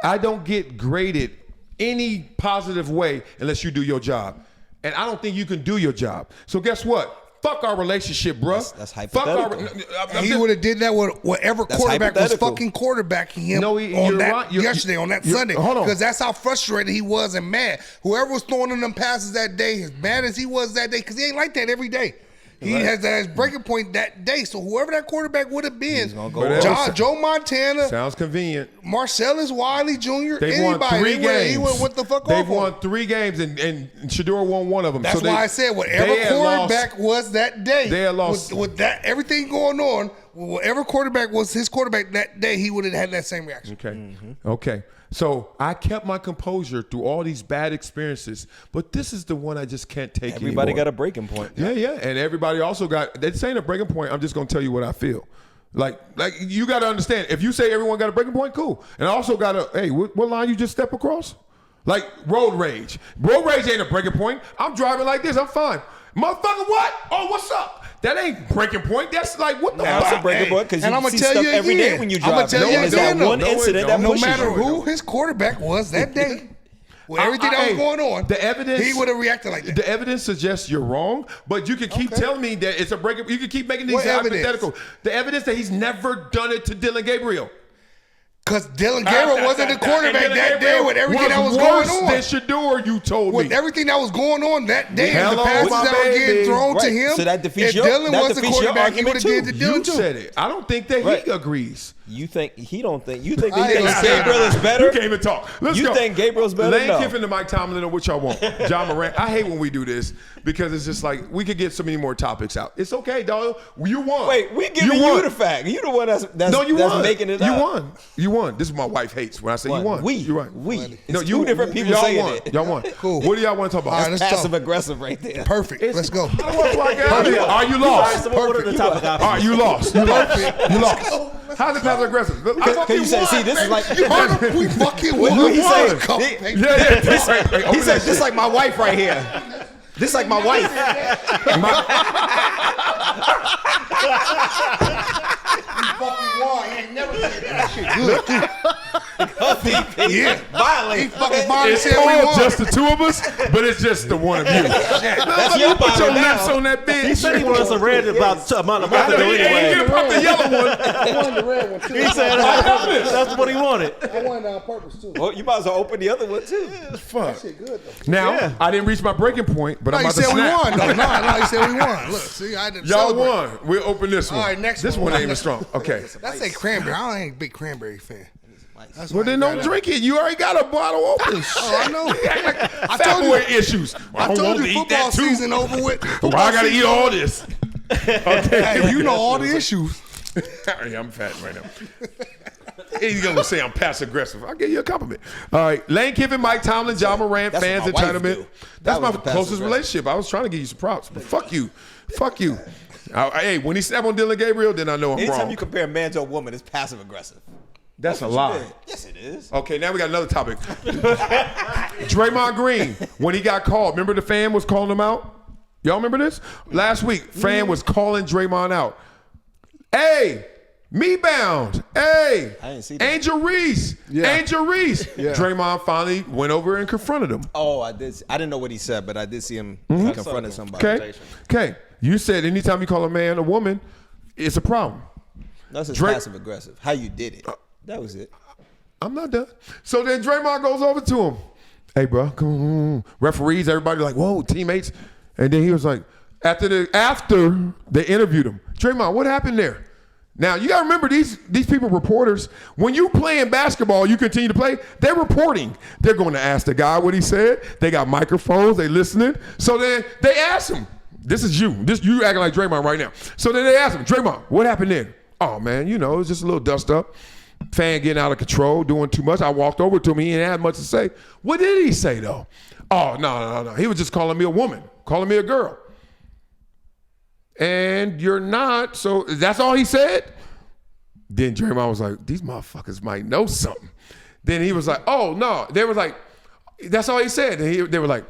I don't get graded any positive way unless you do your job. And I don't think you can do your job. So guess what? Fuck our relationship, bruh. That's Fuck our. hypothetical. And he would have did that with whatever That's quarterback was hypothetical. fucking quarterbacking him No, on you're that right. You're- yesterday, on that you're- Sunday. hold on. Because that's how frustrated he was and mad. Whoever was throwing him them passes that day, as mad as he was that day, because he ain't like that every day. He has that breaking point that day. So whoever that quarterback would have been, Joe Montana, Sounds convenient. Marcellus Wiley Jr., They won anybody, 3 games. he went what the fuck They've off won on. 3 games, and Shedeur won 1 of them. That's so why I said whatever they had quarterback lost. was that day, They had lost. with that everything going on, whatever quarterback was his quarterback that day, he would have had that same reaction. Okay. Okay. So I kept my composure through all these bad experiences, but this is the one I just can't take Everybody anymore. got a breaking point. Yeah. And everybody also got, this ain't a breaking point. I'm just going to tell you what I feel. Like you got to understand, if you say everyone got a breaking point, cool. And I also got to, hey, what line you just step across? Like road rage. Road rage ain't a breaking point. I'm driving like this. I'm fine. Motherfucker, what? Oh, what's up? That ain't breaking point. That's like, what the That's fuck? a breaking point because and you I'ma see tell stuff you every day again. when you I'ma drive. tell you There's again, that one no, it incident don't. that No pushes matter you. who his quarterback was that day, with everything that was going on, the evidence, he would have reacted like that. The evidence suggests you're wrong, but you can keep telling me that it's a breakup. You can keep making these What evidence? hypothetical. The evidence that he's never done it to Dylan Gabriel. Because Dylan Gabriel wasn't the quarterback that day with everything that was going on. Than Shedeur, you told With me. everything that was going on that day, and the Hello, passes my that were getting baby. thrown to Right. him, So that defeats if your- Dylan that was the defeats your quarterback, he would argument have did to too. Dylan You too. said it. I don't think that Right. he agrees. You think he don't think you think I that he ain't thinks gonna Gabriel is better? You can't even talk. Let's You go. think Gabriel's better? Lane No. Kiffin to Mike Tomlin or what y'all want. John Morant. I hate when we do this because it's just like we could get so many more topics out. It's okay, dog. You won. Wait, we giving you won. the fact. You the one that's No, you that's won. making it You up. won. You won. This is what my wife hates when I say you won. We. You're right. We. No, It's two different people y'all saying won. it. Y'all won. Cool. What do y'all want to talk about? All right, let's Passive talk. aggressive right there. Perfect. Let's go. Are you lost? So what are the topic All options? right, you lost. You lost. You lost. How's it passive aggressive? I Cause fucking you said, won, see, this is like You heard him? We fucking What won. he We say? won. Come, He- hey, Yeah. he said, just like my wife right here. Just like my wife. fucking won. He ain't never said that shit. Good. Yeah. Violate. He fucking finally It's said we called won. just the two of us, but it's just the one of you. That's You your put your bottle lips now. on that bitch. He said he wanted some red about a month I know ago he ain't anyway. gonna pop the yellow one. I won the red one too. He said that's what he wanted. I won on purpose too. Well, you might as well open the other one too. Fuck. Shit good though. Now, Yeah. I didn't reach my breaking point, but No, I'm he about to said we snap. won. No, he said we won. Look, see, I didn't Y'all celebrate. won. We'll open this one. All right, next This one. one ain't even strong. Okay. That's a cranberry. I ain't a big cranberry fan. That's Well, why then I don't got drink it. You already got a bottle open. Oh, I know. I Fat told boy you. issues. I don't told want you to eat football that too. season over with. Why I gotta eat all this? Okay. Hey, you know all the issues. Yeah, I'm fat right now. He's gonna say I'm passive aggressive. I'll give you a compliment. All right, Lane Kiffin, Mike Tomlin, John Morant, That's fans what in my wife tournament. do. That's That my was the passive closest aggressive. relationship. I was trying to give you some props, but fuck you, fuck you. Hey, when he snapped on Dylan Gabriel, then I know I'm Anytime wrong. you compare a man to a woman, it's passive aggressive. That's a what you lie. did. Yes, it is. Okay, now we got another topic. Draymond Green, when he got called, remember the fan was calling him out? Y'all remember this? Last week, fan was calling Draymond out. Hey, me bound. Hey, I didn't see that. Angel Reese. Yeah. Angel Reese. Draymond finally went over and confronted him. Oh, I did. I didn't know what he said, but I did see him confronting somebody. Okay. Okay. You said anytime you call a man a woman, it's a problem. That's his Dray- passive aggressive. How you did it. That was it. I'm not done. So then Draymond goes over to him. Hey, bro, come on. Referees, everybody like, whoa, teammates. And then he was like, after they interviewed him, Draymond, what happened there? Now, you got to remember these people, reporters, when you playing basketball, you continue to play, they're reporting. They're going to ask the guy what he said. They got microphones. They listening. So then they ask him, this is you. You acting like Draymond right now. So then they ask him, Draymond, what happened then? Oh, man, it was just a little dust up. Fan getting out of control, doing too much. I walked over to him. He didn't have much to say. What did he say, though? Oh, no. He was just calling me a woman, calling me a girl. And you're not, so that's all he said? Then Draymond was like, these motherfuckers might know something. Then he was like, oh, no. They were like, that's all he said. And they were like,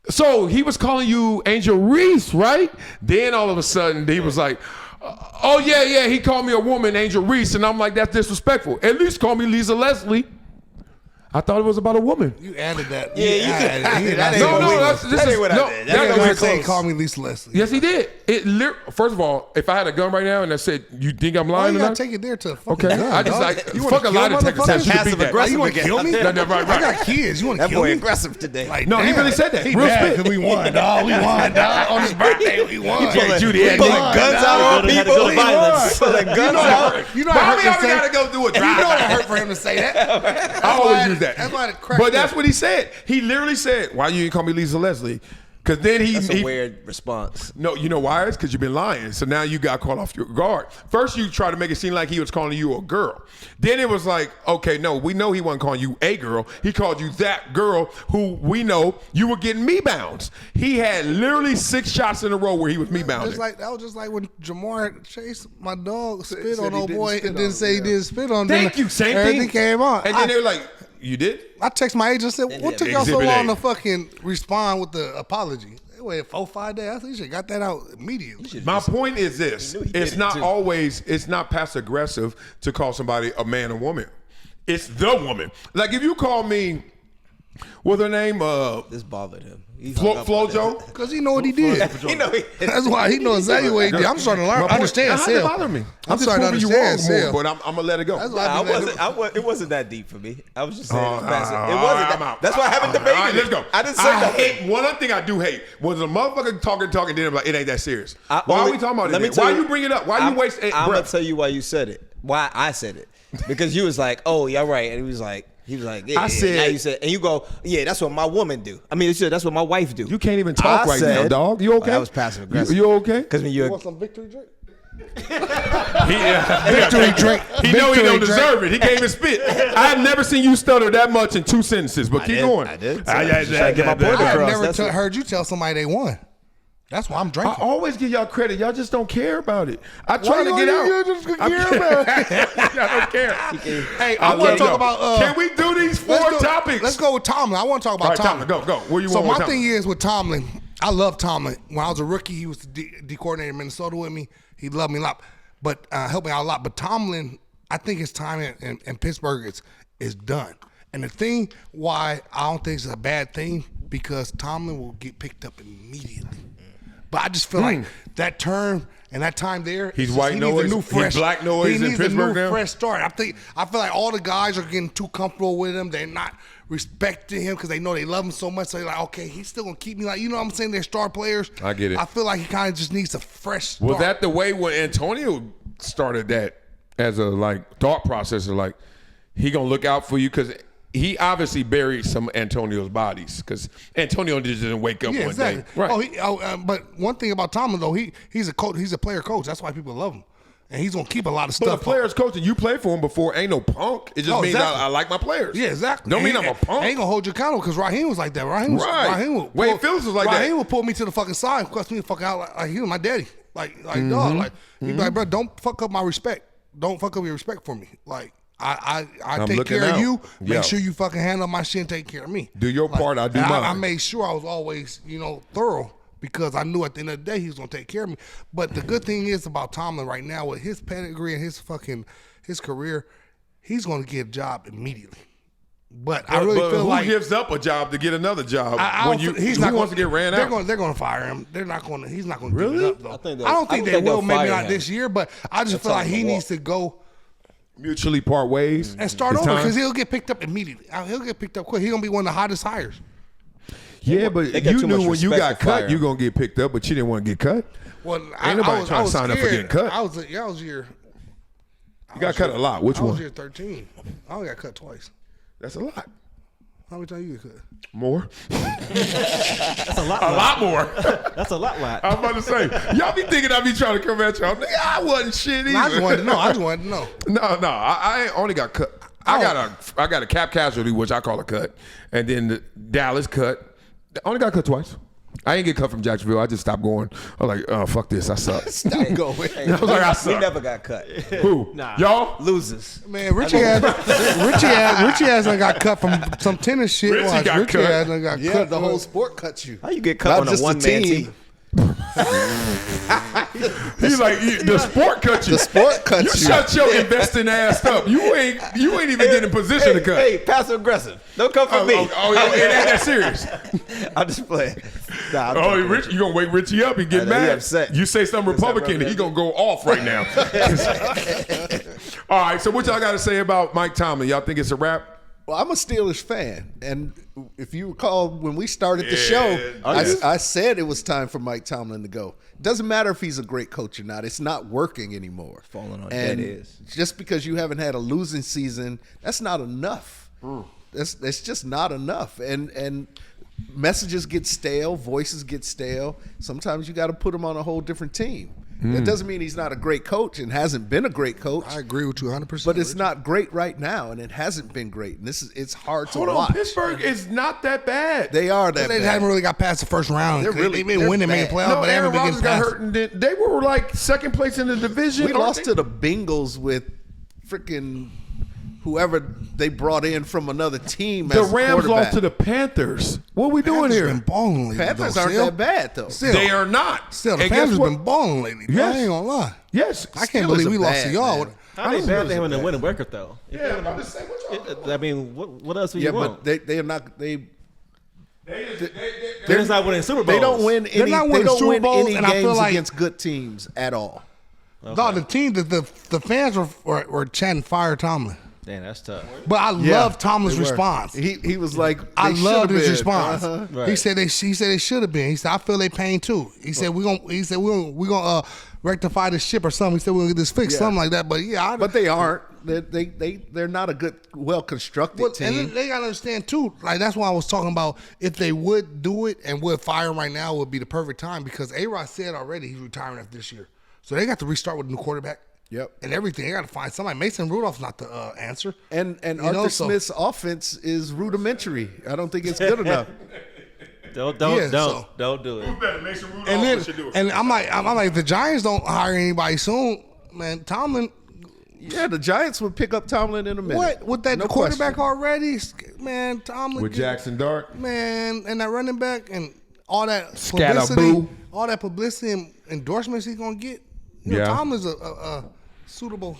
so he was calling you Angel Reese, right? Then all of a sudden, he was like, oh, yeah, he called me a woman, Angel Reese. And I'm like, that's disrespectful. At least call me Lisa Leslie. I thought it was about a woman. You added that. Yeah, you could. That ain't That ain't what I did. That ain't that's what I very Say, close. call me Lisa Leslie. Yes, he did. First of all, if I had a gun right now and I said, you think I'm Why lying you or gotta not? take it there to a fucking Okay, gun, I just dog? like, You wanna fuck a kill lie detector motherfuckers? test. You Passive beat that. aggressive You want to again. kill me? Right. I got kids. You want to That kill boy me? aggressive today. Like, No, he damn. really said that. He Real mad spit. 'cause we won, dog. We won, dog. On his birthday, we won. Yeah, Jeudy had Pulling niggas. guns out on Had to people. go to violence. Pulling guns out. You know But how how many hurt of you to gotta go do a You drive? know it hurt for him to say that. I always use that. That's why it cracked But that's up. what he said. He literally said, why you didn't call me Lisa Leslie? Because then That's a weird response. No, you know why? It's because you've been lying. So now you got caught off your guard. First, you try to make it seem like he was calling you a girl. Then it was like, okay, no, we know he wasn't calling you a girl. He called you that girl who we know you were getting me bounds. He had literally 6 shots in a row where he was me bounded. That was just like when Jamar Chase, my dog, spit Said on he old didn't boy spit and on didn't him, say he yeah. didn't spit on him. Thank Then you, same everything thing. came on. And then they were like, you did? I text my agent and said, what took y'all so Exhibit long A. to fucking respond with the apology? They waited 4-5 days. I think you should got that out immediately. My point is this. knew he did It's it, not too. always, it's not passive aggressive to call somebody a man or woman. It's the woman. Like if you call me, what's her name? This bothered him. He hung up on Flojo? Because he know what he did. You know, That's why he knows exactly what he did. I'm starting to learn. Understand, How Sil. it bother me? I'm I'm just starting to proving you wrong understand, more, Sil. but I'm gonna let it go. That's why I wasn't. It wasn't that deep for me. I was just saying it was passive. It all wasn't. right, I'm That, out. that's why I haven't debated All right, let's it. go. I didn't say I nothing. hate one other thing I do hate was a motherfucker talking, then I'm like, it ain't that serious. Why are Only- we talking about let me it? tell Why you bring it up? Why you waste I'm gonna breath? tell you why you said it. why I said it because you was like, "Oh, yeah, right," and he was like, yeah, I said, now you said, and you go, "Yeah, that's what my woman do." I mean, you said that's what my wife do. You can't even talk I right now, said- dog. You okay? That was passive aggressive. You okay? Because when You you're want some victory drink? Victory drink. He know he don't deserve it. He can't even spit. I've never seen you stutter that much in 2 sentences. But keep going. I did. Ah, yeah, Just trying to get my point I have across. never That's it. heard you tell somebody they won. That's why I'm I drinking. always give y'all credit. Y'all just don't care about it. I try Why to you get out. you just care about it? I don't care. Hey, I want to talk about. Can we do these 4 topics? Let's go with Tomlin. I want to talk about All right, Tomlin. go. Where you So want my with thing Tomlin? is with Tomlin, I love Tomlin. When I was a rookie, he was the D coordinator in Minnesota with me. He loved me a lot, but helped me out a lot. But Tomlin, I think his time in Pittsburgh is done. And the thing why I don't think it's a bad thing because Tomlin will get picked up immediately. But I just feel like that term and that time there, He's it's white he noise, needs a new he's fresh, black noise he in needs Pittsburgh a new now? fresh start. I feel like all the guys are getting too comfortable with him. They're not respecting him because they know they love him so much. So they're like, okay, he's still gonna keep me. Like, you know what I'm saying? They're star players. I get it. I feel like he kind of just needs a fresh start. Was that the way when Antonio started that as a thought process of he gonna look out for you because he obviously buried some Antonio's bodies because Antonio just didn't wake up Yeah, one exactly. day. Right. But one thing about Tomlin though, he's a coach. He's a player coach. That's why people love him, and he's gonna keep a lot of But stuff. the players coach and you played for him before ain't no punk. It just Oh, means exactly. I like my players. Yeah, exactly. Don't mean And I'm a punk. I ain't gonna hold you accountable because Raheem was like that. Raheem Right. Wade Phillips was like that. Raheem would pull me to the fucking side, and cuss me the fuck out like he was my daddy. Dog, like he'd be like, bro, don't fuck up my respect. Don't fuck up your respect for me. Like I take looking care of out. you. Yeah. Make sure you fucking handle my shit and take care of me. Do your part, I do and mine. I made sure I was always, thorough because I knew at the end of the day he was gonna take care of me. But the good thing is about Tomlin right now with his pedigree and his career, he's gonna get a job immediately. But I really feel who like gives up a job to get another job I when don't you he's who not wants gonna, to get ran out? They're going to fire him. They're not going to. He's not going to Really? give it up though. I I don't think they they'll will. Maybe fire not him. this year, but I just feel like he needs to go Mutually part ways and start It's over time. because he'll get picked up immediately. He'll get picked up quick. He's going to be one of the hottest hires. Yeah, but they got you too knew much when you respect got to fire cut, him. you're gonna get picked up, but you didn't want to get cut. Well, Ain't nobody trying to was sign up for scared. getting cut. I was year. You got cut a lot. Which I was one? year 13. I only got cut twice. That's a lot. How many times you get cut? More. That's a lot. A lot more. That's a lot. I'm about to say, y'all be thinking I be trying to come at y'all. Nigga, I wasn't shit either. I just wanted to know. No, I ain't only got cut. I got a cap casualty, which I call a cut, and then the Dallas cut. I only got cut twice. I ain't get cut from Jacksonville. I just stopped going. I was like, oh, fuck this. I suck. Stop going. I was like, I We suck. never got cut. Who? Nah. Y'all? Losers. Man, Richie has got cut from some tennis shit. Richie Watch, got Richie cut. has got Yeah, cut. the whole sport cuts you. How you get cut Not on a just the one-man team? He's like, the sport cut you. The sport cuts You you. shut your investing ass up. You ain't even get in position to cut. Hey, passive aggressive. Don't come for me. it ain't that serious. I'm just playing. Nah, I'm Oh, joking. Rich, you gonna wake Richie up? He get I know, he mad. upset. You say something Republican, he gonna go off right now. All right, so what y'all got to say about Mike Tomlin? Y'all think it's a wrap? Well, I'm a Steelers fan, and if you recall when we started the show, I said it was time for Mike Tomlin to go. Doesn't matter if he's a great coach or not; it's not working anymore. Falling on and dead ears. just because you haven't had a losing season, that's not enough. That's just not enough. And messages get stale, voices get stale. Sometimes you got to put them on a whole different team. That doesn't mean he's not a great coach and hasn't been a great coach. I agree with you 100%. But it's not great right now, and it hasn't been great. And it's hard to Hold watch. on, Pittsburgh is not that bad. They are that They bad. haven't really got past the first round. They're They've been winning, bad. making playoffs, No, but they Aaron haven't been Rodgers getting got past. hurt, and they were like second place in the division. We lost to the Bengals with freaking whoever they brought in from another team. the as Rams quarterback. lost to the Panthers. What are we doing Panthers here? been balling lately. Panthers though, aren't still. that bad though. Still, They are not. Still, the And guess Panthers what? been balling lately. Bro. Yes. I ain't gonna lie. Yes. I can't Steelers believe are we lost to bad, y'all. man. How they bad they having a winning record though? Yeah, I'm about to say, what y'all I mean, what else do you Yeah, want? but they are not. They're just not winning Super Bowls. They don't win They're any. not They winning don't Super win Bowls, any and I feel games like- against good teams at all. Dog, the team, the fans were chanting fire Tomlin. Damn, that's tough. But I love Tomlin's they were. response. He was like, I they love should've his been. response. Right. He said they should have been. He said I feel they pain too. He said we gonna rectify this ship or something. He said we're gonna get this fixed, Yeah. something like that. But yeah, But they aren't. They're not a good, well constructed and team. then they gotta understand too. Like that's why I was talking about if they would do it and would fire him right now would be the perfect time because A-Rod said already he's retiring after this year, so they got to restart with a new quarterback. Yep. And everything. They got to find somebody. Mason Rudolph's not the answer. And You know, Arthur so- Smith's offense is rudimentary. I don't think it's good enough. Don't do it. And then, and I'm like, the Giants don't hire anybody soon, man. Tomlin, Yeah, the Giants would pick up Tomlin in a minute. what with that No quarterback question. already, man? Tomlin With Jackson Dart. man, and that running back and all that Scatterboo. publicity and endorsements he's gonna get. You know, Yeah. Tomlin's a suitable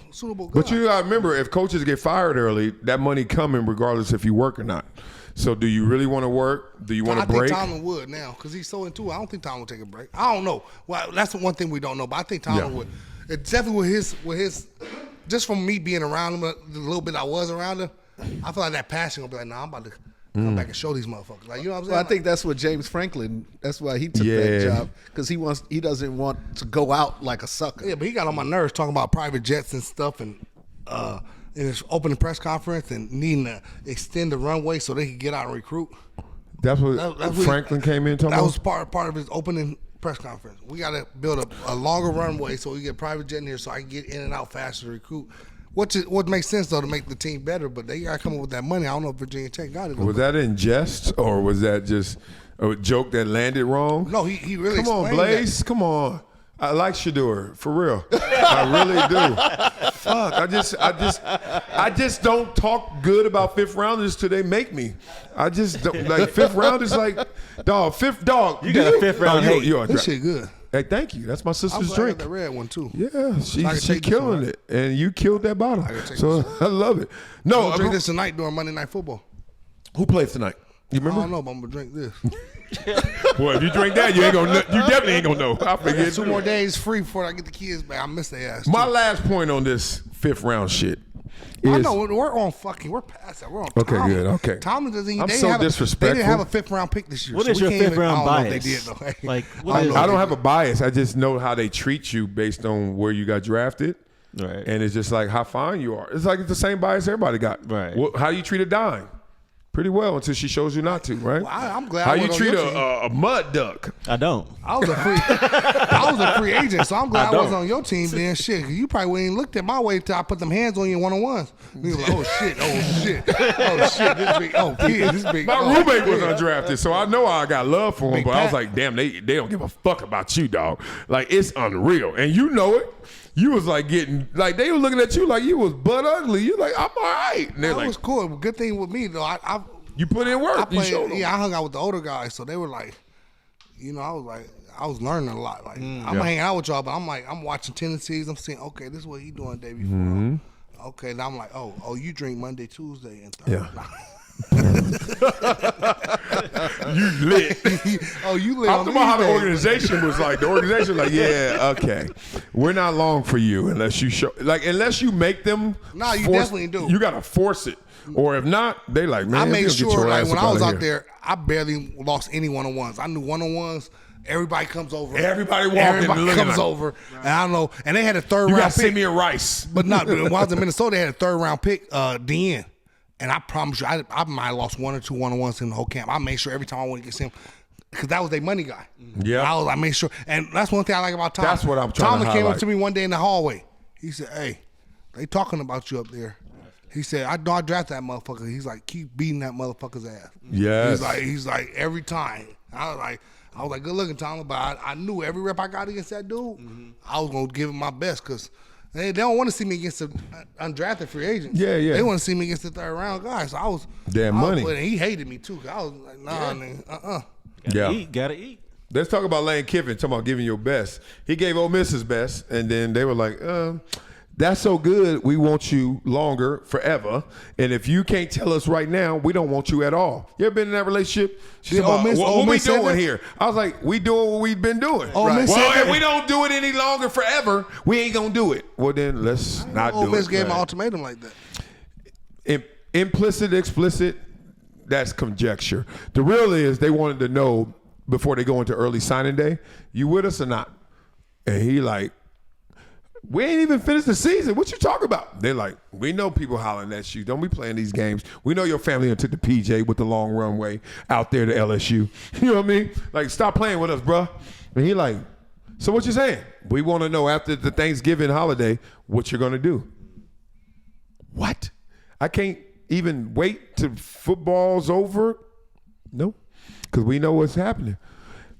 guy. But you gotta remember, if coaches get fired early, that money coming regardless if you work or not. So do you really want to work? Do you want I to break? think Tomlin would now because he's so into it. I don't think Tomlin would take a break. I don't know. Well, that's the one thing we don't know. But I think Tomlin Yeah. would. It's definitely with his. Just from me being around him, the little bit I was around him, I feel like that passion will be like, nah, I'm about to come back and show these motherfuckers. Like, you know what I'm saying? Well, I think that's what James Franklin. That's why he took Yeah. that job because he doesn't want to go out like a sucker. Yeah, but he got on my nerves talking about private jets and stuff and in his opening press conference and needing to extend the runway so they could get out and recruit. That's what That's what Franklin came in talking That was about. part of his opening press conference. We got to build a longer runway so we get private jet in here so I can get in and out faster to recruit. What makes sense though to make the team better, but they got to come up with that money. I don't know if Virginia Tech got it. Was that in jest or was that just a joke that landed wrong? No, he really Come on, explained Blaze. that. Come on. I like Shedeur, for real. I really do. Fuck. I just don't talk good about fifth rounders till they make me. I just don't like fifth rounders like fifth dog. You got a fifth round hate. You are This shit good. Hey, thank you. That's my I'm sister's glad I drink. got that red one too. Yeah, I can she take this killing one, it, and you killed that bottle. can take So this I love it. No, I'm gonna drink this tonight during Monday Night Football. who plays tonight? You I remember? don't know, but I'm gonna drink this. Well, if you drink that, you ain't gonna. You definitely ain't gonna know. I forget. 2 more days free before I get the kids back. I miss their ass. My too. last point on this fifth round shit I is know we're past that. We're on. Okay, Tomlin. good, okay. Tomlin doesn't. I'm they so have They disrespectful. didn't have a 5th round pick this year. What so is we your can't 5th even- round I don't know if bias? They did though. Like, I what is I don't have a bias. I just know how they treat you based on where you got drafted. Right. And it's just like how fine you are. It's like it's the same bias everybody got. Right. How you treat a dime? Pretty well until she shows you not to, right? Well, I'm glad How I you went on treat your team. a mud duck? I don't. I was a free agent, so I'm glad I, don't. wasn't on your team. Then shit, 'cause you probably wouldn't even looked at my way till I put them hands on you in 1-on-1s. You was like, oh shit, this big, this big. My roommate was undrafted, so I know I got love for him. Big But I was Pat. like, damn, they don't give a fuck about you, dog. Like it's unreal, and you know it. You was like getting like they were looking at you like you was butt ugly. You like I'm all right. And they're That like, was cool. Good thing with me though, I you put in work. You showed them. I hung out with the older guys, so they were like, you know, I was learning a lot. Like I'm hanging out with y'all, but I'm watching tendencies. I'm saying, okay, this is what he doing the day before. Mm-hmm. Okay, now I'm like, oh, you drink Monday, Tuesday, and Thursday. Yeah. You lit. Oh, you live I'm on talking about how the these days. organization was like. The organization was like, yeah, okay, we're not long for you unless you show, like, unless you make them. No, you force- definitely do. You gotta force it, or if not, they like, man, I we made gonna get sure, your like ass when up I was outta out here. there, I barely lost any 1-on-1s. I knew 1-on-1s. Everybody comes over. Everybody walking, Everybody looking comes like- over. And I don't know. And they had a third You got round pick. Simeon Rice, But not when I was in Minnesota, they had a 3rd round pick, DN. And I promise you, I might have lost 1 or 2 1-on-1s in the whole camp. I made sure every time I went against him, because that was their money guy. Yeah. I made sure. And that's one thing I like about Tom. That's what I'm trying to Tomlin came up highlight. to me one day in the hallway. He said, hey, they talking about you up there. He said, I know I drafted that motherfucker. He's like, keep beating that motherfucker's ass. Yes. He's like every time. I was like, good looking, Tomlin, but I knew every rep I got against that dude, I was gonna give him my best because they don't want to see me against an undrafted free agent. Yeah. They want to see me against the 3rd round guy. So I was Money. And he hated me too. 'Cause I was like, nah, nigga, Gotta eat. Let's talk about Lane Kiffin, talking about giving your best. He gave Ole Miss his best, and then they were like, that's so good, we want you longer, forever. And if you can't tell us right now, we don't want you at all. You ever been in that relationship? She's Did Ole about, Miss- what Ole we Miss said doing that? here? I was like, we doing what we've been doing. Ole Miss said Well, that? if we don't do it any longer forever, we ain't going to do it. Well, then let's not Ole do Miss it. gave him an Right. ultimatum like that. Implicit, explicit, that's conjecture. The real is they wanted to know before they go into early signing day, you with us or not? And he like, we ain't even finished the season. What you talking about? They're like, we know people hollering at you. Don't be playing these games. We know your family done took the PJ with the long runway out there to LSU. You know what I mean? Like, stop playing with us, bruh. And he like, so what you saying? We want to know after the Thanksgiving holiday what you're going to do. What? I can't even wait till football's over? No, because we know what's happening.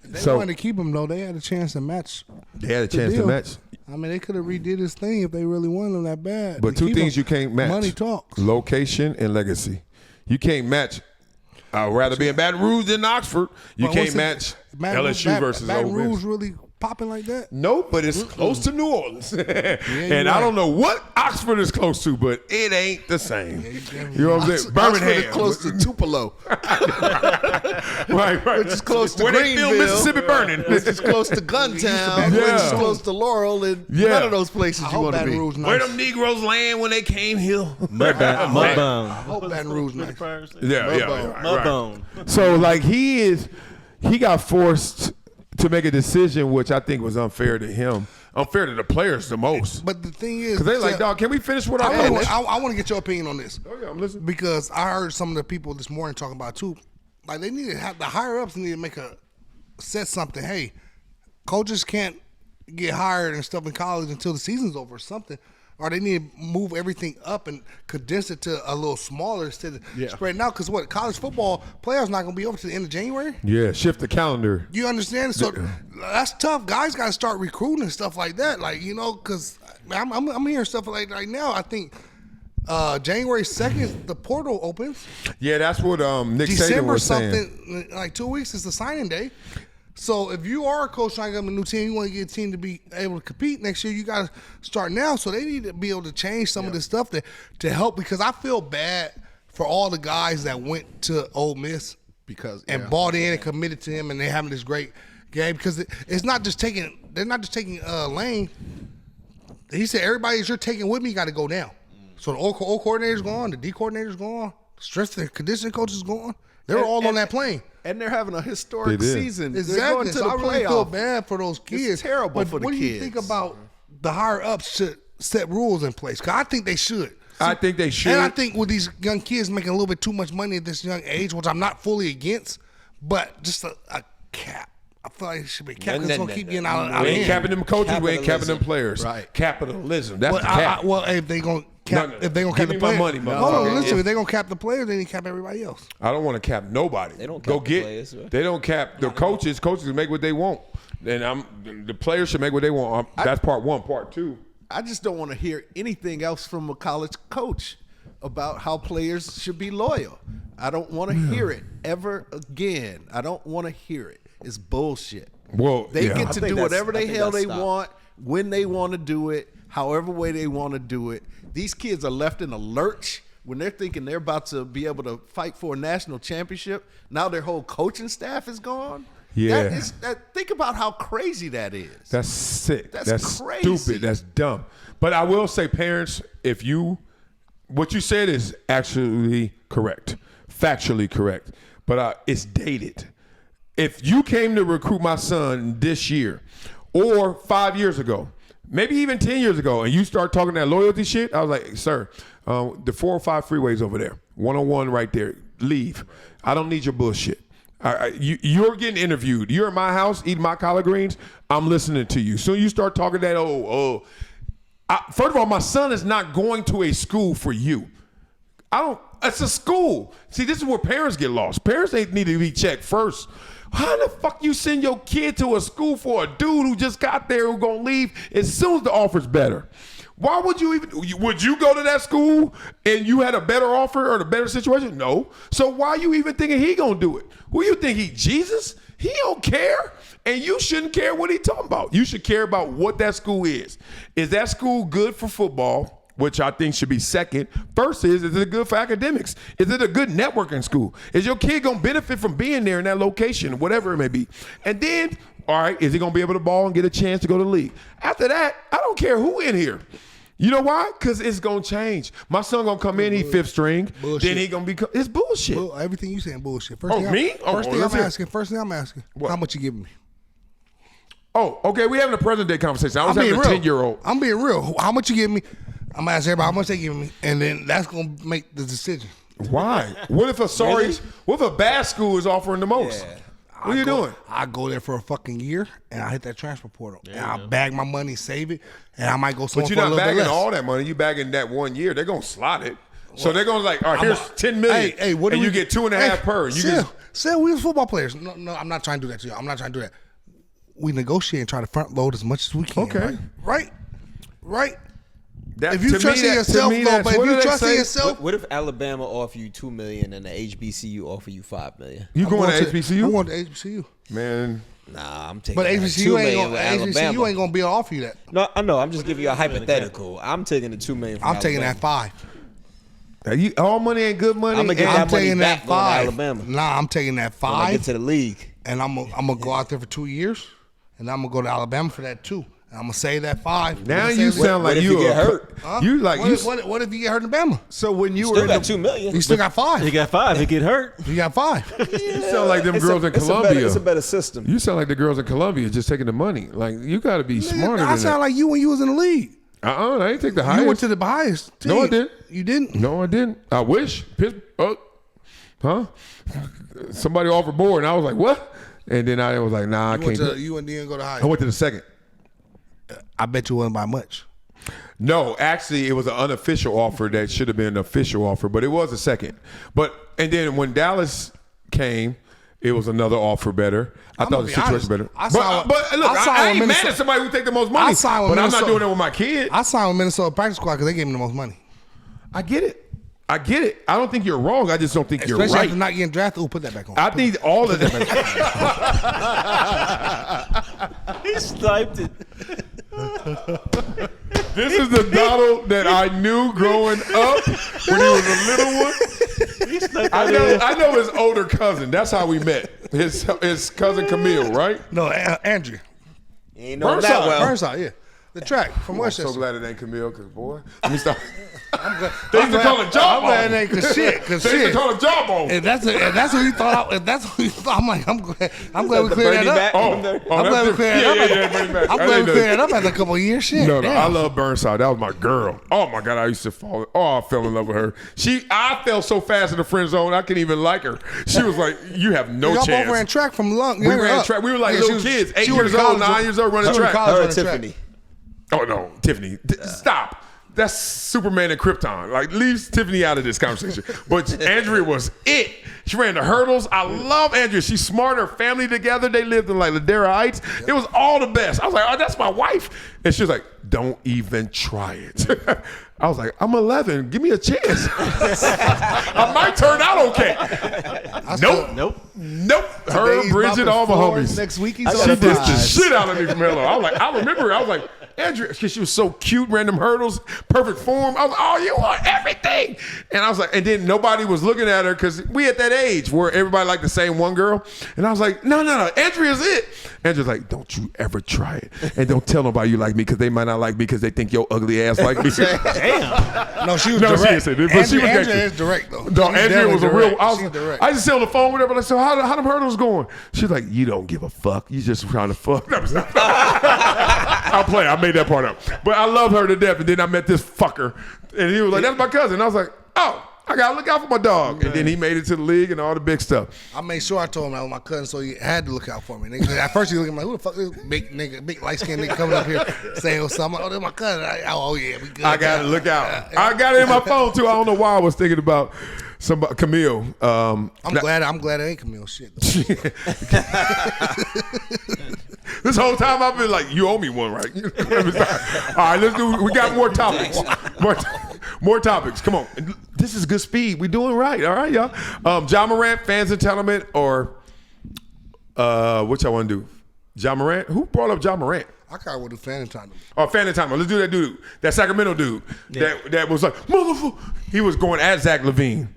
They wanted to keep him, though. They had a chance to match. They had a chance to match. I mean, they could have redid this thing if they really wanted him that bad. But two things you can't match. Money talks. Location and legacy. You can't match. I'd rather be in Baton Rouge than Oxford. You can't match LSU versus Ole Miss. Baton Rouge really popping like that? No, but it's close to New Orleans. And I don't know what Oxford is close to, but it ain't the same. You know what I'm saying? Birmingham. Oxford is close to Tupelo. Right. Which is close to where Greenville. they film Mississippi Burning. Which is close to Guntown. Yeah. Which is close to Laurel. And none of those places you want to be. Where them Negroes land when they came here. Mudbone. I hope Baton Rouge nice. Mudbone. So like he got forced to make a decision, which I think was unfair to him, unfair to the players the most. But the thing is, Because they like, dog, can we finish with our I coach? want to get your opinion on this. Oh, yeah, I'm listening. Because I heard some of the people this morning talking about too. Like they need to have the higher ups need to set something. Hey, coaches can't get hired and stuff in college until the season's over or something. Or they need to move everything up and condense it to a little smaller instead of spreading out. Because what, college football playoffs not going to be over to the end of January? Yeah, shift the calendar. You understand? So that's tough. Guys got to start recruiting and stuff like that. Like, you know, because I'm hearing stuff like right now. I think January 2nd, the portal opens. Yeah, that's what Nick Saban December was saying. something, like 2 weeks is the signing day. So if you are a coach trying to get a new team, you want to get a team to be able to compete next year, you got to start now. So they need to be able to change some of this stuff to help, because I feel bad for all the guys that went to Ole Miss and bought in and committed to him, and they're having this great game, because it's not just taking – they're not just taking Lane. He said, everybody that you're taking with me, you got to go down. So the O coordinator's gone, the D coordinator's gone, the strength and conditioning coach is gone. They're all on that plane. And they're having a historic season. Exactly. They're going to so the I really playoff. feel bad for those kids. It's terrible for the What do you kids. think about the higher ups should set rules in place? Because I think they should. I think they should. And I think with these young kids making a little bit too much money at this young age, which I'm not fully against, but just a cap. I feel like it should be capped. It's going to keep getting out of We ain't hand. capping them coaches. We ain't capping them players. Right. Capitalism. That's Well, the cap. well, if they going to cap, No, if they going to give cap the me my players, money, hold on, motherfucker. listen. If they going to cap the players, they need to cap everybody else. I don't want to cap nobody. They don't Go cap the get. players, right? They don't cap the coaches. Coaches can make what they want. And the players should make what they want. That's part one. Part two. I just don't want to hear anything else from a college coach about how players should be loyal. I don't want to hear it ever again. I don't want to hear it. It's bullshit. Well, They yeah. get to I think do that's- whatever I the think hell that's they stopped. want, when they want to do it, however way they want to do it. These kids are left in a lurch when they're thinking they're about to be able to fight for a national championship. Now their whole coaching staff is gone. Yeah. Think about how crazy that is. That's sick. That's crazy. Stupid. That's dumb. But I will say, parents, what you said is actually correct, factually correct, but it's dated. If you came to recruit my son this year or 5 years ago, maybe even 10 years ago, and you start talking that loyalty shit, I was like, sir, the 405 freeway's over there, 101 right there. Leave. I don't need your bullshit. You're getting interviewed. You're in my house eating my collard greens. I'm listening to you. So you start talking that, first of all, my son is not going to a school for you. It's a school. See, this is where parents get lost. Parents need to be checked first. How the fuck you send your kid to a school for a dude who just got there who's gonna leave as soon as the offer's better? Why would you would you go to that school and you had a better offer or a better situation? No. So why you even thinking he gonna do it? Who you think he, Jesus? He don't care. And you shouldn't care what he talking about. You should care about what that school is. Is that school good for football? Which I think should be second. First is it good for academics? Is it a good networking school? Is your kid going to benefit from being there in that location, whatever it may be? And then, all right, is he going to be able to ball and get a chance to go to the league? After that, I don't care who in here. You know why? Because it's going to change. My son going to come in, he fifth string. Bullshit. Then he going to be, it's bullshit. Everything you saying bullshit. Me? First thing I'm asking, What? how much you giving me? Oh, okay, we having a present day conversation. I was having a 10-year-old. I'm being real. How much you giving me? I'm gonna ask everybody how much they giving me, and then that's gonna make the decision. Why? What if what if a bad school is offering the most? Yeah. What are you doing? I go there for a fucking year, and I hit that transfer portal, and I bag my money, save it, and I might go somewhere But for you're a not little bit bagging less. all that money. You bagging that 1 year. They're gonna slot it. So they're gonna like, all right, here's $10 million, Hey, what do and we you get 2.5 per. You say we was football players. No, I'm not trying to do that to you. I'm not trying to do that. We negotiate and try to front load as much as we can. Okay. Right. that, If you trust in yourself, though, but if you trust in yourself, What if Alabama offer you $2 million and the HBCU offer you $5 million? you going to HBCU? I'm going to HBCU. Man, Nah, I'm taking But that $2 HBCU million ain't with gonna Alabama. HBCU ain't gonna be able to offer you that. No, I know. I'm just giving you a hypothetical. I'm taking the $2 million. From I'm taking that Alabama. $5. all money ain't good money. I'm gonna get and- that I'm money taking back that going to $5. Alabama. Nah, I'm taking that When I get $5, to the league. and I'm gonna go out there for 2 years, and I'm gonna go to Alabama for that too. And I'm gonna save that $5. Now I'm gonna you save sound that- like if you you get hurt? Huh? You like you. What if you get hurt in Alabama? So when you were Still in got the, $2 million. You still got He $5. got 5. He get hurt. You got $5. You sound like them girls in It's Columbia. a better system. You sound like the girls in Columbia just taking the money. Like you got to be smarter I than sound that. like you when you was in the league. I didn't take the highest. You went to the highest. Team. No, I didn't. You didn't. No, I didn't. I wish. Huh? Somebody offered more, and I was like, what? And then I was like, nah, I can't. do it. You and didn't go to I highest. went to the second. I bet you wasn't by much. No, actually, it was an unofficial offer that should have been an official offer, but it was a second. And then when Dallas came, it was another offer better. I thought the situation was better. But look, I ain't mad at somebody who take the most money, signed with but I'm not Minnesota. doing that with my kid. I signed with Minnesota practice squad because they gave me the most money. I get it. I don't think you're wrong. I just don't think Especially you're right. after not getting drafted. We'll put that back on. I need all of that. He sniped it. This is the Donald that I knew growing up when he was a little one. He sniped I that. know his older cousin. That's how we met. His cousin Camille, right? No, Andrew. You ain't know that well. Burnside, yeah. The track from I'm Westchester. so glad it ain't Camille, because boy, let me stop. I'm glad. They used to call it I'm jawbone. glad it ain't cause shit. Cause They used to shit. call it jawbone. If that's what you thought. If that's what you thought, I'm like, I'm glad we The cleared Bernie that up. back Oh, from there. I'm glad we cleared that up. Yeah, bring it back. I'm glad we cleared that up after a couple of years. Shit. No, damn. I love Burnside. That was my girl. Oh my God, I used to fall. Oh, I fell in love with her. I fell so fast in the friend zone, I couldn't even like her. She was like, "You have no Y'all chance." both ran track from Lung. We ran track. We were like little kids, 8 years old, 9 years old, running track. Her and Tiffany. Oh no, Tiffany, stop. That's Superman and Krypton. Like, leave Tiffany out of this conversation. But Andrea was it. She ran the hurdles. I love Andrea. She's smart. Her family together. They lived in like Ladera Heights. It was all the best. I was like, oh, that's my wife. And she was like, don't even try it. I was like, I'm 11. Give me a chance. I might turn out okay. Nope. Her, Today's Bridget, Bobby all my Ford, homies. next week he's She on dissed the Fries. shit out of me from Hello. I was like, I remember her. I was like, Andrea, because she was so cute, random hurdles, perfect form. I was like, oh, you want everything. And I was like, and then nobody was looking at her because we at that age where everybody liked the same one girl. And I was like, no, Andrea's it. Andrea's like, don't you ever try it. And don't tell nobody you like me because they might not like me because they think your ugly ass like me. Damn. No, she was No, she direct. didn't say that, but she was Andrea gangster. is direct though. No, She's Andrea was a definitely real. direct. She's direct. I used to sit on the phone with her, but I said, how them hurdles going? She's like, you don't give a fuck. You just trying to fuck. I'll play. I made that part up. But I love her to death. And then I met this fucker. And he was like, that's my cousin. I was like, oh, I got to look out for my dog. And then he made it to the league and all the big stuff. I made sure I told him that was my cousin, so he had to look out for me. Nigga, at first he was looking like, who the fuck is this big nigga, big light skinned nigga coming up here saying something? I'm like, oh, that's my cousin. Oh yeah, we good. I got to look out. I got it in my phone too. I don't know why I was thinking about somebody, Camille. I'm glad it ain't Camille shit. This whole time I've been like, you owe me one, right? All right, let's do. We got more topics. More topics. Come on. This is good speed. We doing right. All right, y'all. John Morant, fans entitlement, or what y'all want to do? John Morant? Who brought up John Morant? I kind of want to do fan time. Oh, fan entitlement. Let's do that dude. That Sacramento dude. That was like, motherfucker. He was going at Zach LaVine.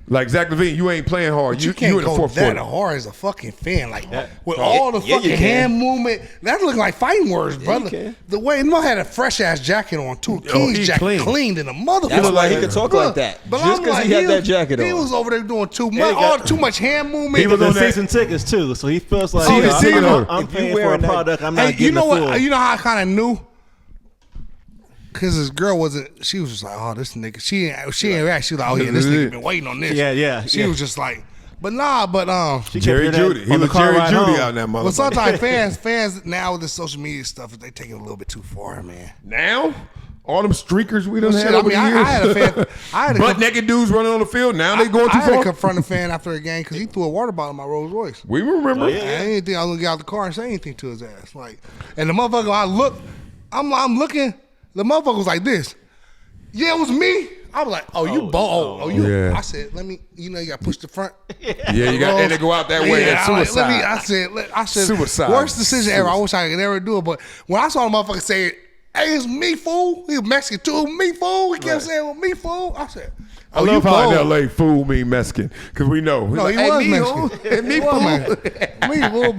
Like Zach LaVine, you ain't playing hard. You can't in the go fourth that quarter. hard as a fucking fan. Like, with Yeah, all the yeah, you fucking can. hand movement. That look like fighting words, you brother. can. The way Mo had a fresh-ass jacket on, too. King's he jacket cleaned in the motherfucker. That's why he like- could talk Bruh, like that. but Just I'm because like, he had that jacket on. He was over there doing too he much, got- too much hand movement. He was The on that- season tickets too, so he feels like Season ticket holder. I'm If you paying for a wearing that- product. I'm not Hey, getting you know the full. what? You know how I kind of knew? Because this girl wasn't. She was just like, "Oh, this nigga." She ain't react. She was like, "Oh yeah, this nigga been waiting on this." Yeah. She was just like, but nah, but She kept Jerry hearing that Jeudy. He on the was car Jerry ride Jeudy home. out in that motherfucker. But sometimes fans now with this social media stuff, they take it a little bit too far, man. Now, all them streakers we done Well, had shit, I over mean, the years. I had a fan. I had a butt naked dudes running on the field. Now they going too I had to far. confront a fan after a game because he threw a water bottle in my Rolls Royce. We remember. I didn't think I was gonna get out the car and say anything to his ass. Like, and the motherfucker, I'm looking. The motherfucker was like this. Yeah, it was me. I was like, oh, you bold. Oh, you. Yeah. I said, let me. You know, you got to push the front. Yeah, you got and they go out that way. That's I like, suicide. I said, Suicide. worst decision ever. I wish I could never do it. But when I saw the motherfucker say, "Hey, it's me, fool," he was Mexican too. Me, fool. He kept saying, "Well, me, fool." I said, I "Oh, love you how bold." in LA fool mean Mexican because we know. No, he Hey, was me, Mexican. fool. Hey, me, He was fool. Mexican. Me, fool.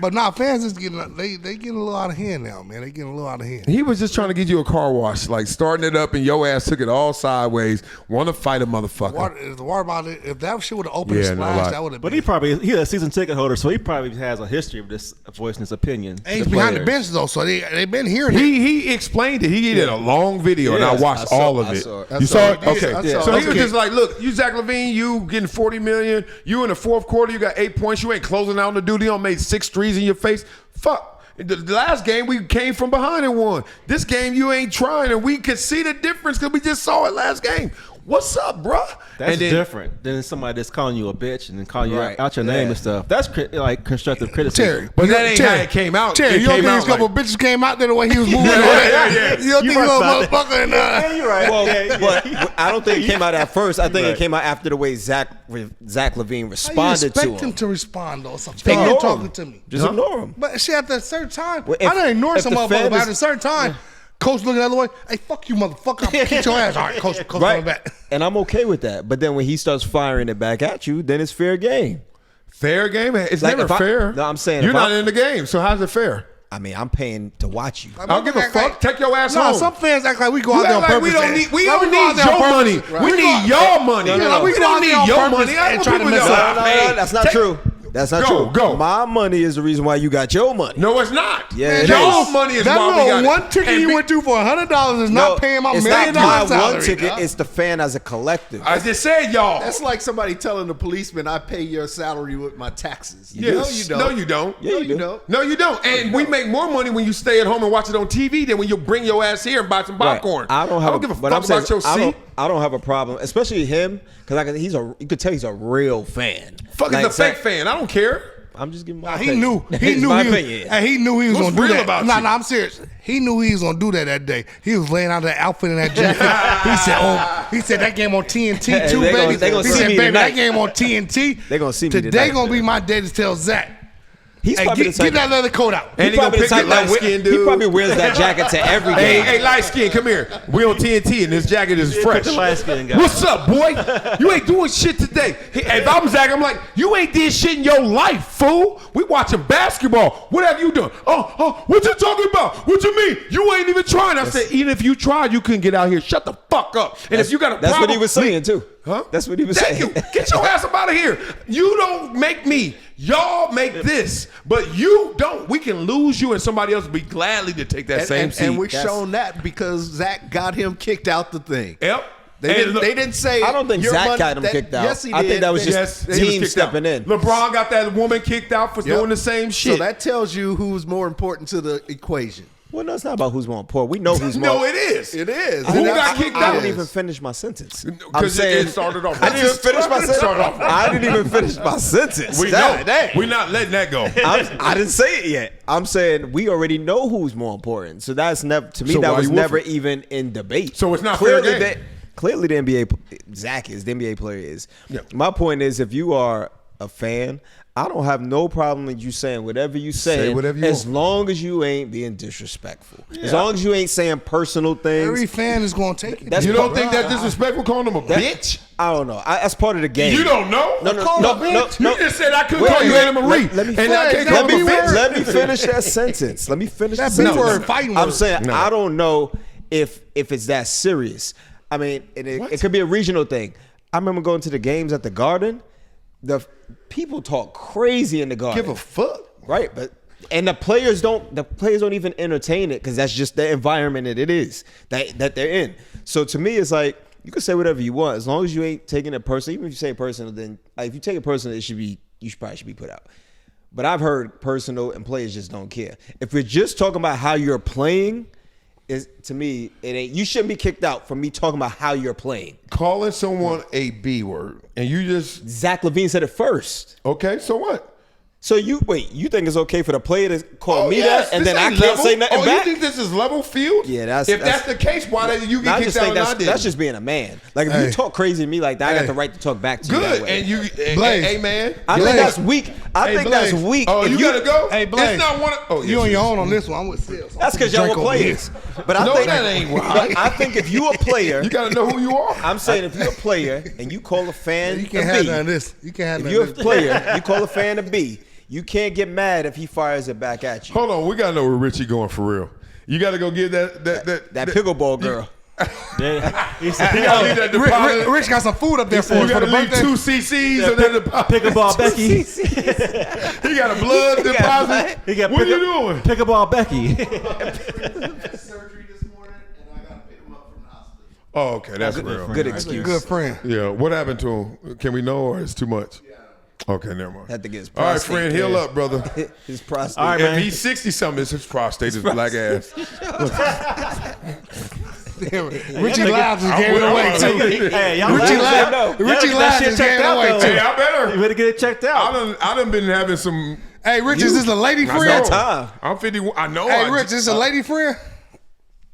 But nah, fans is getting they getting a little out of hand now, man. They getting a little out of hand. He was just trying to get you a car wash, like starting it up, and your ass took it all sideways. Want to fight a motherfucker? If the water bottle, if that shit would have opened Yeah, and no splashed, lie. that would have But been. he's a season ticket holder, so he probably has a history of this voicing his opinion. And he's to behind the players. bench though, so they been hearing it. He explained it. He did a long video, and I Yes, watched I saw- all of I it. saw it. You saw it? I Okay. saw it. So he was Okay. just like, "Look, you Zach LaVine, you getting $40 million. You in the fourth quarter, you got 8 points. You ain't closing out on the duty. You done made 6 threes in your face. Fuck." The last game we came from behind and won. This game you ain't trying, and we could see the difference because we just saw it last game. What's up, bruh? That's and then, different than somebody that's calling you a bitch and then calling you Right. out your name and stuff. That's like constructive criticism. Terry, But that ain't how it came out. Terry, It you don't came think out these couple like- bitches came out there the way he was moving? yeah. You don't You think right little about that. motherfucker and Yeah, you're right. Well, Yeah. but I don't think it came out at first. I think Right. it came out after the way Zach Levine How you responded to expect him him. to respond though? It's a fan Ignore talking him. to me. Just ignore him. But shit, after a certain time, Well, if- I done ignored if some the motherfucker, fan but is- after a certain time, coach looking the other way, hey, fuck you, motherfucker, I'm gonna kick your ass. All right, coach coming Right. back. And I'm okay with that. But then when he starts firing it back at you, then it's fair game. Fair game? It's Like, never if I- fair. No, I'm saying you're if not I- in the game, so how's it fair? I mean, I'm paying to watch you. I don't give a Act fuck. like- Take your ass Nah, home. some fans act like we go You out there act on like purpose. we don't and- need. We like don't go out need there on your purpose. money. Right. We need your money. No, no, no. We We don't go need out there your on money. purpose That's and what try to people mess do. up. No, that's not true. That's not Go, true. go. My money is the reason why you got your money. No, it's not. Yeah, it your is. money is that why we little got one it. ticket And you be- went to for $100 is not paying my it's $1 million not my salary. one ticket. dog. It's the fan as a collective. I just said y'all. That's like somebody telling the policeman, "I pay your salary with my taxes." Yes. No, you don't. No, you don't. Yeah, No, you you do. don't. No, you don't. And we make more money when you stay at home and watch it on TV than when you bring your ass here and buy some Right. popcorn. I don't give a fuck but I'm about your saying, seat. I don't have a problem, especially him, because you could tell he's a real fan. Fuck Like, is the fake fan. I don't care. I'm just giving my Nah, he opinion. knew. He It's knew. my He was, opinion. and he knew he was What's gonna do real that. about Nah, you? I'm serious. He knew he was gonna do that that day. He was laying out that outfit and that jacket. He said, "Oh, he said that game on TNT too, They gonna- baby." they gonna He see said, me "Baby, tonight." that game on TNT. They gonna see me today. tonight. Gonna be my day to tell Zach, He's hey, probably get the type. that leather coat out." And he gonna probably the pick type the that light-skinned he dude. probably wears that jacket to every game. Hey, light skin, come here. We on TNT and this jacket is fresh. the light-skinned guy. What's up, boy? You ain't doing shit today. If I'm Zach, I'm like, you ain't did shit in your life, fool. We watching basketball. What have you done? Oh, what you talking about? What you mean? You ain't even trying. I said, even if you tried, you couldn't get out here. Shut the fuck up. And if you got a problem, That's what he was saying too. Huh? That's what he was Thank saying. you. Get your ass up out of here. You don't make me. Y'all make this, but you don't. We can lose you, and somebody else will be gladly to take that same seat. And we've shown that because Zach got him kicked out the thing. Yep. They And look- didn't say. I don't think your Zach money- got him kicked out. Yes, he did. I think that was just Yes, he was team kicked stepping out. in. LeBron got that woman kicked out for Yep. doing the same shit. So that tells you who's more important to the equation. Well, no, it's not about who's more important. We know who's more. no, it is. It is. Who got kicked I out? didn't even finish my sentence. I'm Because saying it started off. I didn't even finish my sentence. Started off. I didn't even finish my sentence. We God know. dang. We're not letting that go. I didn't say it yet. I'm saying we already know who's more important. So that's never to me. So that why was you never woofing? even in debate. So it's not fair game. Clearly, the NBA Zach is the NBA player is. Yeah. My point is, if you are a fan, I don't have no problem with you saying whatever you Say whatever you as want. long as you ain't being disrespectful. As long as you ain't saying personal things. Every fan is gonna take it. That's You don't think that's disrespectful calling him a bitch? I don't know. That's part of the game. You don't know? No. You just said I couldn't Wait, call you wait, Anna Marie. let me and I can't call let him a bitch. let me finish that sentence. Let me finish That the B sentence. word, fighting I'm word. saying No. I don't know if it's that serious. I mean, it could be a regional thing. I remember going to the games at the Garden. The people talk crazy in the Garden. Give a fuck. Right, but and the players don't even entertain it because that's just the environment that it is that they're in. So to me, it's like you can say whatever you want as long as you ain't taking it personal. Even if you say it personal, then if you take it personal, you probably should be put out. But I've heard personal and players just don't care. If we're just talking about how you're playing, to me it ain't. You shouldn't be kicked out for me talking about how you're playing. Calling someone a B word and you just Zach LaVine said it first. okay. So what? So you think it's okay for the player to call me yes, that, and this then I ain't can't level. say nothing Oh, back? you think this is level field? Yeah, if that's the case, why did you No, I get just kicked out think and I did? that's just being a man. Like if Hey. you talk crazy to me like that, I got the right to talk back to you that good. way. And you, Blaze. hey man, I Blaze. think that's weak. I Hey, think that's Blaze. weak. oh, If you gotta go. Hey, Blaze. It's not one. Oh, You yes, on it your is. own on this one. I'm with Sil. That's because y'all were players. But I No, think that ain't right. I think if you a player, You gotta know who you are. I'm saying if you're a player and you call a fan You can't a have B, none of this. You can't have if none you're of a this. player, you call a fan a B. You can't get mad if he fires it back at you. Hold on, we gotta know where Richie going for real. You gotta go get that Pickleball girl. Yeah. He said, You gotta leave that deposit. Rich got some food up there for You us for gotta the leave birthday. 2 cc's and then deposit. Pickleball Becky. He got a blood deposit. He got What are you doing? Pickleball Becky. Surgery this morning, and I got to pick him up from the hospital. Oh, okay, that's real. Good That's a excuse. good friend. Yeah, what happened to him? Can we know, or it's too much? Okay, never mind. Had to get his All right, prostate friend, heal cleared. up, brother. His prostate. All right, If man. he's 60-something, it's his prostate, his black ass. Richie Labs is gave it away too. Hey, y'all Richie laugh. Labs, Y'all Richie get that Labs shit is gave checked it out, away though. Hey, too. I better. You better get it checked out. I done been having some. Hey, Rich, is this a lady I friend? know. time. I'm 51. I know. Hey, I Rich, is this a lady friend?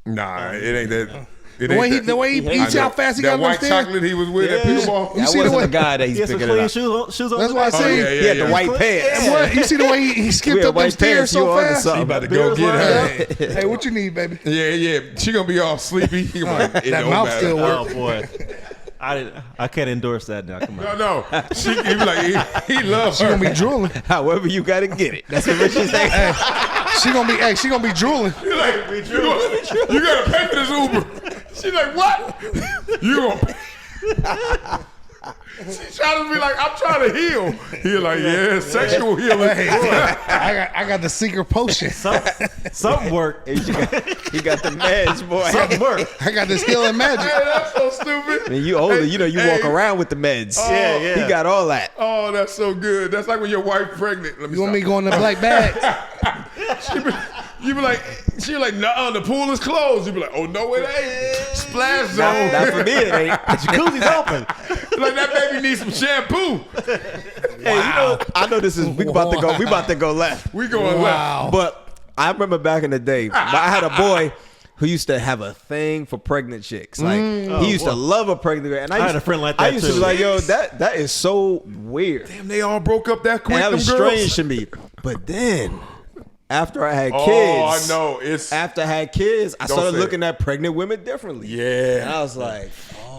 Nah, it ain't that. It The ain't way he that. the way he I eats know. how fast he that got white upstairs. chocolate he was with at Yeah. pickleball. That see the wasn't way- the guy that He he's had some picking it clean up. shoes on. That's why I Oh, say yeah, yeah, He had the yeah. white pants. And what, you see the way he skipped Yeah, up them white stairs pants, so you onto fast? He something. about to go Beers get lined her. Hey, what you need, baby? Yeah, yeah. She gonna be all sleepy. He gonna be like, it That don't mouth matter. still works. Oh boy, I can't endorse that now. Come on. No. He be like, he loves She her. gonna be drooling. However you gotta get it. That's what Richie's saying. She gonna be drooling. He like, you gotta pay for this Uber. She's like, what? You gonna pay? She trying to be like, I'm trying to heal. He like, yeah, sexual healing. I got the secret potion. Something worked. He got the meds, boy. Something worked. I got this healing Hey, magic. that's so stupid. I mean, you older, you know, you walk Hey. around with the meds. Yeah, yeah. He got all that. Oh, that's so good. That's like when your wife pregnant. Let me You want me to stop. go in the black bag? You be like, she be like, nah, the pool is closed. You be like, oh no, it ain't. Splash zone. Not for me, it ain't. Jacuzzi's open. Like that baby needs some shampoo. Hey, you know, I know this is we about to go left. We going left. But I remember back in the day, I had a boy who used to have a thing for pregnant chicks. Like he used to love a pregnant girl. And I had used a friend like I that, used to too. be like, yo, that is so weird. Damn, they all broke up that quick. And that them was girls. strange to me. But then after I had Oh, kids, I know. It's after I had kids, I Don't started say looking at pregnant women differently. Yeah. And I was like,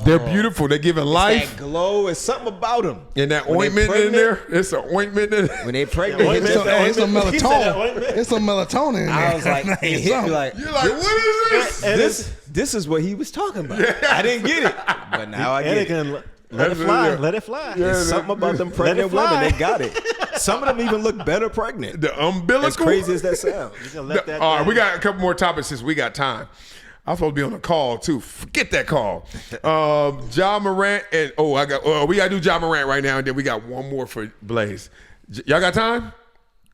they're beautiful. They're giving life. that glow is something about them. And that When they ointment in pregnant- there. It's an ointment in there. When they pregnant, ointment. it's It's some He said that ointment. melatonin. It's some melatonin in there. I was like, it hit me like, You're like, what is this? this is what he was talking about. I didn't get it, but now I And get it it. can let it fly. Let it fly. There's something about them pregnant fly. women. They got it. Some of them even look better pregnant. The umbilical. As crazy as that sounds. You can let that All right, thing- we got a couple more topics since we got time. I'm supposed to be on a call too. Forget that call. Ja Morant and we gotta do Ja Morant right now, and then we got one more for Blaze. Y'all got time?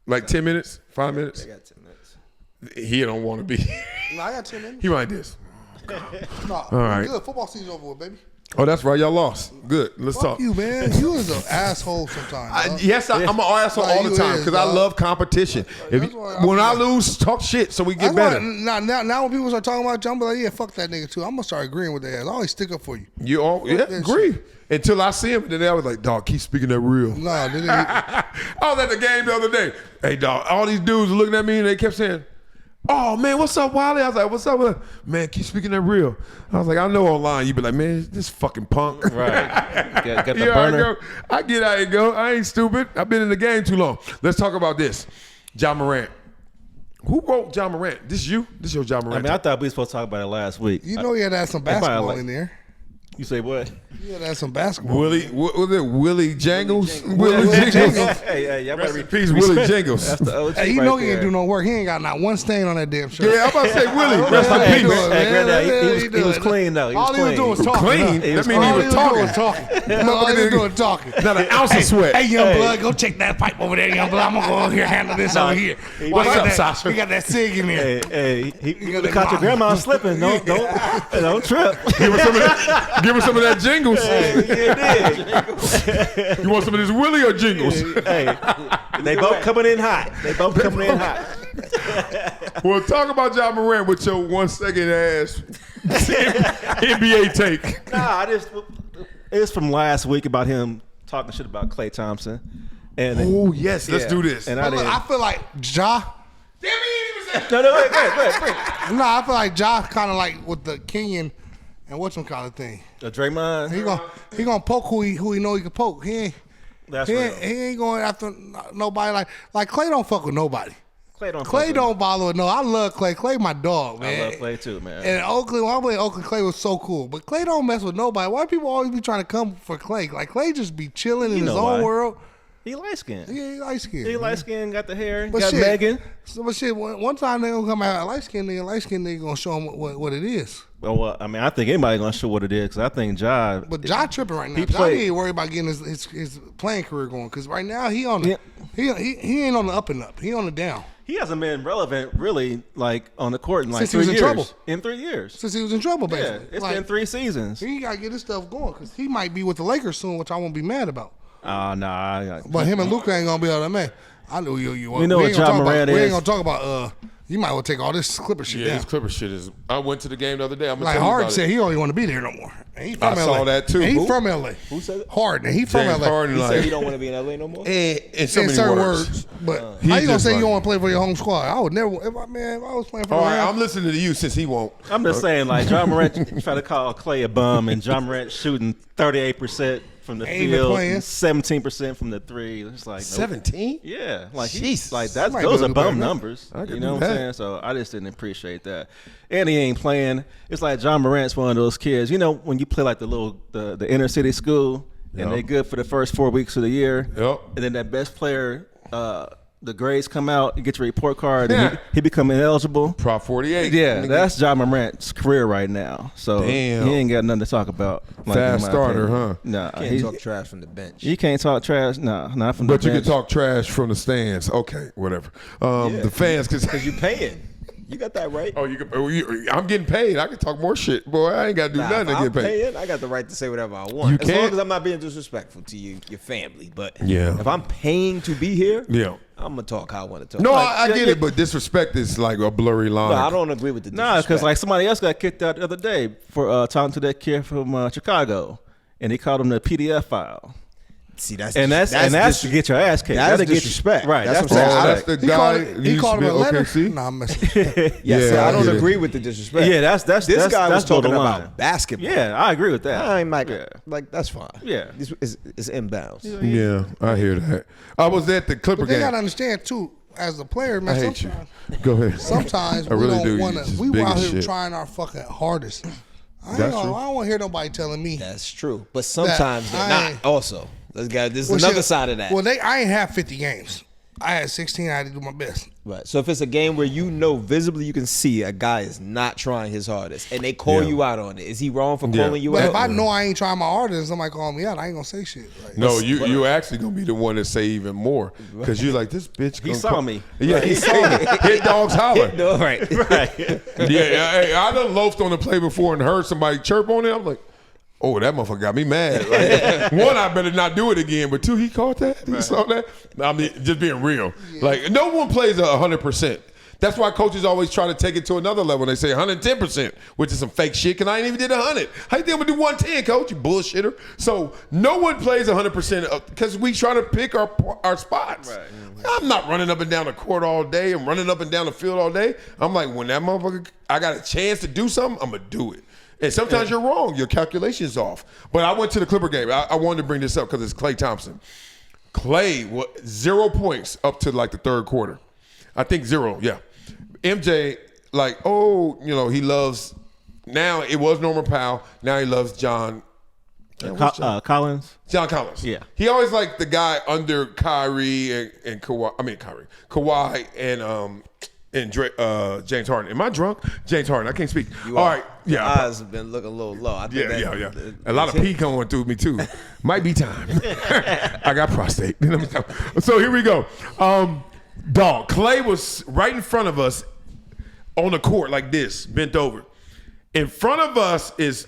Like 10 minutes? 5 minutes? got 10 minutes. He don't want to be. No, I got 10 minutes. He like this. No, All right. Good. Football season's over with, baby. Oh, that's right. Y'all lost. Good. Let's Fuck talk. you, man. You is an asshole sometimes. dog. Yes, I'm an asshole Like, all the you time is, because I dog. love competition. That's why When I lose, talk shit so we get That's why better. now when people start talking about you, I'm like, yeah, fuck that nigga too. I'm gonna start agreeing with their ass. I always stick up for you. You all that agree until I see him, and then I was like, dog, keep speaking that real. Nah, then I was at the game the other day. Hey, dog, all these dudes were looking at me and they kept saying, oh, man, what's up, Wiley? I was like, what's up? Man, keep speaking that real. I was like, I know online you be like, man, this fucking punk. Right. Got the You know how it burner. go. I get how it go. I ain't stupid. I've been in the game too long. Let's talk about this. John Morant. Who wrote John Morant? This you? This your John I Morant? mean, I thought we were supposed to talk about it last week. you know you had to have some probably basketball like- in there. You say what? You had to have some basketball. Willie, what was it? Willie Jangles? Willie Willie Jangles. Jangles. Hey, y'all Rest better in peace, Willie Jangles. That's the OG Hey, you right know he there. ain't do no work. He ain't got not one stain on that damn shirt. Yeah, I'm about to say Willie. What Rest the hell in he peace. doing, Hey, man? granddad, he was doing? clean though. He was All he was clean. doing was talking. Clean? huh? That mean All he he was was doing was talking. talking. All he was doing was talking. Not an ounce of sweat. Hey, young blood, go check that pipe over there, young blood. I'm gonna go over here handle this over here. What's He got up, that- Sasha? He got that cig in there. Hey, he got that caught your mom. grandma slipping. Don't trip. Give her some of that jingles. You want some of this Willie or jingles? Hey, they both coming in hot. Well, talk about John Morant with your 1 second ass NBA take. Nah, it's from last week about him talking shit about Klay Thompson. And Oh, yes. Let's yeah. do this. And I Look, didn't. I feel like Ja. Damn, he ain't even say No, wait, go ahead. No, I feel like Ja kind of like with the Kenyon and whatchamacallit thing. Draymond. He gonna poke who he know he can poke. He That's he real. ain't going after nobody like Klay don't fuck with nobody. Klay Don't bother with no. I love Klay. Klay my dog, man. I love Klay too, man. And Oakland, when I played Oakland, Klay was so cool. But Klay don't mess with nobody. Why people always be trying to come for Klay? Like Klay just be chilling in his know own why. world. He light skinned. Yeah, he light skinned. He light skinned, got the hair, But got shit, Megan. But shit, one time they gonna come out light skinned nigga gonna show him what it is. Well, I mean, I think anybody gonna show what it is because I think Ja. But Ja tripping right now. He Ja played- ain't worried about getting his playing career going because right now he on Yeah. he ain't on the up and up. He on the down He hasn't been relevant really, like on the court in like Since he 3 was in years. trouble. In 3 years. since he was in trouble. Yeah, Basically, it's like, been 3 seasons. He gotta get his stuff going because he might be with the Lakers soon, which I won't be mad about. Nah. But him and Luka ain't gonna be able to man. I know you. We know we what ain't gonna Ja talk Morant about, We is. ain't gonna talk about. You might well take all this Clipper shit Yeah, down. this Clipper shit is. I went to the game the other day. I'm gonna Like tell you Harden about said, it. he don't even want to be there no more. And he from I LA. saw that too. And he Who? from LA. Who said it? Harden. And he from James LA. Harden, He like, said he don't want to be in LA no more. in so In many certain words. words, but He how you gonna just say you like- don't want to play for your home squad? I would never. If I was playing for All the right, Rams, I'm listening to you since he won't. I'm just saying, like John Morant trying to call Klay a bum, and John Morant shooting 38% from the Ain't even field, playing. and 17% from the three. It's like nope. 17? Yeah, like Jesus. like that's Might those do are better bum than that. numbers. I could You know do what I'm that. saying? So I just didn't appreciate that. And he ain't playing. It's like John Morant's one of those kids. You know when you play like the inner city school, and Yep. they good for the first 4 weeks of the year. Yep. And then that best player, the grades come out, you get your report card, Yeah. and he become ineligible. Prop 48. Yeah, Nigga. that's John Morant's career right now. So Damn. he ain't got nothing to talk about. Like, in Fast my starter, opinion. huh? Nah, Can't talk trash from the bench. he can't talk trash. Nah, not from But the you can bench. talk trash from the stands. Okay, whatever. The fans, because You paying. You got that right. oh, I'm getting paid. I can talk more shit, boy. I ain't got to do Nah, nothing if to I'm get paid. paying, I got the right to say whatever I want. You as long can't? as I'm not being disrespectful to you, your family. But Yeah. if I'm paying to be here, Yeah. I'm gonna talk how I want to talk. No, Like, I get it, but disrespect is like a blurry line. no, I don't agree with the Nah, disrespect. because like somebody else got kicked out the other day for talking to that kid from Chicago, and he called him the PDF file. See, that's to get your ass kicked. That's That'll get you- disrespect. Right. That's That's what I'm saying. Oh, I- that's the he guy. he called him a letter. OKC? Nah, I'm messing. with you. Yes, Yeah, I I don't get it. agree with the disrespect. Yeah, that's this that's, guy that's was talking borderline. about basketball. Yeah, I agree with that. I ain't like Yeah. like that's fine. Yeah. this is inbounds. Yeah, I hear that. I was at the Clipper But they game. gotta understand too, as a player, man. I hate you. sometimes, Go ahead. Sometimes I we really don't do. want You're to. just We big out as here shit. trying our fucking hardest. I That's don't true. want to hear nobody telling me. That's true, but sometimes they're I not. ain't- Also, let's go. This is Well, another shit, side of that. Well, I ain't have 50 games. I had 16. I had to do my best. Right. So if it's a game where you know visibly you can see a guy is not trying his hardest and they call Yeah. you out on it, is he wrong for Yeah. calling you But out? if I know I ain't trying my hardest, and somebody call me out, I ain't gonna say shit. Like, No, you actually gonna be the one to say even more because you're like this bitch. He gonna saw call- me. Yeah, he saw me. Hit dogs holler. No, right. Right. Yeah, hey, I done loafed on the play before and heard somebody chirp on it. I'm like, Oh, that motherfucker got me mad. Like, one, I better not do it again. But two, he caught that. He saw that. I mean, just being real. Like, no one plays 100%. That's why coaches always try to take it to another level. They say 110%, which is some fake shit, because I ain't even did 100. How you think I'm going to do 110, coach? You bullshitter. So no one plays 100% because we try to pick our spots. Right. I'm not running up and down the court all day. I'm running up and down the field all day. I'm like, when that motherfucker, I got a chance to do something, I'm going to do it. And sometimes you're wrong. Your calculation's off. But I went to the Clipper game. I wanted to bring this up because it's Klay Thompson. Klay, 0 points up to like the third quarter. I think 0, yeah. MJ, like, he loves, now it was Norman Powell. Now he loves John. Collins? John Collins. Yeah. He always liked the guy under Kyrie and Kawhi. I mean, Kawhi and James Harden. Am I drunk? James Harden. I can't speak. All right. Yeah. Your eyes have been looking a little low. I think Yeah. A lot of pee going through me too. Might be time. I got prostate. So here we go. Dog, Klay was right in front of us on the court like this, bent over. In front of us is,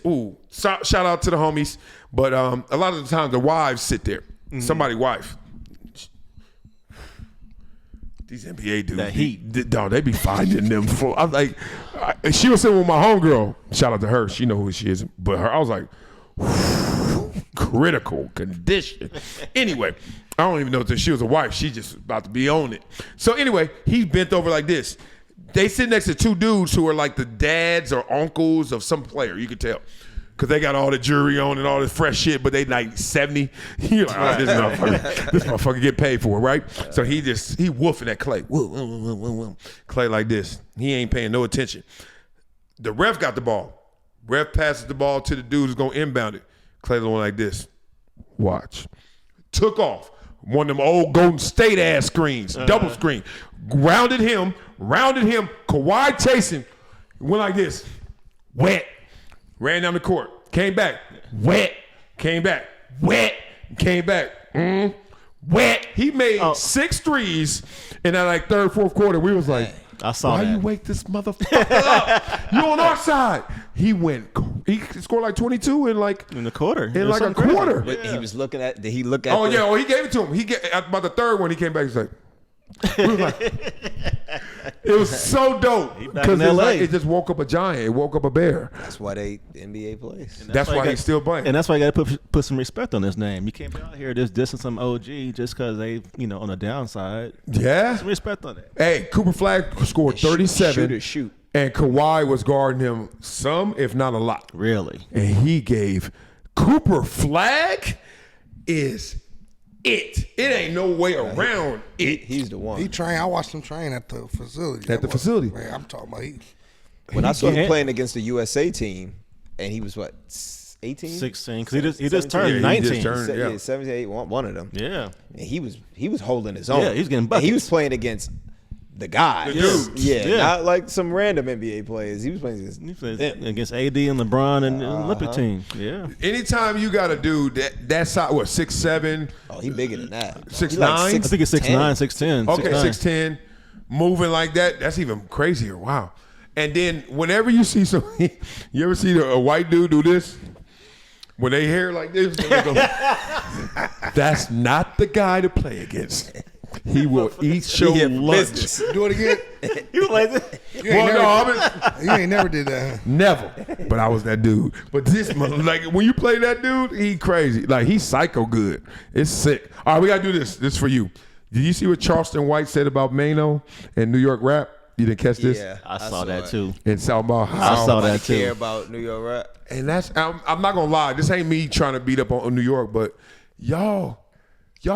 shout out to the homies, but a lot of the time the wives sit there. Somebody's wife. These NBA dudes, that heat. Dog, they be finding them full. I'm like, she was sitting with my homegirl. Shout out to her. She know who she is. But I was like, critical condition. Anyway, I don't even know if she was a wife. She just about to be on it. So anyway, he bent over like this. They sit next to two dudes who are like the dads or uncles of some player. You could tell. Because they got all the jewelry on and all this fresh shit, but they like 70. You're like, this motherfucker get paid for it, right? So he woofing at Klay. Klay like this. He ain't paying no attention. The ref got the ball. Ref passes the ball to the dude who's going to inbound it. Klay the one like this. Watch. Took off. One of them old Golden State ass screens. Double screen. Rounded him. Kawhi chasing. Went like this. Wet. Ran down the court. Came back. Wet. Came back. Wet. Came back. Wet. He made 6 threes in that like third, fourth quarter. We was like, I saw why that. you wake this motherfucker up? You on our side. He scored like 22 in the quarter. In like a quarter. But he was looking at, did he look at he gave it to him. About the third one, he came back, he's like, we was like, it was so dope. Because it just woke up a giant. It woke up a bear. That's why the NBA plays. That's why he's still playing. And that's why you got to put some respect on his name. You can't be out here just dissing some OG just because they, on the downside. Yeah. Put some respect on it. Hey, Cooper Flag scored 37. Shoot. And Kawhi was guarding him some, if not a lot. Really? And he gave Cooper Flag is it. It ain't no way around it. He's the one. He trained. I watched him train at the facility. Facility. Man, I'm talking about when I saw him playing against the USA team, and he was what, 18? 16, because he just turned 19. He just turned, Yeah, 78, one of them. Yeah. And he was holding his own. Yeah, he was getting And buckets. he was playing against the guys. The dudes. Yeah, not like some random NBA players. He was playing against them. Against AD and LeBron and the Olympic team. Yeah. Anytime you got a dude that size, 6'7", Oh, he bigger than that. 6'9"? I think it's 6'9", 6'10". Okay, 6'10", moving like that, that's even crazier. Wow. And then whenever you see you ever see a white dude do this? When they hair like this, they go, that's not the guy to play against. He will eat your lunch. Do it again. You like that? You ain't never did that. Huh? Never. But I was that dude. But this like when you play that dude, he crazy. Like he's psycho good. It's sick. All right, we gotta do this. This is for you. Did you see what Charleston White said about Mano and New York rap? You didn't catch this? Yeah, I saw that too. And talking about how I saw that too. Care about New York rap. and that's I'm not gonna lie. This ain't me trying to beat up on New York, but y'all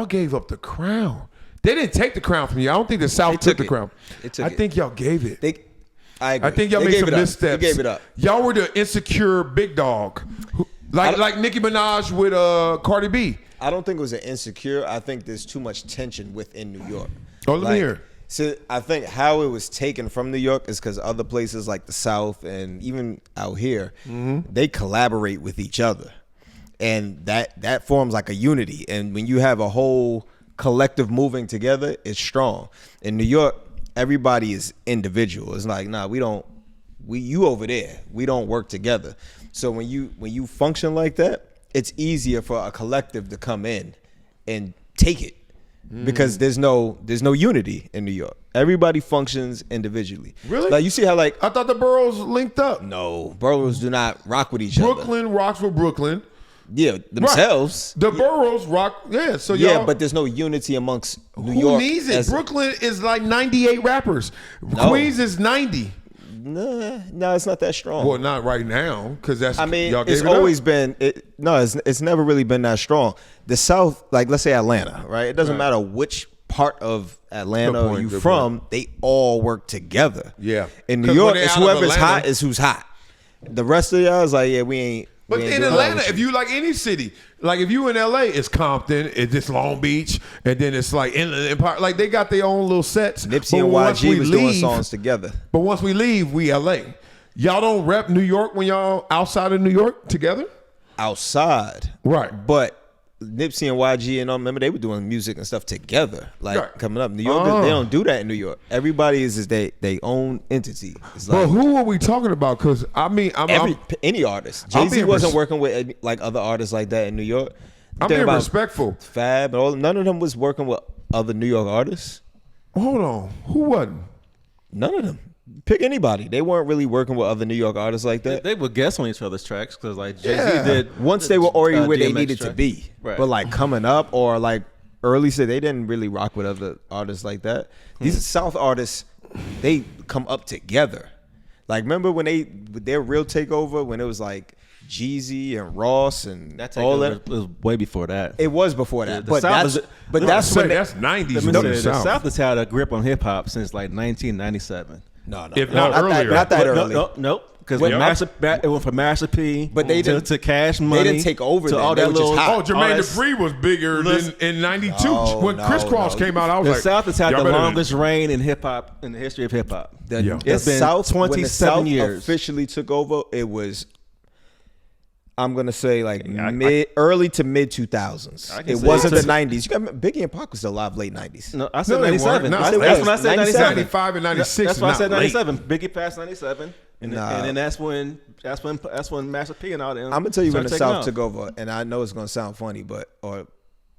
gave up the crown. They didn't take the crown from you. I don't think the South took the crown. I think y'all gave it. I agree. I think y'all made some missteps. They gave it up. Y'all were the insecure big dog, like Nicki Minaj with Cardi B. I don't think it was an insecure. I think there's too much tension within New York. Oh, let me hear. So I think how it was taken from New York is because other places like the South and even out here, they collaborate with each other, and that forms like a unity. And when you have a whole collective moving together, it's strong. In New York, everybody is individual. It's like, nah, we don't you over there. We don't work together. So when you function like that, it's easier for a collective to come in and take it. Because there's no unity in New York. Everybody functions individually. Really? Like you see how like I thought the boroughs linked up. no boroughs do not rock with each other. Brooklyn rocks with Brooklyn. Yeah, themselves. Right. The boroughs rock. Yeah. So Yeah, y'all, but there's no unity amongst New who York. needs it? as- Brooklyn is like 98 rappers. No. Queens is 90. No, it's not that strong. Well, not right now, because that's. I mean, y'all gave it's it up. always been. It's never really been that strong. The South, like let's say Atlanta, right? It doesn't matter which part of Atlanta point, you good from, they all work together. Yeah. In New 'Cause York, when they it's out of whoever's Atlanta- hot is who's hot. The rest of y'all is like, yeah, we ain't. But we ain't in doing Atlanta, that if with you like any city, like if you in LA, it's Compton, it's just Long Beach, and then it's like Inland Empire. Like they got their own little sets. Nipsey But and once YG we was doing leave- songs together. But once we leave, we LA. Y'all don't rep New York when y'all outside of New York together? Outside, Right. But Nipsey and YG and all, remember they were doing music and stuff together, like Right. coming up. New York, they don't do that in New York. Everybody is they own entity. It's But like who are we talking about? Because I mean, any artist. I'm Jay-Z being wasn't res- working with like other artists like that in New York. I'm Think being about respectful. Fab, and all, none of them was working with other New York artists. Hold on, who wasn't? None of them. Pick anybody. They weren't really working with other New York artists like that. They would guess on each other's tracks because like Jay-Z Yeah. did. Once they were already where they DMX needed to track. be. Right. But like coming up or like early, so they didn't really rock with other artists like that. These South artists, they come up together. Like remember when their real takeover when it was like Jeezy and Ross and That all takeover that. was way before that. It was before that, The but South that's is- but Let that's when that's 90s. Let me No, say, the the South. South has had a grip on hip hop since like 1997. no, If not earlier. not that No, early. no. Because When- it went from Master P, But they to, didn't- to Cash Money. didn't take over to then. all They that were just little. hot. Oh, all Jermaine that- Dupri was bigger Listen- than in 92. No, when no, Crisscross no. came out, I was The like, South has had y'all the better- longest reign in hip hop in the history of hip hop. Yeah. It's been when the 27 South years. officially took over, it was I'm gonna say like I- early to mid 2000s. I can It say wasn't it. the 90s. You got Biggie and Pac was still alive late 90s. No, I said No, they 97. weren't. No, I- they that's was. when I said 97. 95 and 96 That's why I is said not late. 97. Biggie passed 97, and Nah. then that's when Master P and all them. I'm gonna tell you when the started taking South off. took over, and I know it's gonna sound funny, or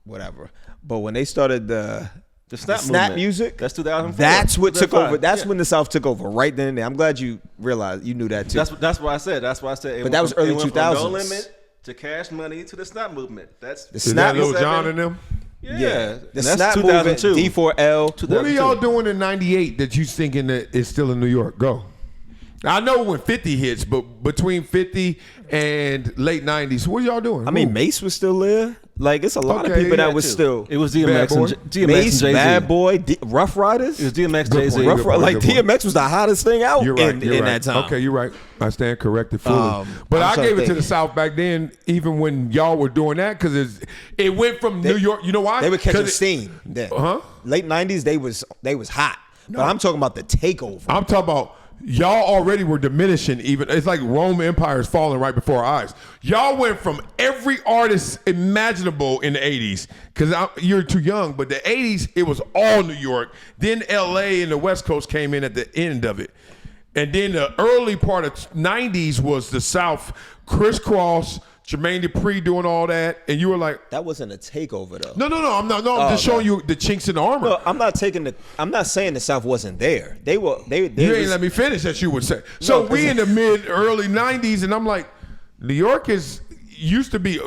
whatever. But when they started the Snap movement. music, That's 2004. That's what took 2005. over. That's Yeah. when the South took over right then and there. I'm glad you realized you knew that too. That's what I said. That's why I said. But that was early it went from 2000s. No Limit to Cash Money to the Snap movement. That's The Is Snap that Lil movement- Jon and them? yeah. The And that's Snap movement, 2002. D4L. What are 2002. y'all doing in 98 that you thinking that is still in New York? Go. I know when 50 hits, but between 50 and late 90s, what are y'all doing? I mean, Who? Mace was still there. Like it's a lot of Okay, people yeah, that was too. still It was Bad DMX Boy. and DMX Mace, and Jay-Z. Bad Boy, Rough Riders. It was DMX, Good Jay-Z. point. Rough, Good point, like good point. DMX was the hottest thing out You're right. in You're right. that time. Okay, you're right. I stand corrected fully. But I'm I trying gave to it to think. the South back then, even when y'all were doing that, because it went from New York. You know why? They were catching 'Cause it- steam then. Huh? Late 90s, they was hot. But I'm talking about the takeover. I'm talking about y'all already were diminishing. Even it's like Roman Empire is falling right before our eyes. Y'all went from every artist imaginable in the 80s, because you're too young, but the 80s, it was all New York. Then LA and the West Coast came in at the end of it. And then the early part of 90s was the South, Crisscross, Jermaine Dupri doing all that. And you were like, That wasn't a takeover though. no, I'm not. No, I'm just showing you the chinks in the armor. No, I'm not saying the South wasn't there. They You ain't let me finish, as you would say. So we in the early 90s, and I'm like, New York used to be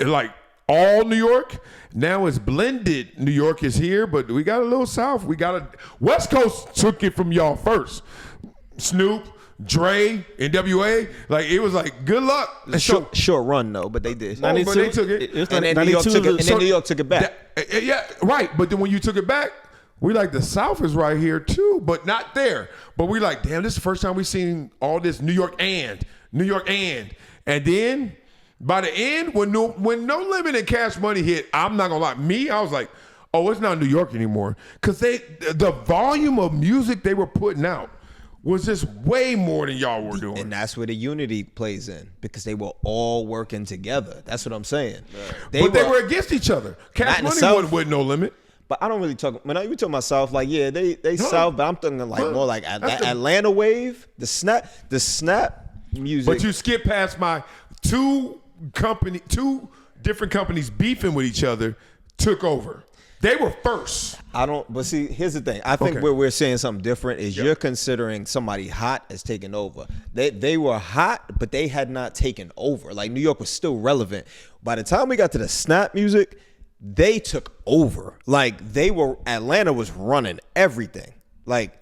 like all New York. Now it's blended. New York is here, but we got a little South. West Coast took it from y'all first. Snoop, Dre, NWA, like it was like good luck. And so, short run though, but they did. but they took it. It was And then New York 92 took it. And to- then New York took it back. Yeah, right. But then when you took it back, we like the South is right here too, but not there. But we like, damn, this is the first time we seen all this New York and, and then by the end, when No Limit and Cash Money hit, I'm not gonna lie, I was like, oh, it's not New York anymore, because the volume of music they were putting out was just way more than y'all were doing. And that's where the unity plays in, because they were all working together. That's what I'm saying. But they were against each other. Not Cash in the Money South. wasn't with No Limit. But I don't really talk. When you talking about South, like they South, but I'm thinking like more like Atlanta wave, the snap music. But you skip past my two different companies beefing with each other took over. They were first. But see, here's the thing. I think where we're saying something different is you're considering somebody hot as taking over. They were hot, but they had not taken over. Like New York was still relevant. By the time we got to the snap music, they took over. Like Atlanta was running everything. Like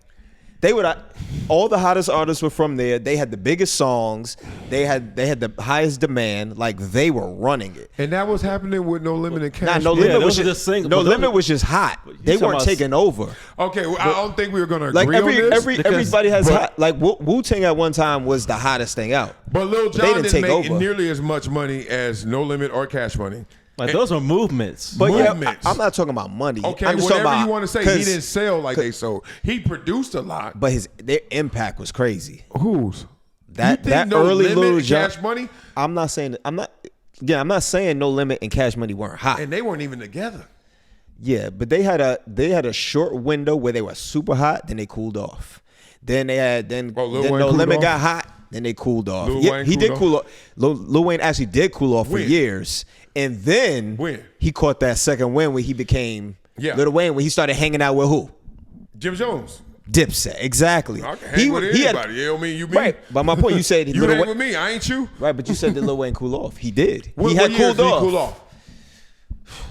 all the hottest artists were from there. They had the biggest songs. They had the highest demand. Like they were running it. And that was happening with No Limit and Cash. No Limit was just singles. No Limit was just hot. They weren't taking over. Okay, well, I don't think we were gonna Like agree on this. everybody has hot. Like Wu-Tang at one time was the hottest thing out. But Lil They Jon didn't didn't take make over. nearly as much money as No Limit or Cash Money. Like those are movements. But Movements. I'm not talking about money. Okay, I'm just talking whatever about, you want to say, he didn't sell like they sold. He produced a lot. But their impact was crazy. Whose? That No early Limit Lil and Jon. Cash Money, I'm not saying No Limit and Cash Money weren't hot. and they weren't even together. Yeah, but they had a short window where they were super hot, then they cooled off. Then Lil then Wayne No cooled Limit off? got hot, then they cooled off. Lil Yeah, Wayne he cooled did off? cool off. Lil Wayne actually did cool off for When? years. And then When? he caught that second win when he became Yeah. Lil Wayne, when he started hanging out with who? Jim Jones. Dipset, exactly. I can hang with anybody. You know me, you me. Right, but my point, you said You Lil hang Wayne, with me, I ain't you. right, but you said that Lil Wayne cool off. He did. What He had years cooled did he off. cool off?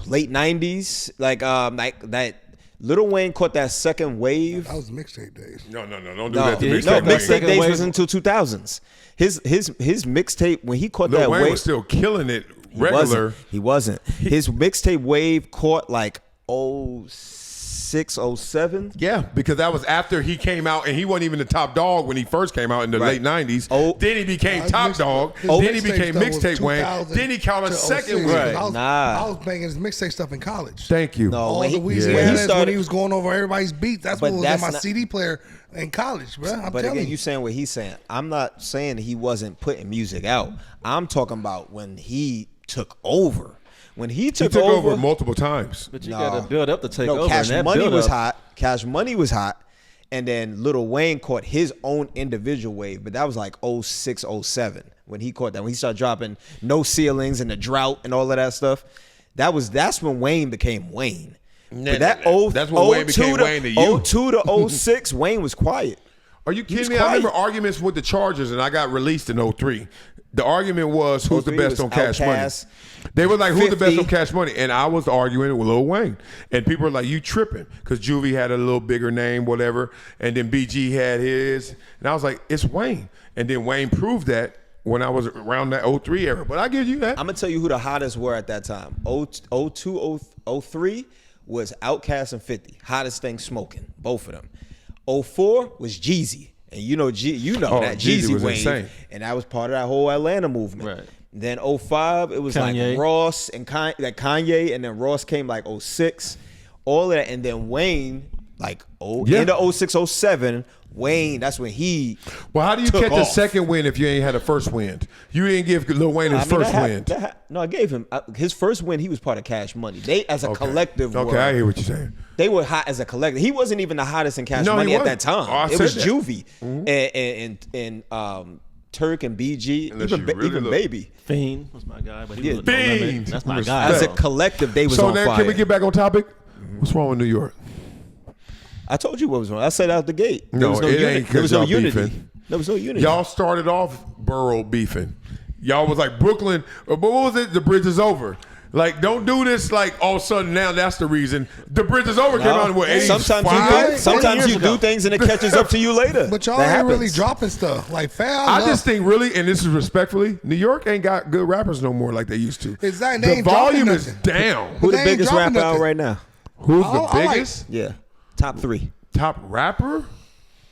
Late 90s, like that. Lil Wayne caught that second wave. That was mixtape days. No, don't do No, that to no, mixtape. mixtape Second days wave. was until 2000s. His mixtape when he caught Lil that Wayne wave, was still killing it he regular. wasn't. His mixtape wave caught like 06, 07. Yeah, because that was after he came out, and he wasn't even the top dog when he first came out in the Right. late 90s. Oh. Then he became His top mix- dog. his Then he mixtape became stuff was mixtape Wayne. 2000 Then he caught a to second 06. win. Right. I was Nah. banging his mixtape stuff in college. Thank you. No, All when the he- Weezy when he when started- he was going over everybody's beats. That's But what was in that's my not- CD player in college, bro. I'm But telling again, you. you saying what he's saying. I'm not saying he wasn't putting music out. I'm talking about when he took over. When he He took, took over multiple times. But you No. got to build up to take over. Cash and that Money build was up- hot. Cash Money was hot. And then Lil Wayne caught his own individual wave, but that was like 06, 07 when he caught that. When he started dropping No Ceilings and The Drought and all of that stuff. That's when Wayne became Wayne. But that That's when Wayne became Wayne to you. 02 to 06, Wayne was quiet. Are you He was kidding me? I quiet. remember arguments with the Chargers, and I got released in 03. The argument was who's the 03 best was on Cash Outkast, Money. They were like, who's the best 50. on Cash Money? And I was arguing with Lil Wayne. And people were like, you tripping. Because Jeudy had a little bigger name, whatever. And then BG had his. And I was like, it's Wayne. And then Wayne proved that when I was around that 03 era. But I give you that. I'm going to tell you who the hottest were at that time. 02, 03 was Outkast and 50. Hottest thing smoking, both of them. 04 was Jeezy. And you know that Jeezy Jeezy was wave. insane. And that was part of that whole Atlanta movement. Right. Then 05, it was Kanye. like Ross and Kanye, and then Ross came like 06. All of that. And then Wayne, like into 06, 07, Wayne, that's when he Well, how do you took catch a off. second win if you ain't had a first win? You didn't give Lil Wayne his first win. No, I gave him his first win. He was part of Cash Money. They as a collective. Okay, were, I hear what you're saying. They were hot as a collective. He wasn't even the hottest in Cash No, he Money at wasn't. that time. Oh, I it was said that. Juvie and Turk and BG, Unless you really even look. Baby. Fiend was my guy, but he Yeah. was no limit. Fiend. That's my Respect. guy. As a though. collective, they was So on now, fire. can we get back on topic? What's wrong with New York? I told you what was wrong. I said out the gate. There No, was no it unity. ain't 'cause There was no y'all unity. beefing. There was no unity. Y'all started off borough beefing. Y'all was like Brooklyn, but what was it? The bridge is over. Like, don't do this like all of a sudden now that's the reason. The bridge is over came out in what, 85? Sometimes you do things and it catches up to you later. But y'all That ain't really happens. dropping stuff. Like, fam, I just think really, and this is respectfully, New York ain't got good rappers no more like they used to. Exactly. They The ain't dropping volume is nothing. down. Who They the ain't biggest dropping rapper out nothing. right now? Who's the I like- biggest Yeah, top 3. top rapper?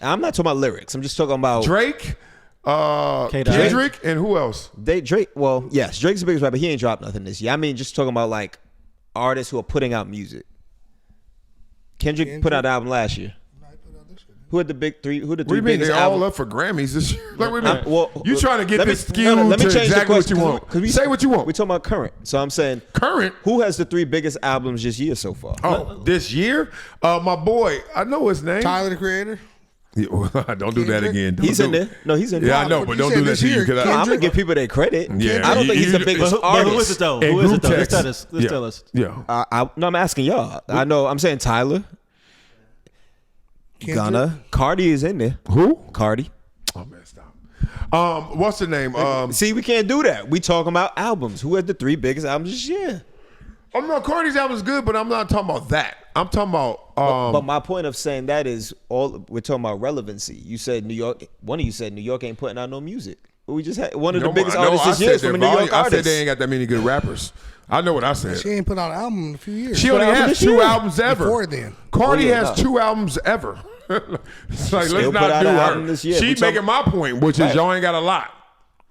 I'm not talking about lyrics. I'm just talking about Drake, K-Dot. Kendrick, and who else? Drake. Well, yes, Drake's the biggest rapper. He ain't dropped nothing this year. I mean, just talking about like artists who are putting out music. Kendrick put out an album last year. Who had the big three? Who the What do three you mean? biggest They're all albums? up for Grammys this year. Like, what do you mean? Well, you trying to get let me- this skewed no, let me to change the exactly what you question, want. 'cause we- Say what you want. We're talking about current. So I'm saying Current. who has the 3 biggest albums this year so far? Oh, this year? My boy, I know his name. Tyler, the Creator. Yeah, don't do that again. Don't He's do in there. No, he's in there. Yeah, I know, What but you don't said do that this to you. year, 'Cause No, I'm Kendrick? gonna give people their credit. Yeah, I don't think he's the biggest But artist. who is it though? And Who is group it though? Let's text. tell us. Let's Yeah. tell us. Yeah. No, I'm asking y'all. I know. I'm saying Tyler, Kendrick? Gunna, Cardi is in there. Who? Cardi. Oh man, stop. What's the name? See, we can't do that. We talking about albums. Who had the 3 biggest albums this year? Oh no, Cardi's album is good, but I'm not talking about that. I'm talking about. But my point of saying that is we're talking about relevancy. You said New York. One of you said New York ain't putting out no music. We just had one of the biggest artists this year is from a New York I said artist. they ain't got that many good rappers. I know what I said. She ain't put out an album in a few years. She only album has this 2 year? albums ever. Before then. Cardi Oh, yeah, has no. 2 albums ever. It's like, Still let's put not out do an her. album this year. She We talking- making my point, which is Right. y'all ain't got a lot.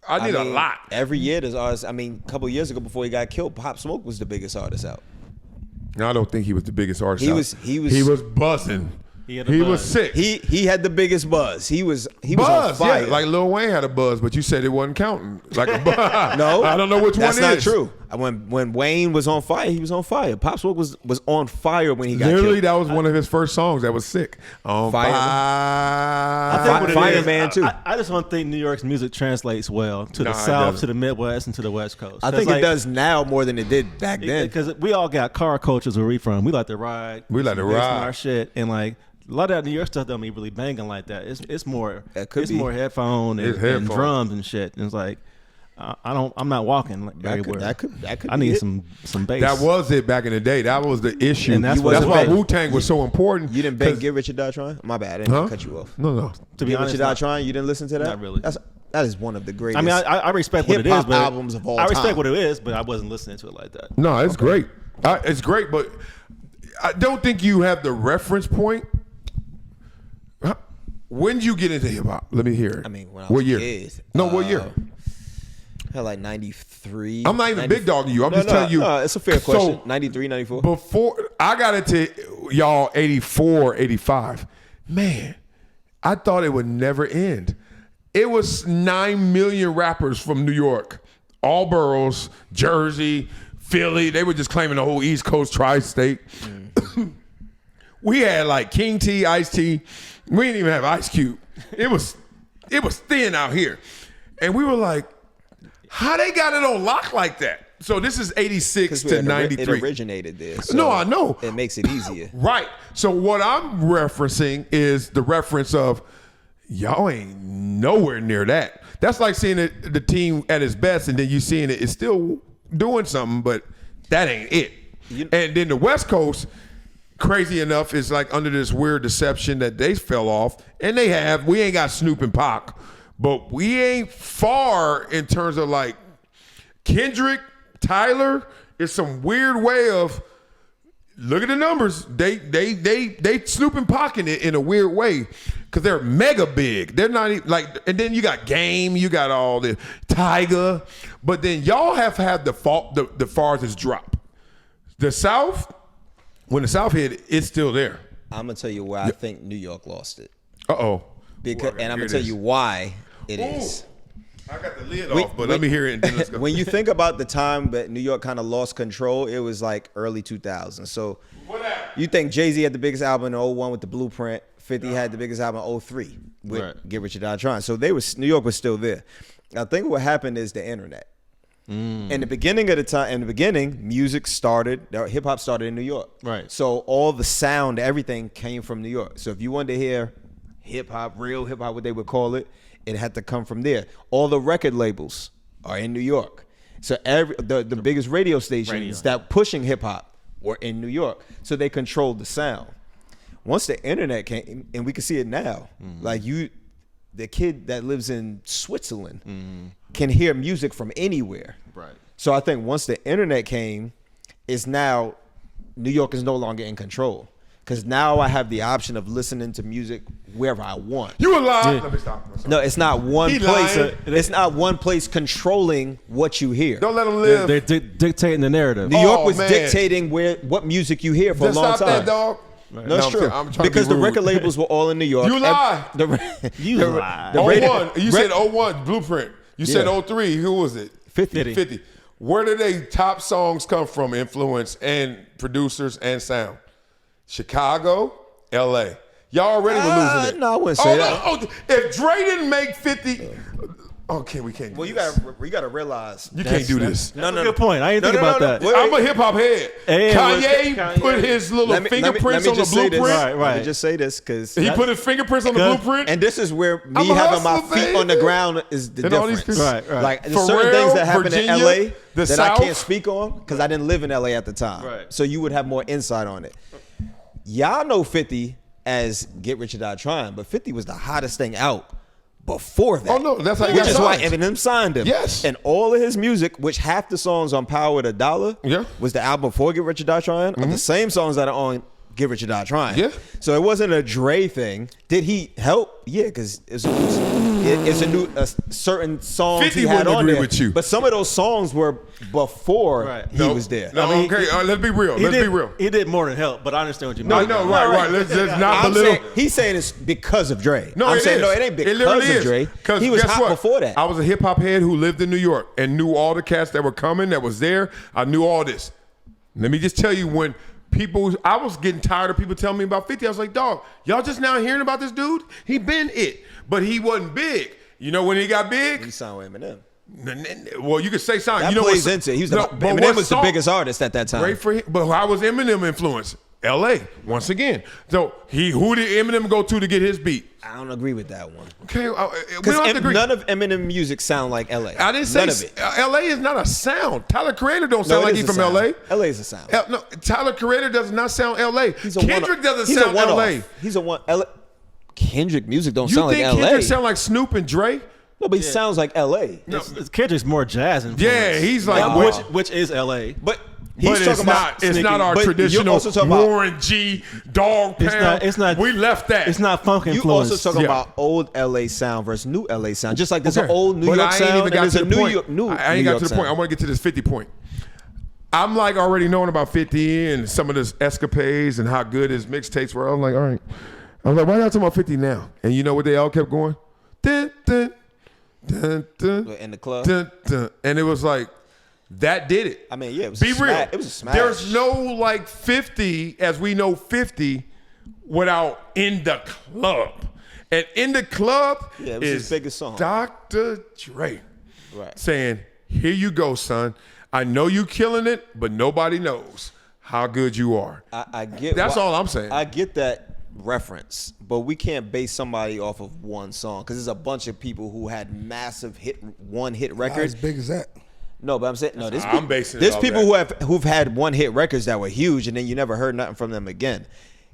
I need mean, a lot. Every year there's artists. I mean, a couple of years ago before he got killed, Pop Smoke was the biggest artist out. No, I don't think he was the biggest artist. He out. was- He was buzzing. He had a He buzz. was sick. He had the biggest buzz. He was on Buzz, fire. yeah. Like Lil Wayne had a buzz, but you said it wasn't counting. Like a buzz. No, I don't know which that's one not is. true. When Wayne was on fire, he was on fire. Pop Smoke was on fire when he got Literally, killed. that was one of his first songs that was sick. On Fire. fire. I think what it is, Fireman, too. I just don't think New York's music translates well to Nah, the it South, doesn't. to the Midwest, and to the West Coast. I think it does now more than it did back then. Because we all got car cultures where we from. We like to ride. We like to based on ride. our shit, and like a lot of that New York stuff don't be really banging like that. It's more That could it's be. more headphone and, It's headphone. and drums and shit. And it's like I'm not walking like everywhere. That could I be need it. some bass. That was it back in the day. That was the issue. And that's that's what why it was. Wu-Tang was so important. You didn't bang 'cause- Get Rich or Die Trying? My bad. I didn't Huh? cut you off. No. to be Get honest. Rich or Die not- Trying? You didn't listen to that? Not really. That is one of the greatest. I mean, I respect what it is, hip-hop but albums of all I respect time. what it is, but I wasn't listening to it like that. No, it's great. It's great, but I don't think you have the reference point. When did you get into hip hop? Let me hear it. I mean, when I what was a year? kid. No, what year? Hell, like 93. I'm not even big dogging you. I'm just No, telling you. No, it's a fair question. So, 93, 94. Before I got into y'all 84, 85, man, I thought it would never end. It was 9 million rappers from New York, all boroughs, Jersey, Philly. They were just claiming the whole East Coast tri-state. We had like King T, Ice T. We didn't even have Ice Cube. It was thin out here. And we were like, how they got it on lock like that? So this is 86 to 93. It originated there. So No, I know. It makes it easier. Right. So what I'm referencing is the reference of y'all ain't nowhere near that. That's like seeing the team at its best, and then you seeing it's still doing something, but that ain't it. And then the West Coast, crazy enough, is like under this weird deception that they fell off, and we ain't got Snoop and Pac, but we ain't far in terms of like Kendrick, Tyler is some weird way of look at the numbers. They Snoop and Pac in it in a weird way because they're mega big. They're not even like, and then you got Game, you got all the Tyga, but then y'all have had the farthest drop. The South, when the South hit, it's still there. I'm gonna tell you where I think New York lost it. Uh-oh. And I'm gonna tell you why it is. I got the lid off, but let me hear it and then let's go. When you think about the time that New York kind of lost control, it was like early 2000s. So you think Jay-Z had the biggest album in 01 with The Blueprint, 50 had the biggest album in 03 with Right. Get Rich or Die Trying. So New York was still there. I think what happened is the internet. In the beginning, music started, hip hop started in New York. Right. So all the sound, everything came from New York. So if you wanted to hear hip hop, real hip hop, what they would call it, it had to come from there. All the record labels are in New York. So the biggest radio stations that pushing hip hop were in New York. So they controlled the sound. Once the internet came, and we can see it now, like the kid that lives in Switzerland can hear music from anywhere. Right. So I think once the internet came, is now New York is no longer in control. Because now I have the option of listening to music wherever I want. You a lie. Let me stop. No, it's not one He place. lying. It's not one place controlling what you hear. Don't let them live. They're dictating the narrative. New York was man. dictating what music you hear for Just a long stop time. that, dog. No, it's true. I'm trying to Because be the rude. record labels were all in New York. You lie. You lie. 01. You said 01, Blueprint. You said 03. Who was it? 50. 50. Where did they top songs come from, influence and producers and sound? Chicago, LA. Y'all already were losing it. No, I wouldn't say that. No, if Dre didn't make 50, okay, we can't do Well, you this. gotta realize. You can't do this. No, Good point. I didn't think about that. Wait, I'm a hip hop head. Hey, Kanye put his little fingerprints on the blueprint. Right, Let me just say this because He put his fingerprints on the Good. blueprint. and this is where me I'm a having my hustler, feet on the baby. ground is the And all these difference. people- Right. Like there's Pharrell, certain things that happen Virginia, in LA the that South. I can't speak on because I didn't live in LA at the time. Right. So you would have more insight on it. Y'all know 50 as Get Rich or Die Trying, but 50 was the hottest thing out before that. Oh, no, that's how he Which got is why signed. Eminem signed him. Yes. And all of his music, which half the songs on Power to Dollar Yeah. was the album before Get Rich or Die Trying, are the same songs that are on Get Rich or Die Trying. Yeah. So it wasn't a Dre thing. Did he help? Yeah, because it's a certain songs 50 he had wouldn't on agree there. with you. But some of those songs were before Right. he was there. No, I mean, okay, let's be real. Let's be real. He did more than help, but I understand what you mean. I know, right. Let's not I'm belittle. saying, he's saying it's because of Dre. No, I'm it saying is. no, it ain't because literally of Dre. 'Cause He was guess hot what? before that. I was a hip hop head who lived in New York and knew all the cats that were coming, that was there. I knew all this. Let me just tell you, when I was getting tired of people telling me about 50. I was like, dog, y'all just now hearing about this dude? He been it, but he wasn't big. You know when he got big? He signed with Eminem. Well, you could say something. That you know plays what, into it. He was no, the, but Eminem what was the song- biggest artist at that time. Great for him, but how was Eminem influenced? L.A. once again. So who did Eminem go to get his beat? I don't agree with that one. Okay, we don't have to Because agree. none of Eminem music sound like LA. I didn't say none of it. L.A. is not a sound. Tyler Creator don't No, sound it like is he's a from sound. L.A. LA is a sound. No, Tyler Creator does not sound L.A. He's a Kendrick one-off. doesn't He's a sound one-off. L.A. He's a one. Kendrick music don't You sound like think LA. Kendrick sound like Snoop and Dre? No, but he sounds like LA. Kendrick's more jazz influence. Yeah, he's like which is LA. But he's but talking it's about not. It's not our But you're traditional also talking about- Warren G. Dog Pound. It's not. We left that. It's not funk You influence. also talking Yeah. about old LA sound versus new LA sound. Just like there's Okay. an old New But York I ain't sound even and got there's to a the New point. York new. I ain't New got York to the point. I sound. want to get to this 50 point. I'm like already knowing about 50 and some of this escapades and how good his mixtapes were. I'm like, all right. I'm like, why not talking about 50 now? And you know what they all kept going? Dun, dun, dun, dun, In the club. dun, dun. And it was like, that did it. I mean, yeah, it was Be a real. smash. It was a smash. There's no like 50 as we know 50 without In the Club. And In the Club Yeah, it was is his biggest song. Dr. Dre Right. saying, here you go, son. I know you killing it, but nobody knows how good you are. I get. That's all I'm saying. I get that reference, but we can't base somebody off of one song because there's a bunch of people who had massive one-hit Not records. as big as that. No, but I'm saying no. There's I'm basing it there's off people that. who've had one-hit records that were huge, and then you never heard nothing from them again.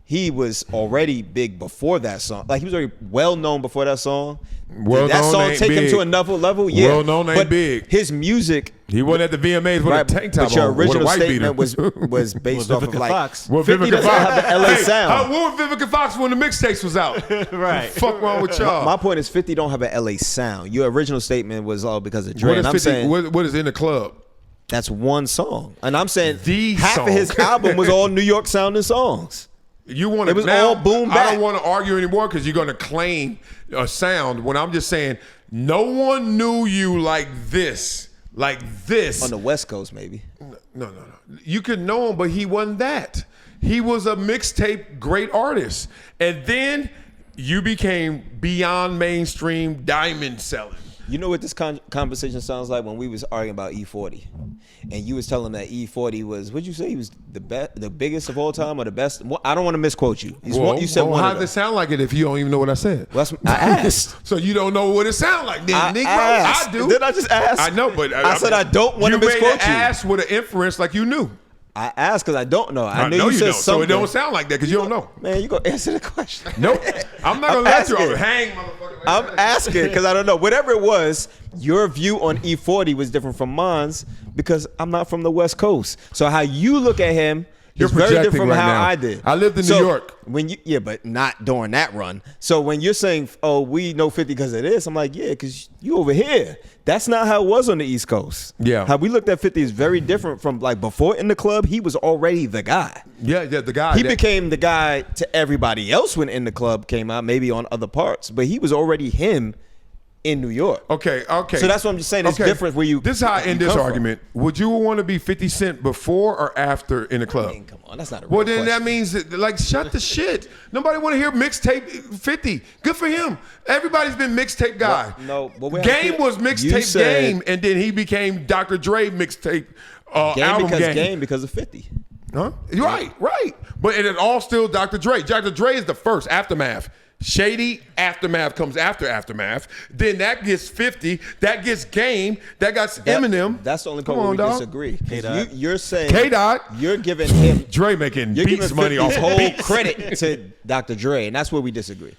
He was already big before that song. Like he was already well known before that song. Well Did that known song ain't take him big. to another level? Yeah. Well known ain't but big. His music. He wasn't at the VMAs with Right, a tank top but your on, with a original white beater. statement was based off of Vivica like Fox. Well, 50 Vivica doesn't Fox. have the LA Hey, sound. what was Vivica Fox when the mixtapes was out? Right. Fuck wrong with y'all? My point is 50 don't have an LA sound. Your original statement was all because of Dre. What is And I'm 50? saying What is In the Club? that's one song. And I'm saying The half song. of his album was all New York sounding songs. You want to? It was now, all boom I bap. don't want to argue anymore because you're going to claim a sound. When I'm just saying, no one knew you like this, On the West Coast, maybe. No. You could know him, but he wasn't that. He was a mixtape great artist, and then you became beyond mainstream diamond selling. You know what this conversation sounds like when we was arguing about E40, and you was telling him that E40 was, what'd you say, he was the biggest of all time or the best? I don't want to misquote you. You said one how of does it them. sound like it if you don't even know what I said? Well, I asked. So you don't know what it sounds like, then, Negro? asked. I do. Did I just ask? I know, but I said I don't want to misquote You you. made an ass with an inference like you knew. I asked because I don't know. I know know you said don't. So something. it don't sound like that because you don't know. Man, you go answer the question. Nope. I'm not I'm gonna let you asking. hang, motherfucker. I'm asking because I don't know. Whatever it was, your view on E40 was different from mine's because I'm not from the West Coast. So how you look at him, You're It's very projecting different right from how now. I did. I lived in So, New York. When you, but not during that run. So when you're saying, oh, we know 50 because of this, I'm like, yeah, because you over here. That's not how it was on the East Coast. Yeah. How we looked at 50 is very different from like before in the club, he was already the guy. Yeah, the guy. He became the guy to everybody else when In the Club came out, maybe on other parts, but he was already him in New York. Okay. So that's what I'm just saying. It's different where you. This is how I end you this come argument. Would you want to be 50 Cent before or after In the Club? from. I mean, come on, that's not a real Well, then question. that means that, like, shut the shit. Nobody want to hear mixtape 50. Good for him. Everybody's been mixtape guy. Well, no, but we have Game to- was you mixtape said- Game, and then he became Dr. Dre mixtape album because Game. game because of 50. Huh? Right. But it all still Dr. Dre. Dr. Dre is the first, Aftermath. Shady, Aftermath comes after Aftermath. Then that gets 50. That gets Game. That got Eminem. That's the only part Come where on, we dog. disagree. 'Cause K-Dot. You're saying K-Dot. You're giving him. Dre making You're beats giving money off 50's of whole beats. credit to Dr. Dre, and that's where we disagree.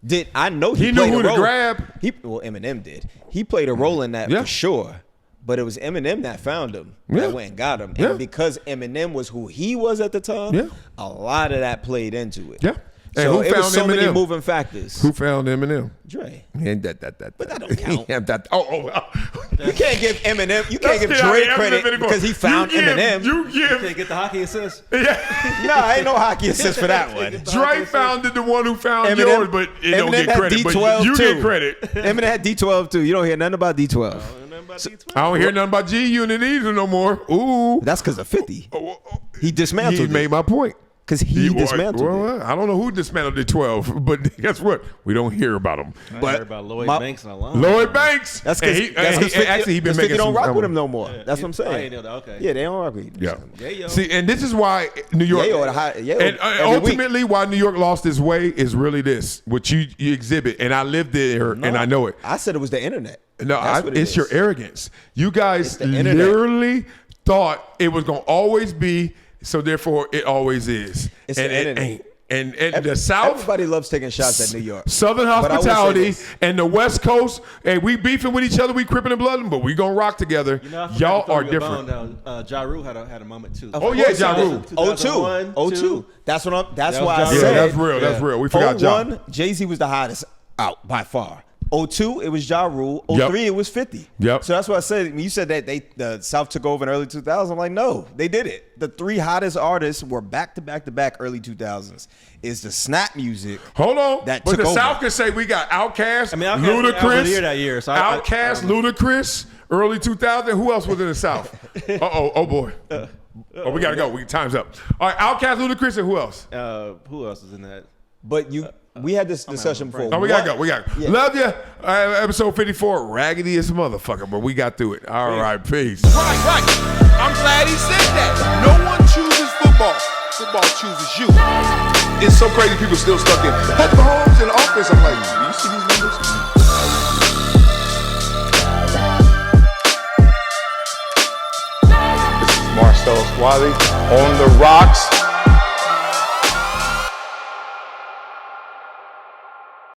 Did I know He he knew played who a to role? grab. Well, Eminem did. He played a role in that Yeah. for sure. But it was Eminem that found him. Yeah. That went and got him. Yeah. And because Eminem was who he was at the time, Yeah. a lot of that played into it. Yeah. And So who it was found so many Eminem? moving factors. Who found Eminem? Dre. And that. But that don't count. Yeah, You can't give Eminem. You can't give That's Dre the Eminem credit anymore. because he found You give- Eminem. You give. Can't get the hockey assist. Yeah. Nah, ain't no hockey assist for that one. Dre founded the one who found Eminem- yours, but it don't Eminem get had credit. But D12 you too. get credit. Eminem had D12 too. You don't hear nothing about D12. I don't hear nothing about G Unit either no more. Ooh. That's because of 50. He He dismantled made it. my point. Because he dismantled it. Well, I don't know who dismantled the 12, but guess what? We don't hear about him. I But heard about Lloyd my- Banks and a lot. Lloyd Banks. That's And because he actually he been 50 making don't some. rock with him no more. That's what I'm I saying. didn't know that. Okay. Yeah, they don't rock with him. Yeah. Yeah, yo. See, and this is why New York. Yayo, the high- Yayo and every week. ultimately, why New York lost its way is really this, what you exhibit. And I lived there, and I know it. I said it was the internet. No, That's what it it's is. your arrogance. You guys the internet. literally thought it was gonna always be, so therefore it always is. It's and the it internet. ain't. And the South, Everybody loves taking shots at New York. Southern But I will say hospitality, this. and the West Coast, and we beefing with each other, we cripping and blooding, but we gonna rock together. You know, I forgot Y'all to throw are you a different. bone down. Ja Rule had a moment too. Oh, yeah, Ja Rule. 02. 02. That's what I'm. That's That why was I Ja said. Yeah, that's real. That's real. We forgot Ja. 01, Jay-Z was the hottest out by far. 02, it was Ja Rule. 03, it was 50. Yep. So that's what I said. When you said that the South took over in early 2000s, I'm like, no, they did it. The three hottest artists were back to back to back early 2000s. Is the snap music. Hold on, That but took the over. South can say we got Outkast, I mean, Outkast was album of the Ludacris, year that year, so I Outkast, don't know. Ludacris, early 2000. Who else was in the South? Oh boy. Oh, we gotta go. Time's up. All right, Outkast, Ludacris, and who else? Who else is in that? But we had this discussion before. Oh, we gotta go. We gotta go. Yeah. Love you. Episode 54, raggedy as a motherfucker, but we got through it. All right, peace. Right. I'm glad he said that. No one chooses football. Football chooses you. It's so crazy people still stuck in Patrick Mahomes in the offense. I'm like, do you see these numbers? This is Marcellus Wiley on the rocks.